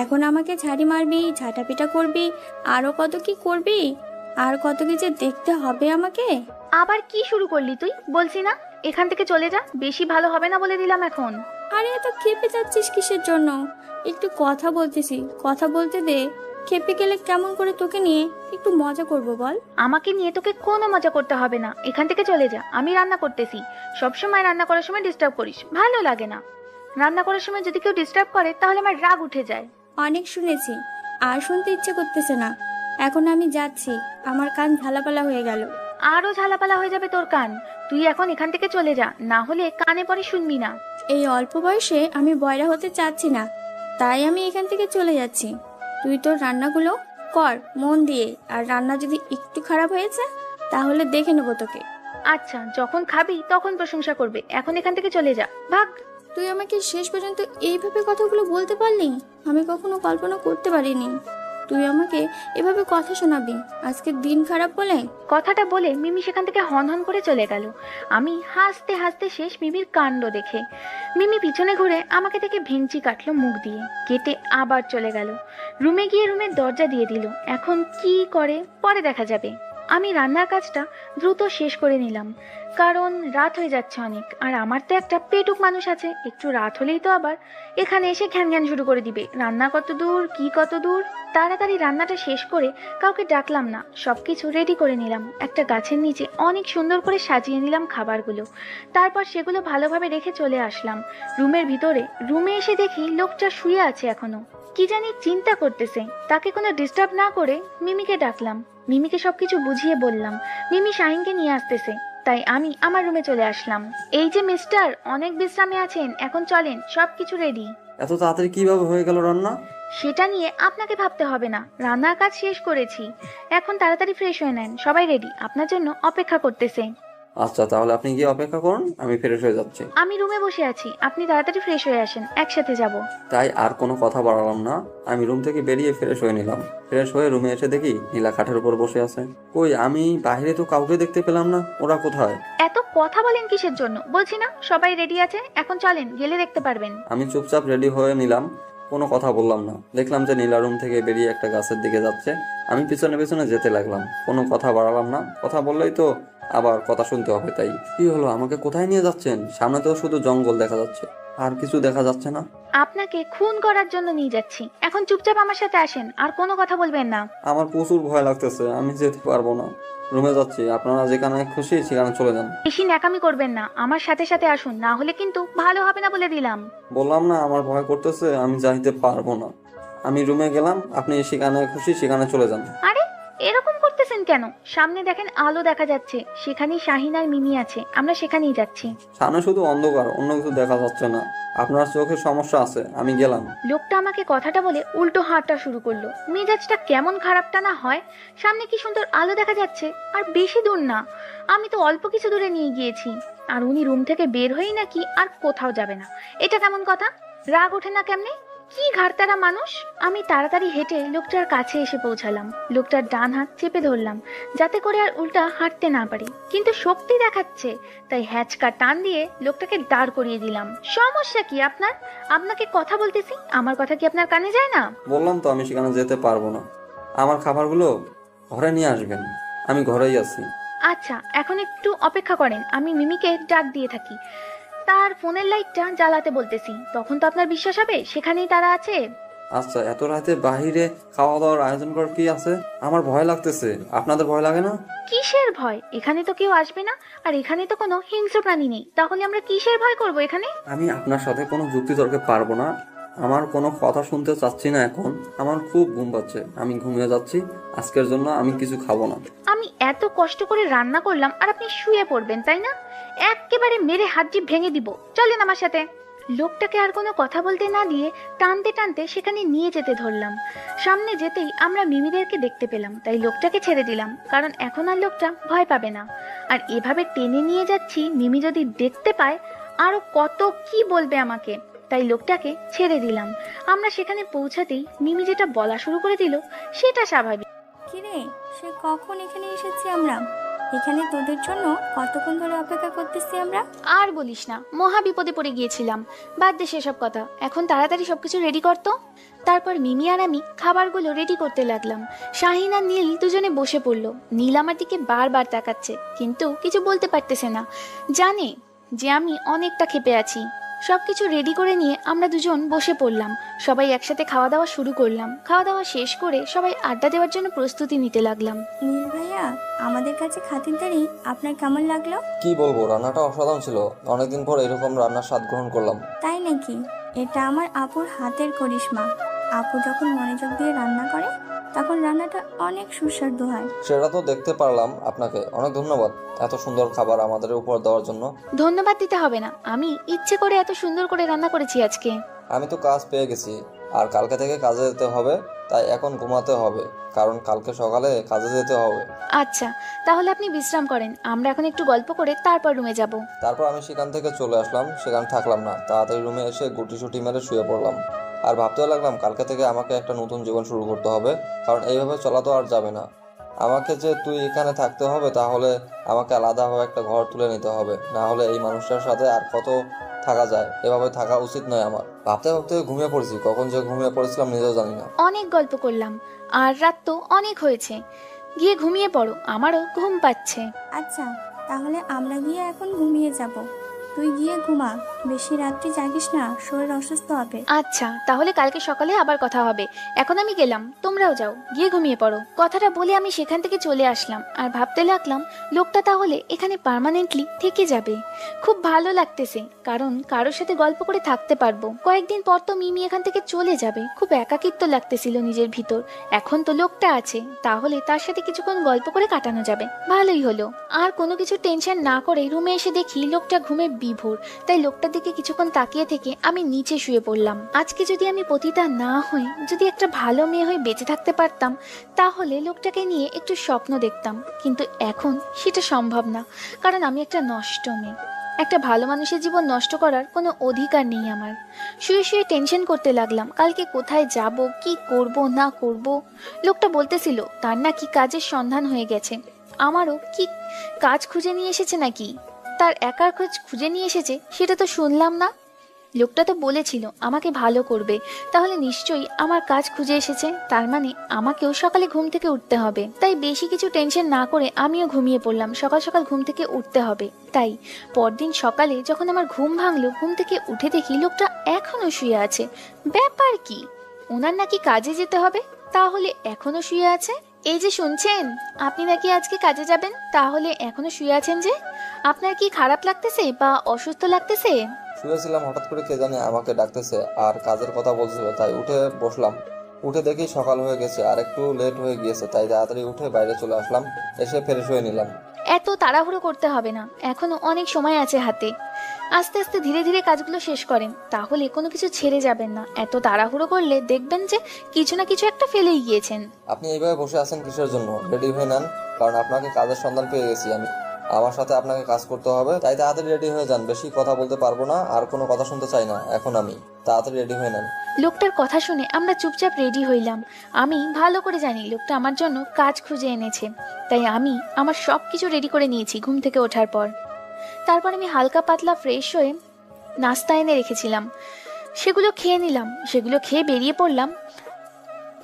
এখন আমাকে ঝাড়ি মারবি, ঝাঁটাপিটা করবি, আরো কত কি করবি, আর কত কি যে দেখতে হবে আমাকে। আবার কি শুরু করলি তুই? বলছি না এখান থেকে চলে যা, বেশি ভালো হবে না বলে দিলাম এখন। আরে এত খেপে যাচ্ছিস কিসের জন্য? একটু কথা বলতেছি, কথা বলতে দে। খেপে গেলে কেমন করে তোকে নিয়ে একটু মজা করব বল? আমাকে নিয়ে তোকে কোনো মজা করতে হবে না, এখান থেকে চলে যা। আমি রান্না করতেছি। সবসময় রান্না করার সময় ডিস্টার্ব করিস, ভালো লাগে না। রান্না করার সময় যদি কেউ ডিস্টার্ব করে তাহলে আমার রাগ উঠে যায়। অনেক শুনেছি, আর শুনতে ইচ্ছে করতেছে না। এখন আমি যাচ্ছি, আমার কান ঝালাপালা হয়ে গেল। আরো ঝালাপালা হয়ে যাবে তোর কান। তুই এখন এখান থেকে চলে যা, না হলে কানে পরে শুনবি না। এই অল্প বয়সে আমি বয়রা হতে চাচ্ছি না, তাই আমি এখান থেকে চলে যাচ্ছি। তুই তোর রান্নাগুলো কর মন দিয়ে, আর রান্না যদি একটু খারাপ হয়েছে তাহলে দেখে নেবো তোকে। আচ্ছা, যখন খাবি তখন প্রশংসা করবে, এখন এখান থেকে চলে যা, ভাগ। তুই আমাকে শেষ পর্যন্ত এইভাবে কথাগুলো বলতে পারলি? আমি কখনো কল্পনা করতে পারিনি তুই আমাকে এভাবে কথা শোনাবি আজকে দিন খারাপ বলে। কথাটা বলে মিমি সেখান থেকে হন হন করে চলে গেল। আমি হাসতে হাসতে শেষ মিমির কাণ্ড দেখে। মিমি পিছনে ঘুরে আমাকে দেখে ভেঙচি কাটলো মুখ দিয়ে, কেটে আবার চলে গেল। রুমে গিয়ে রুমের দরজা দিয়ে দিল। এখন কি করে পরে দেখা যাবে। আমি রান্নার কাজটা দ্রুত শেষ করে নিলাম, কারণ রাত হয়ে যাচ্ছে অনেক। আর আমার তো একটা পেটুক মানুষ আছে, একটু রাত হলেই তো আবার এখানে এসে ঘ্যান ঘ্যান শুরু করে দিবে। রান্না কত দূর, কি কত দূর। তাড়াতাড়ি রান্নাটা শেষ করে কাউকে ডাকলাম না, সবকিছু রেডি করে নিলাম। একটা গাছের নিচে অনেক সুন্দর করে সাজিয়ে নিলাম খাবারগুলো। তারপর সেগুলো ভালোভাবে রেখে চলে আসলাম রুমের ভিতরে। রুমে এসে দেখি লোকটা শুয়ে আছে এখনো, কি জানি চিন্তা করতেছে। তাকে কোনো ডিস্টার্ব না করে মিমিকে ডাকলাম। মিমিকে সবকিছু বুঝিয়ে বললাম। মিমি শাহিনকে নিয়ে আসতেছে, তাই আমি আমার রুমে চলে আসলাম। এই যে মিস্টার, অনেক বিশ্রামে আছেন, এখন চলেন, সবকিছু রেডি। এত তাড়াতাড়ি কিভাবে হয়ে গেল রান্না? সেটা নিয়ে আপনাকে ভাবতে হবে না, রান্নার কাজ শেষ করেছি। এখন তাড়াতাড়ি ফ্রেশ হয়ে নেন, সবাই রেডি, আপনার জন্য অপেক্ষা করতেছে। আচ্ছা, তাহলে আপনি গিয়ে অপেক্ষা করুন, আমি ফ্রেশ হয়ে যাচ্ছি। আমি রুমে বসে আছি, আপনি তাড়াতাড়ি ফ্রেশ হয়ে আসেন, একসাথে যাব। তাই আর কোনো কথা বাড়ালাম না, আমি রুম থেকে বেরিয়ে ফ্রেশ হয়ে নিলাম। ফ্রেশ হয়ে রুমে এসে দেখি নীলা খাটের উপর বসে আছে। কই, আমি বাইরে তো কাউকে দেখতে পেলাম না, ওরা কোথায়? এত কথা বলেন কিসের জন্য? বলছি না সবাই রেডি আছে, এখন চলেন, গেলে দেখতে পারবেন। আমি চুপচাপ রেডি হয়ে নিলাম, কোনো কথা বললাম না। দেখলাম যে নীলা রুম থেকে বেরিয়ে একটা গাছের দিকে যাচ্ছে। আমি পিছনে পিছনে যেতে লাগলাম, কোনো কথা বাড়ালাম না। কথা বললেই তো আবার কথা শুনতে হবে, তাই কি হলো, আমাকে কোথায় নিয়ে যাচ্ছেন? সামনে তো শুধু জঙ্গল দেখা যাচ্ছে, আর কিছু দেখা যাচ্ছে না। আপনাকে খুন করার জন্য নিয়ে যাচ্ছি, এখন চুপচাপ আমার সাথে আসেন, আর কোনো কথা বলবেন না। আমার প্রচুর ভয় লাগতেছে, আমি যেতে পারবো না। রুমে যাচ্ছি, আপনারা যেখানে খুশি সেখানে চলে যান। বেশি ন্যাকামি করবেন না, আমার সাথে সাথে আসুন, না হলে কিন্তু ভালো হবে না বলে দিলাম। বললাম না আমার ভয় করতেছে, আমি যাইতে পারবো না। আমি রুমে গেলাম, আপনি সেখানে খুশি সেখানে চলে যান। আরে এরকম করতেছেন কেন? সামনে দেখেন আলো দেখা যাচ্ছে, সেখানেই শাহিন আর মিমি আছে, আমরা সেখানেই যাচ্ছি। সামনে শুধু অন্ধকার, অন্য কিছু দেখা যাচ্ছে না। আপনার চোখে সমস্যা আছে, আমি গেলাম। লোকটা আমাকে কথাটা বলে উল্টো হাঁটা শুরু করলো। মেজাজটা কেমন খারাপটা না হয়। সামনে কি সুন্দর আলো দেখা যাচ্ছে, আর বেশি দূর না, আমি তো অল্প কিছু দূরে নিয়ে গিয়েছি। আর উনি রুম থেকে বের হয়েই নাকি আর কোথাও যাবে না। এটা কেমন কথা? রাগ ওঠে না কেমনে? কি ঘাড়তারা মানুষ। আমি তাড়াতাড়ি হেঁটে লোকটার কাছে এসে পৌঁছালাম। লোকটার ডান হাত চেপে ধরলাম, যাতে করে আর উল্টা হাঁটতে না পারি, কিন্তু শক্তি দেখাচ্ছে, তাই হ্যাচকা টান দিয়ে লোকটাকে দাঁড় করিয়ে দিলাম। সমস্যা কি আপনার? আপনাকে কথা বলতেছি, আমার কথা কি আপনার কানে যায় না? বললাম তো আমি সেখানে যেতে পারবো না। আমার খাবারগুলো ঘরে নিয়ে আসবেন, আমি ঘরেই আছি। আচ্ছা, এখন একটু অপেক্ষা করেন, আমি মিমিকে ডাক দিয়ে থাকি, তার ফোনের লাইটটা জ্বালাতে বলতেছি, তখন তো আপনার বিশ্বাস হবে সেখানেই তারা আছে। আচ্ছা, এত রাতে বাহিরে খাওয়া দাওয়ার আয়োজন করার কি আছে? আমার ভয় লাগতেছে, আপনাদের ভয় লাগে না? কিসের ভয়? এখানে তো কেউ আসবে না, আর এখানে তো কোনো হিংস্র প্রাণী নেই, তাহলে আমরা কিসের ভয় করব এখানে? আমি আপনার সাথে কোনো যুক্তি তর্কে পারবো না, আমার কোনো কথা শুনতে চাচ্ছি না এখন। আমার খুব ঘুম পাচ্ছে, আমি ঘুমিয়ে যাচ্ছি। আজকের জন্য আমি কিছু খাবো না। আমি এত কষ্ট করে রান্না করলাম আর আপনি শুয়ে পড়বেন, তাই না? একেবারে মেরে হাড্ডি ভেঙে দিব। চলেন আমার সাথে। লোকটাকে আর কোনো কথা বলতে না দিয়ে টানতে টানতে সেখানে নিয়ে যেতে ধরলাম। সামনে যেতেই আমরা মিমিদেরকে দেখতে পেলাম, তাই লোকটাকে ছেড়ে দিলাম, কারণ এখন আর লোকটা ভয় পাবে না। আর এভাবে টেনে নিয়ে যাচ্ছি, মিমি যদি দেখতে পায় আরো কত কি বলবে আমাকে, তাই লোকটাকে ছেড়ে দিলাম। আমরা সেখানে পৌঁছাতেই মিমি যেটা বলা শুরু করে দিল সেটা স্বাভাবিক। কিরে, সে কখন এখানে এসেছি আমরা? এখানে তোদের জন্য কতক্ষণ ধরে অপেক্ষা করতেছি আমরা। আর বলিস না, মহা বিপদে পড়ে গিয়েছিলাম। বাদ দে সেসব কথা, এখন তাড়াতাড়ি সবকিছু রেডি করতো। তারপর মিমি আর আমি খাবারগুলো রেডি করতে লাগলাম। শাহিন আর নীল দুজনে বসে পড়লো। নীল আমার দিকে বারবার তাকাচ্ছে, কিন্তু কিছু বলতে পারতেছে না। জানে যে আমি অনেকটা ক্ষেপে আছি। সবকিছু রেডি করে নিয়ে আমরা দুজন বসে পড়লাম। সবাই একসাথে খাওয়া দাওয়া শুরু করলাম। খাওয়া দাওয়া শেষ করে সবাই আড্ডা দেওয়ার জন্য প্রস্তুতি নিতে লাগলাম। নীল ভাইয়া, আমাদের কাছে খাতিরদারি আপনার কেমন লাগলো? কি বলবো, রান্নাটা অসাধারণ ছিল। অনেকদিন পর এরকম রান্নার স্বাদ গ্রহণ করলাম। তাই নাকি? এটা আমার আপুর হাতের করিশ্মা। আপু যখন মনোযোগ দিয়ে রান্না করে তখন রান্নাটা অনেক সুস্বাদু হয়। সেটা তো দেখতে পারলাম। আপনাকে অনেক ধন্যবাদ এত সুন্দর খাবার আমাদের উপর দেওয়ার জন্য। ধন্যবাদ দিতে হবে না, আমি ইচ্ছে করে এত সুন্দর করে রান্না করেছি আজকে। আমি তো কাজ পেয়ে গেছি, আর কালকে থেকে কাজে যেতে হবে, তাই এখন ঘুমাতে হবে, কারণ কালকে সকালে কাজে যেতে হবে। আচ্ছা, তাহলে আপনি বিশ্রাম করেন, আমরা এখন একটু গল্প করে তারপর রুমে যাব। তারপর আমি সেখান থেকে চলে আসলাম, সেখানে থাকলাম না, তাড়াতাড়ি রুমে এসে গুটি সুটি মেরে শুয়ে পড়লাম। আর ভাবতে লাগলাম কালকে থেকে আমাকে একটা নতুন জীবন শুরু করতে হবে, কারণ এইভাবে চলা তো আর যাবে না। আমাকে যে তুই এখানে থাকতে হবে, তাহলে আমাকে আলাদাভাবে একটা ঘর তুলে নিতে হবে, না হলে এই মানুষটার সাথে আর কত থাকা যায়? এভাবে থাকা উচিত নয় আমার। ভাবতে ভাবতে ঘুমিয়ে পড়েছি, কখন যে ঘুমিয়ে পড়েছিলাম নিজেও জানি না। অনেক গল্প করলাম, আর রাত তো অনেক হয়েছে, গিয়ে ঘুমিয়ে পড়ো, আমারও ঘুম পাচ্ছে। আচ্ছা, তাহলে আমরা গিয়ে এখন ঘুমিয়ে যাব। তুই গিয়ে ঘুমা, বেশি রাত্রি জাগিস না, শরীর অসুস্থ হবে। আচ্ছা, তাহলে কালকে সকালে আবার কথা হবে। এখন আমি গেলাম, তোমরাও যাও, গিয়ে ঘুমিয়ে পড়ো। কথাটা বলে আমি সেখান থেকে চলে আসলাম, আর ভাবতে লাগলাম লোকটা তাহলে এখানে পার্মানেন্টলি থেকে যাবে। খুব ভালো লাগতেছে, কারণ কারোর সাথে গল্প করে থাকতে পারবো। কয়েকদিন পর তো মিমি এখান থেকে চলে যাবে, খুব একাকিত্ব লাগতেছিল নিজের ভিতর। এখন তো লোকটা আছে, তাহলে তার সাথে কিছুক্ষণ গল্প করে কাটানো যাবে। ভালোই হলো। আর কোনো কিছু টেনশন না করে রুমে এসে দেখি লোকটা ঘুমে বিভোর। তাই লোকটার দিকে কিছুক্ষণ তাকিয়ে থেকে আমি নিচে শুয়ে পড়লাম। আজকে যদি আমি পতিতা না হয়ে যদি একটা ভালো মেয়ে হয়ে বেঁচে থাকতে পারতাম, তাহলে লোকটাকে নিয়ে একটু স্বপ্ন দেখতাম। কিন্তু এখন সেটা সম্ভব না, কারণ আমি একটা নষ্ট মেয়ে। একটা ভালো মানুষের জীবন নষ্ট করার কোনো অধিকার নেই আমার। শুয়ে শুয়ে টেনশন করতে লাগলাম, কালকে কোথায় যাব, কি করব না করব। লোকটা বলতেছিল তার নাকি কাজের সন্ধান হয়ে গেছে। আমারও কি কাজ খুঁজে নিয়ে এসেছে নাকি? তার একার খোঁজ খুঁজে নিয়ে এসেছে সেটা তো শুনলাম না। লোকটা তো বলেছিল আমাকে ভালো করবে, তাহলে নিশ্চয়ই আমার কাজ খুঁজে এসেছে। তার মানে আমাকেও সকালে ঘুম থেকে উঠতে হবে। তাই বেশি কিছু টেনশন না করে আমিও ঘুমিয়ে পড়লাম। সকাল সকাল ঘুম থেকে উঠতে হবে। তাই পরদিন সকালে যখন আমার ঘুম ভাঙলো, ঘুম থেকে উঠে দেখি লোকটা এখনো শুয়ে আছে। ব্যাপার কি? ওনার নাকি কাজে যেতে হবে, তাহলে এখনো শুয়ে আছে? এই যে শুনছেন, আপনি নাকি আজকে কাজে যাবেন, তাহলে এখনো শুয়ে আছেন যে? আপনার কি খারাপ লাগতেছে বা অসুস্থ লাগতেছে? শুয়েছিলাম, হঠাৎ করে কে জানে আমাকে ডাকতেছে আর কাজের কথা বলছিল, তাই উঠে বসলাম। উঠে দেখি সকাল হয়ে গেছে আর একটু লেট হয়ে গিয়েছে, তাই তাড়াতাড়ি উঠে বাইরে চলে আসলাম। এসে ফ্রেশ হয়ে নিলাম। এত তাড়াহুড়ো করতে হবে না, এখনো অনেক সময় আছে হাতে। আস্তে আস্তে ধীরে ধীরে কাজগুলো শেষ করেন, তাহলে কোনো কিছু ছেড়ে যাবেন না। এত তাড়াহুড়ো করলে দেখবেন যে কিছু না কিছু একটা ফেলেই গিয়েছেন। আপনি এইভাবে বসে আছেন কিসের জন্য? রেডি হয়ে নেন, কারণ আপনাকে কাজের সন্ধান পেয়ে গেছি আমি। আমার সাথে আপনাকে কাজ করতে হবে, তাই তাড়াতাড়ি রেডি হয়ে যান। বেশি কথা বলতে পারবো না, আর কোনো কথা শুনতে চাই না এখন আমি। তাড়াতাড়ি রেডি হয়ে নেন। লোকটার কথা শুনে আমরা চুপচাপ রেডি হইলাম। আমি ভালো করে জানি লোকটা আমার জন্য কাজ খুঁজে এনেছে, তাই আমি আমার সব কিছু রেডি করে নিয়েছি ঘুম থেকে ওঠার পর। তারপর আমি হালকা পাতলা ফ্রেশ হয়ে নাস্তা এনে রেখেছিলাম, সেগুলো খেয়ে নিলাম। সেগুলো খেয়ে বেরিয়ে পড়লাম।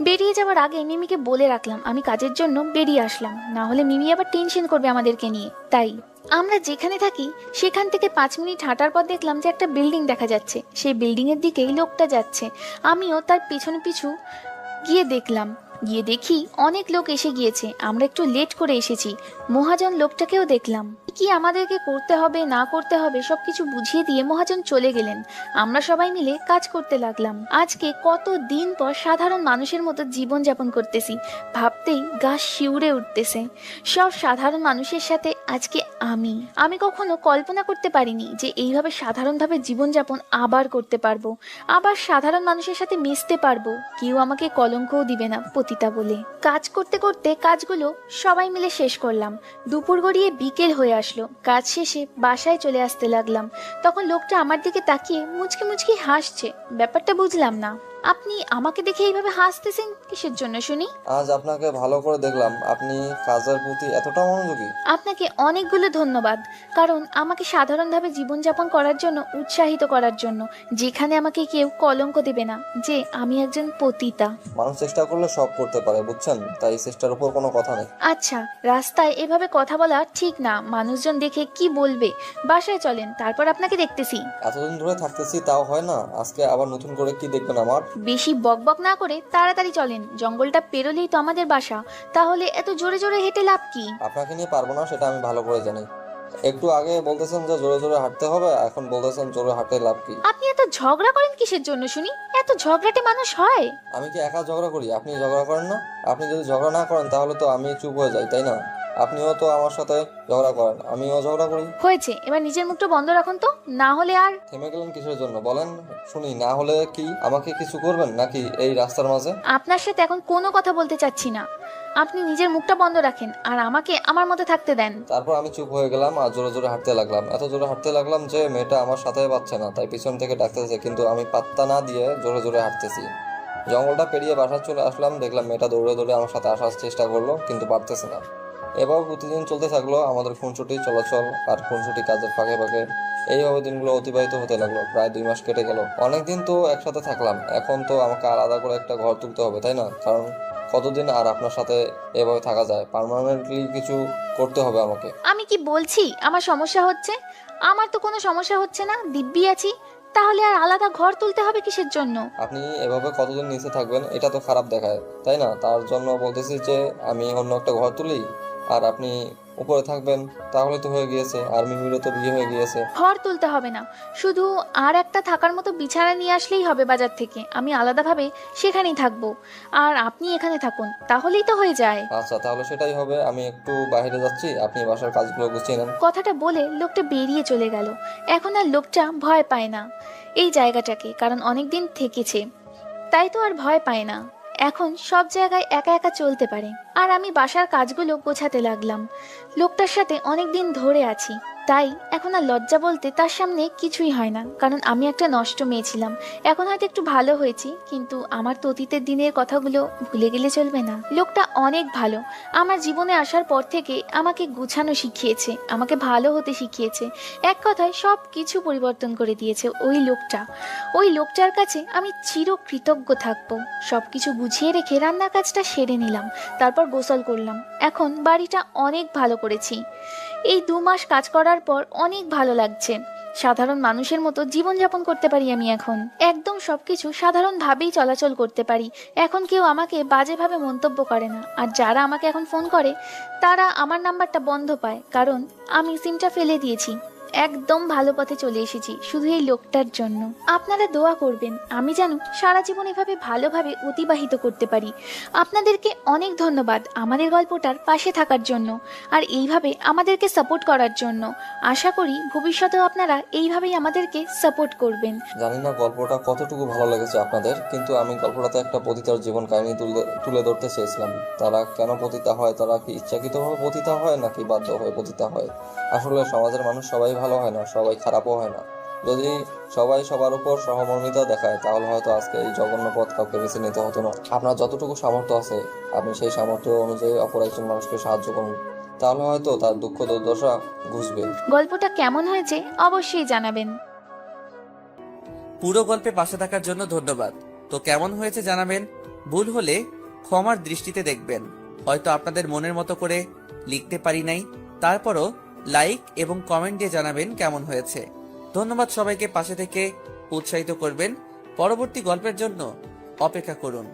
বেরিয়ে যাওয়ার আগে মিমিকে বলে রাখলাম আমি কাজের জন্য বেরিয়ে আসলাম, না হলে মিমি আবার টেনশন করবে আমাদেরকে নিয়ে। তাই আমরা যেখানে থাকি সেখান থেকে 5 মিনিট হাঁটার পর দেখলাম যে একটা বিল্ডিং দেখা যাচ্ছে। সেই বিল্ডিং এর দিকেই লোকটা যাচ্ছে। আমিও তার পিছনে পিছু গিয়ে দেখলাম গিয়ে দেখি অনেক লোক এসে গিয়েছে, আমরা একটু লেট করে এসেছি। মহাজন লোকটাকেও দেখলাম। কি আমাদেরকে করতে হবে না করতে হবে সবকিছু বুঝিয়ে দিয়ে মহাজন চলে গেলেন। আমরা সবাই মিলে কাজ করতে লাগলাম। আজকে কত দিন পর সাধারণ মানুষের মতো জীবনযাপন করতেছি, ভাবতেই গা শিউরে উঠতেছে। সব সাধারণ মানুষের সাথে আজকে আমি কখনো কল্পনা করতে পারিনি যে এইভাবে সাধারণভাবে জীবনযাপন আবার করতে পারবো, আবার সাধারণ মানুষের সাথে মিশতে পারবো। কেউ আমাকে কলঙ্কও দিবে না পতিতা বলে। কাজ করতে করতে কাজগুলো সবাই মিলে শেষ করলাম। দুপুর গড়িয়ে বিকেল হয়ে আসলো। কাজ শেষে বাসায় চলে আসতে লাগলাম। তখন লোকটা আমার দিকে তাকিয়ে মুচকি মুচকি হাসছে। ব্যাপারটা বুঝলাম না। আপনি আমাকে দেখে এইভাবে হাসতেছেন কিসের জন্য শুনি? আজ আপনাকে ভালো করে দেখলাম, আপনি কাজের প্রতি এতটা মনোযোগী। আপনাকে অনেকগুলো ধন্যবাদ, কারণ আমাকে সাধারণভাবে জীবনযাপন করার জন্য উৎসাহিত করার জন্য, যেখানে আমাকে কেউ কলঙ্ক দেবে না যে আমি একজন পতিতা। মানুষ চেষ্টা করলে সব করতে পারে, বুঝছেন? তাই চেষ্টার উপর কোনো কথা নেই। আচ্ছা, রাস্তায় এভাবে কথা বলা ঠিক না, মানুষজন দেখে কি বলবে। বাসায় চলেন, তারপর আপনাকে দেখতেছি। এতদিন ধরে থাকতেছি তাও হয় না, আজকে আবার নতুন করে কি দেখবেন আমার? বেশি বকবক না করে তাড়াতাড়ি চলেন, জঙ্গলটা পেরোলেই তো আমাদের বাসা। তাহলে এত জোরে জোরে হেঁটে লাভ কি? আপনাকে নিয়ে পারবো না সেটা আমি ভালো করে জানি। একটু আগে বলতেছেন যে জোরে জোরে হাঁটতে হবে, এখন বলতেছেন জোরে হাঁটতে লাভ কি? আপনি এত ঝগড়া করেন কিসের জন্য শুনি? এত ঝগড়াটে মানুষ হয়? আমি কি একা ঝগড়া করি? আপনি ঝগড়া করেন না? আপনি যদি ঝগড়া না করেন তাহলে তো আমি চুপ হয়ে যাই, তাই না? আপনিও তো আমার সাথে ঝগড়া করেন, আমিও ঝগড়া করি। হয়েছে, এবার নিজের মুখটা বন্ধ রাখুন তো, না হলে আর। থেমে গেলেন কিসের জন্য বলেন শুনি? না হলে কি আমাকে কিছু করবেন নাকি এই রাস্তার মাঝে? আপনার সাথে এখন কোনো কথা বলতে চাচ্ছি না। আপনি নিজের মুখটা বন্ধ রাখেন আর আমাকে আমার মতো থাকতে দেন। তারপর আমি চুপ হয়ে গেলাম আর জোরে জোরে হাঁটতে লাগলাম। এত জোরে হাঁটতে লাগলাম যে মেয়েটা আমার সাথে পাচ্ছে না, তাই পিছন থেকে ডাকতেছে, কিন্তু আমি পাত্তা না দিয়ে জোরে জোরে হাঁটতেছি। জঙ্গলটা পেরিয়ে বাসা চলে আসলাম, দেখলাম মেয়েটা দৌড়ে দৌড়ে আমার সাথে আসার চেষ্টা করলো, কিন্তু পারতেছে না। এভাবে প্রতিদিন চলতে থাকলো আমাদের খুনসুটি চলাচল আর খুনসুটি কাজের ফাঁকে ফাঁকে। এইভাবে দিনগুলো অতিবাহিত হতে লাগলো। প্রায় 2 মাস কেটে গেল। অনেকদিন তো একসাথে থাকলাম, এখন তো আমাকে আলাদা করে একটা ঘর তুলতে হবে, তাই না? কারণ কতদিন আর আপনার সাথে এভাবে থাকা যায়? পার্মানেন্টলি কিছু করতে হবে আমাকে। আমি কি বলছি আমার সমস্যা হচ্ছে? আমার তো কোনো সমস্যা হচ্ছে না, দিব্যি আছি। তাহলে আর আলাদা ঘর তুলতে হবে কিসের জন্য? আপনি এভাবে কতদিন নিচে থাকবেন এটা তো খারাপ দেখায়, তাই না? তার জন্য বলতেছি যে আমি অন্য একটা ঘর তুলি আর আপনি উপরে থাকবেন, তাহলে তো হয়ে গিয়েছে। আর মিমিরও তো বিয়ে হয়ে গিয়েছে। ঘর তুলতে হবে না, শুধু আর একটা থাকার মতো বিছানা নিয়ে আসলেই হবে বাজার থেকে। আমি আলাদাভাবে সেখানেই থাকবো আর আপনি এখানে থাকুন, তাহলেই তো হয়ে যায়। আচ্ছা, তাহলে সেটাই হবে। আমি একটু বাইরে যাচ্ছি, আপনি বাসার কাজগুলো গুছিয়ে নেন। কথাটা বলে লোকটা বেরিয়ে চলে গেল। এখন আর লোকটা ভয় পায় না এই জায়গাটাকে, কারণ অনেকদিন থেকেছে, তাই তো আর ভয় পায় না। এখন সব জায়গায় একা একা চলতে পারে। আর আমি বাসার কাজগুলো গোছাতে লাগলাম। লোকটার সাথে অনেক দিন ধরে আছি, তাই এখন আর লজ্জা বলতে তার সামনে কিছুই হয় না, কারণ আমি একটা নষ্ট মেয়ে ছিলাম। এখন হয়তো একটু ভালো হয়েছি, কিন্তু আমার তো অতীতের দিনের কথাগুলো ভুলে গেলে চলবে না। লোকটা অনেক ভালো। আমার জীবনে আসার পর থেকে আমাকে গুছানো শিখিয়েছে, আমাকে ভালো হতে শিখিয়েছে। এক কথায় সব কিছু পরিবর্তন করে দিয়েছে ওই লোকটা। ওই লোকটার কাছে আমি চিরকৃতজ্ঞ থাকবো। সব কিছু গুছিয়ে রেখে রান্নার কাজটা সেরে নিলাম, তারপর গোসল করলাম। এখন বাড়িটা অনেক ভালো করেছি। এই 2 মাস কাজ করার পর অনেক ভালো লাগছে। সাধারণ মানুষের মতো জীবনযাপন করতে পারি আমি এখন। একদম সবকিছু সাধারণভাবেই চলাচল করতে পারি। এখন কেউ আমাকে বাজেভাবে মন্তব্য করে না। আর যারা আমাকে এখন ফোন করে তারা আমার নাম্বারটা বন্ধ পায়, কারণ আমি সিমটা ফেলে দিয়েছি। একদম ভালো পথে চলে এসেছি শুধু এই লোকটার জন্য। আপনারা দোয়া করবেন আমি যেন সারা জীবন এভাবে ভালোভাবে অতিবাহিত করতে পারি। আপনাদেরকে অনেক ধন্যবাদ আমাদের গল্পটার পাশে থাকার জন্য আর এইভাবে আমাদেরকে সাপোর্ট করার জন্য। আশা করি ভবিষ্যতেও আপনারা এইভাবেই আমাদেরকে সাপোর্ট করবেন। জানি না গল্পটা কতটুকু ভালো লেগেছে আপনাদের, কিন্তু আমি গল্পটাতে একটা পতিতার জীবন কাহিনী তুলে ধরতে চেয়েছিলাম। তারা কেন পতিতা হয়, তারা কি ইচ্ছাকৃতভাবে পতিতা হয় নাকি বাধ্য হয়ে পতিতা হয়? আসলে সমাজের মানুষ সবাই ভালো হয় না, সবাই খারাপও হয় না। যদি সবাই সবার উপর সহমর্মিতা দেখায় তাহলে হয়তো আজকে এই জঘন্য পথ কাউকে বেছে নিতে হতো না। আপনার যতটুকু সামর্থ্য আছে আপনি সেই সামর্থ্য অনুযায়ী অপর একজন মানুষকে সাহায্য করুন, তাহলে হয়তো তার দুঃখ দুর্দশা ঘুচবে। গল্পটা কেমন হয়েছে অবশ্যই জানাবেন। পুরো গল্পে পাশে থাকার জন্য ধন্যবাদ। তো কেমন হয়েছে জানাবেন। ভুল হলে ক্ষমার দৃষ্টিতে দেখবেন। হয়তো আপনাদের মনের মতো করে লিখতে পারি নাই, তারপরও লাইক এবং কমেন্ট দিয়ে জানাবেন কেমন হয়েছে। ধন্যবাদ সবাইকে পাশে থেকে উৎসাহিত করবেন। পরবর্তী গল্পের জন্য অপেক্ষা করুন।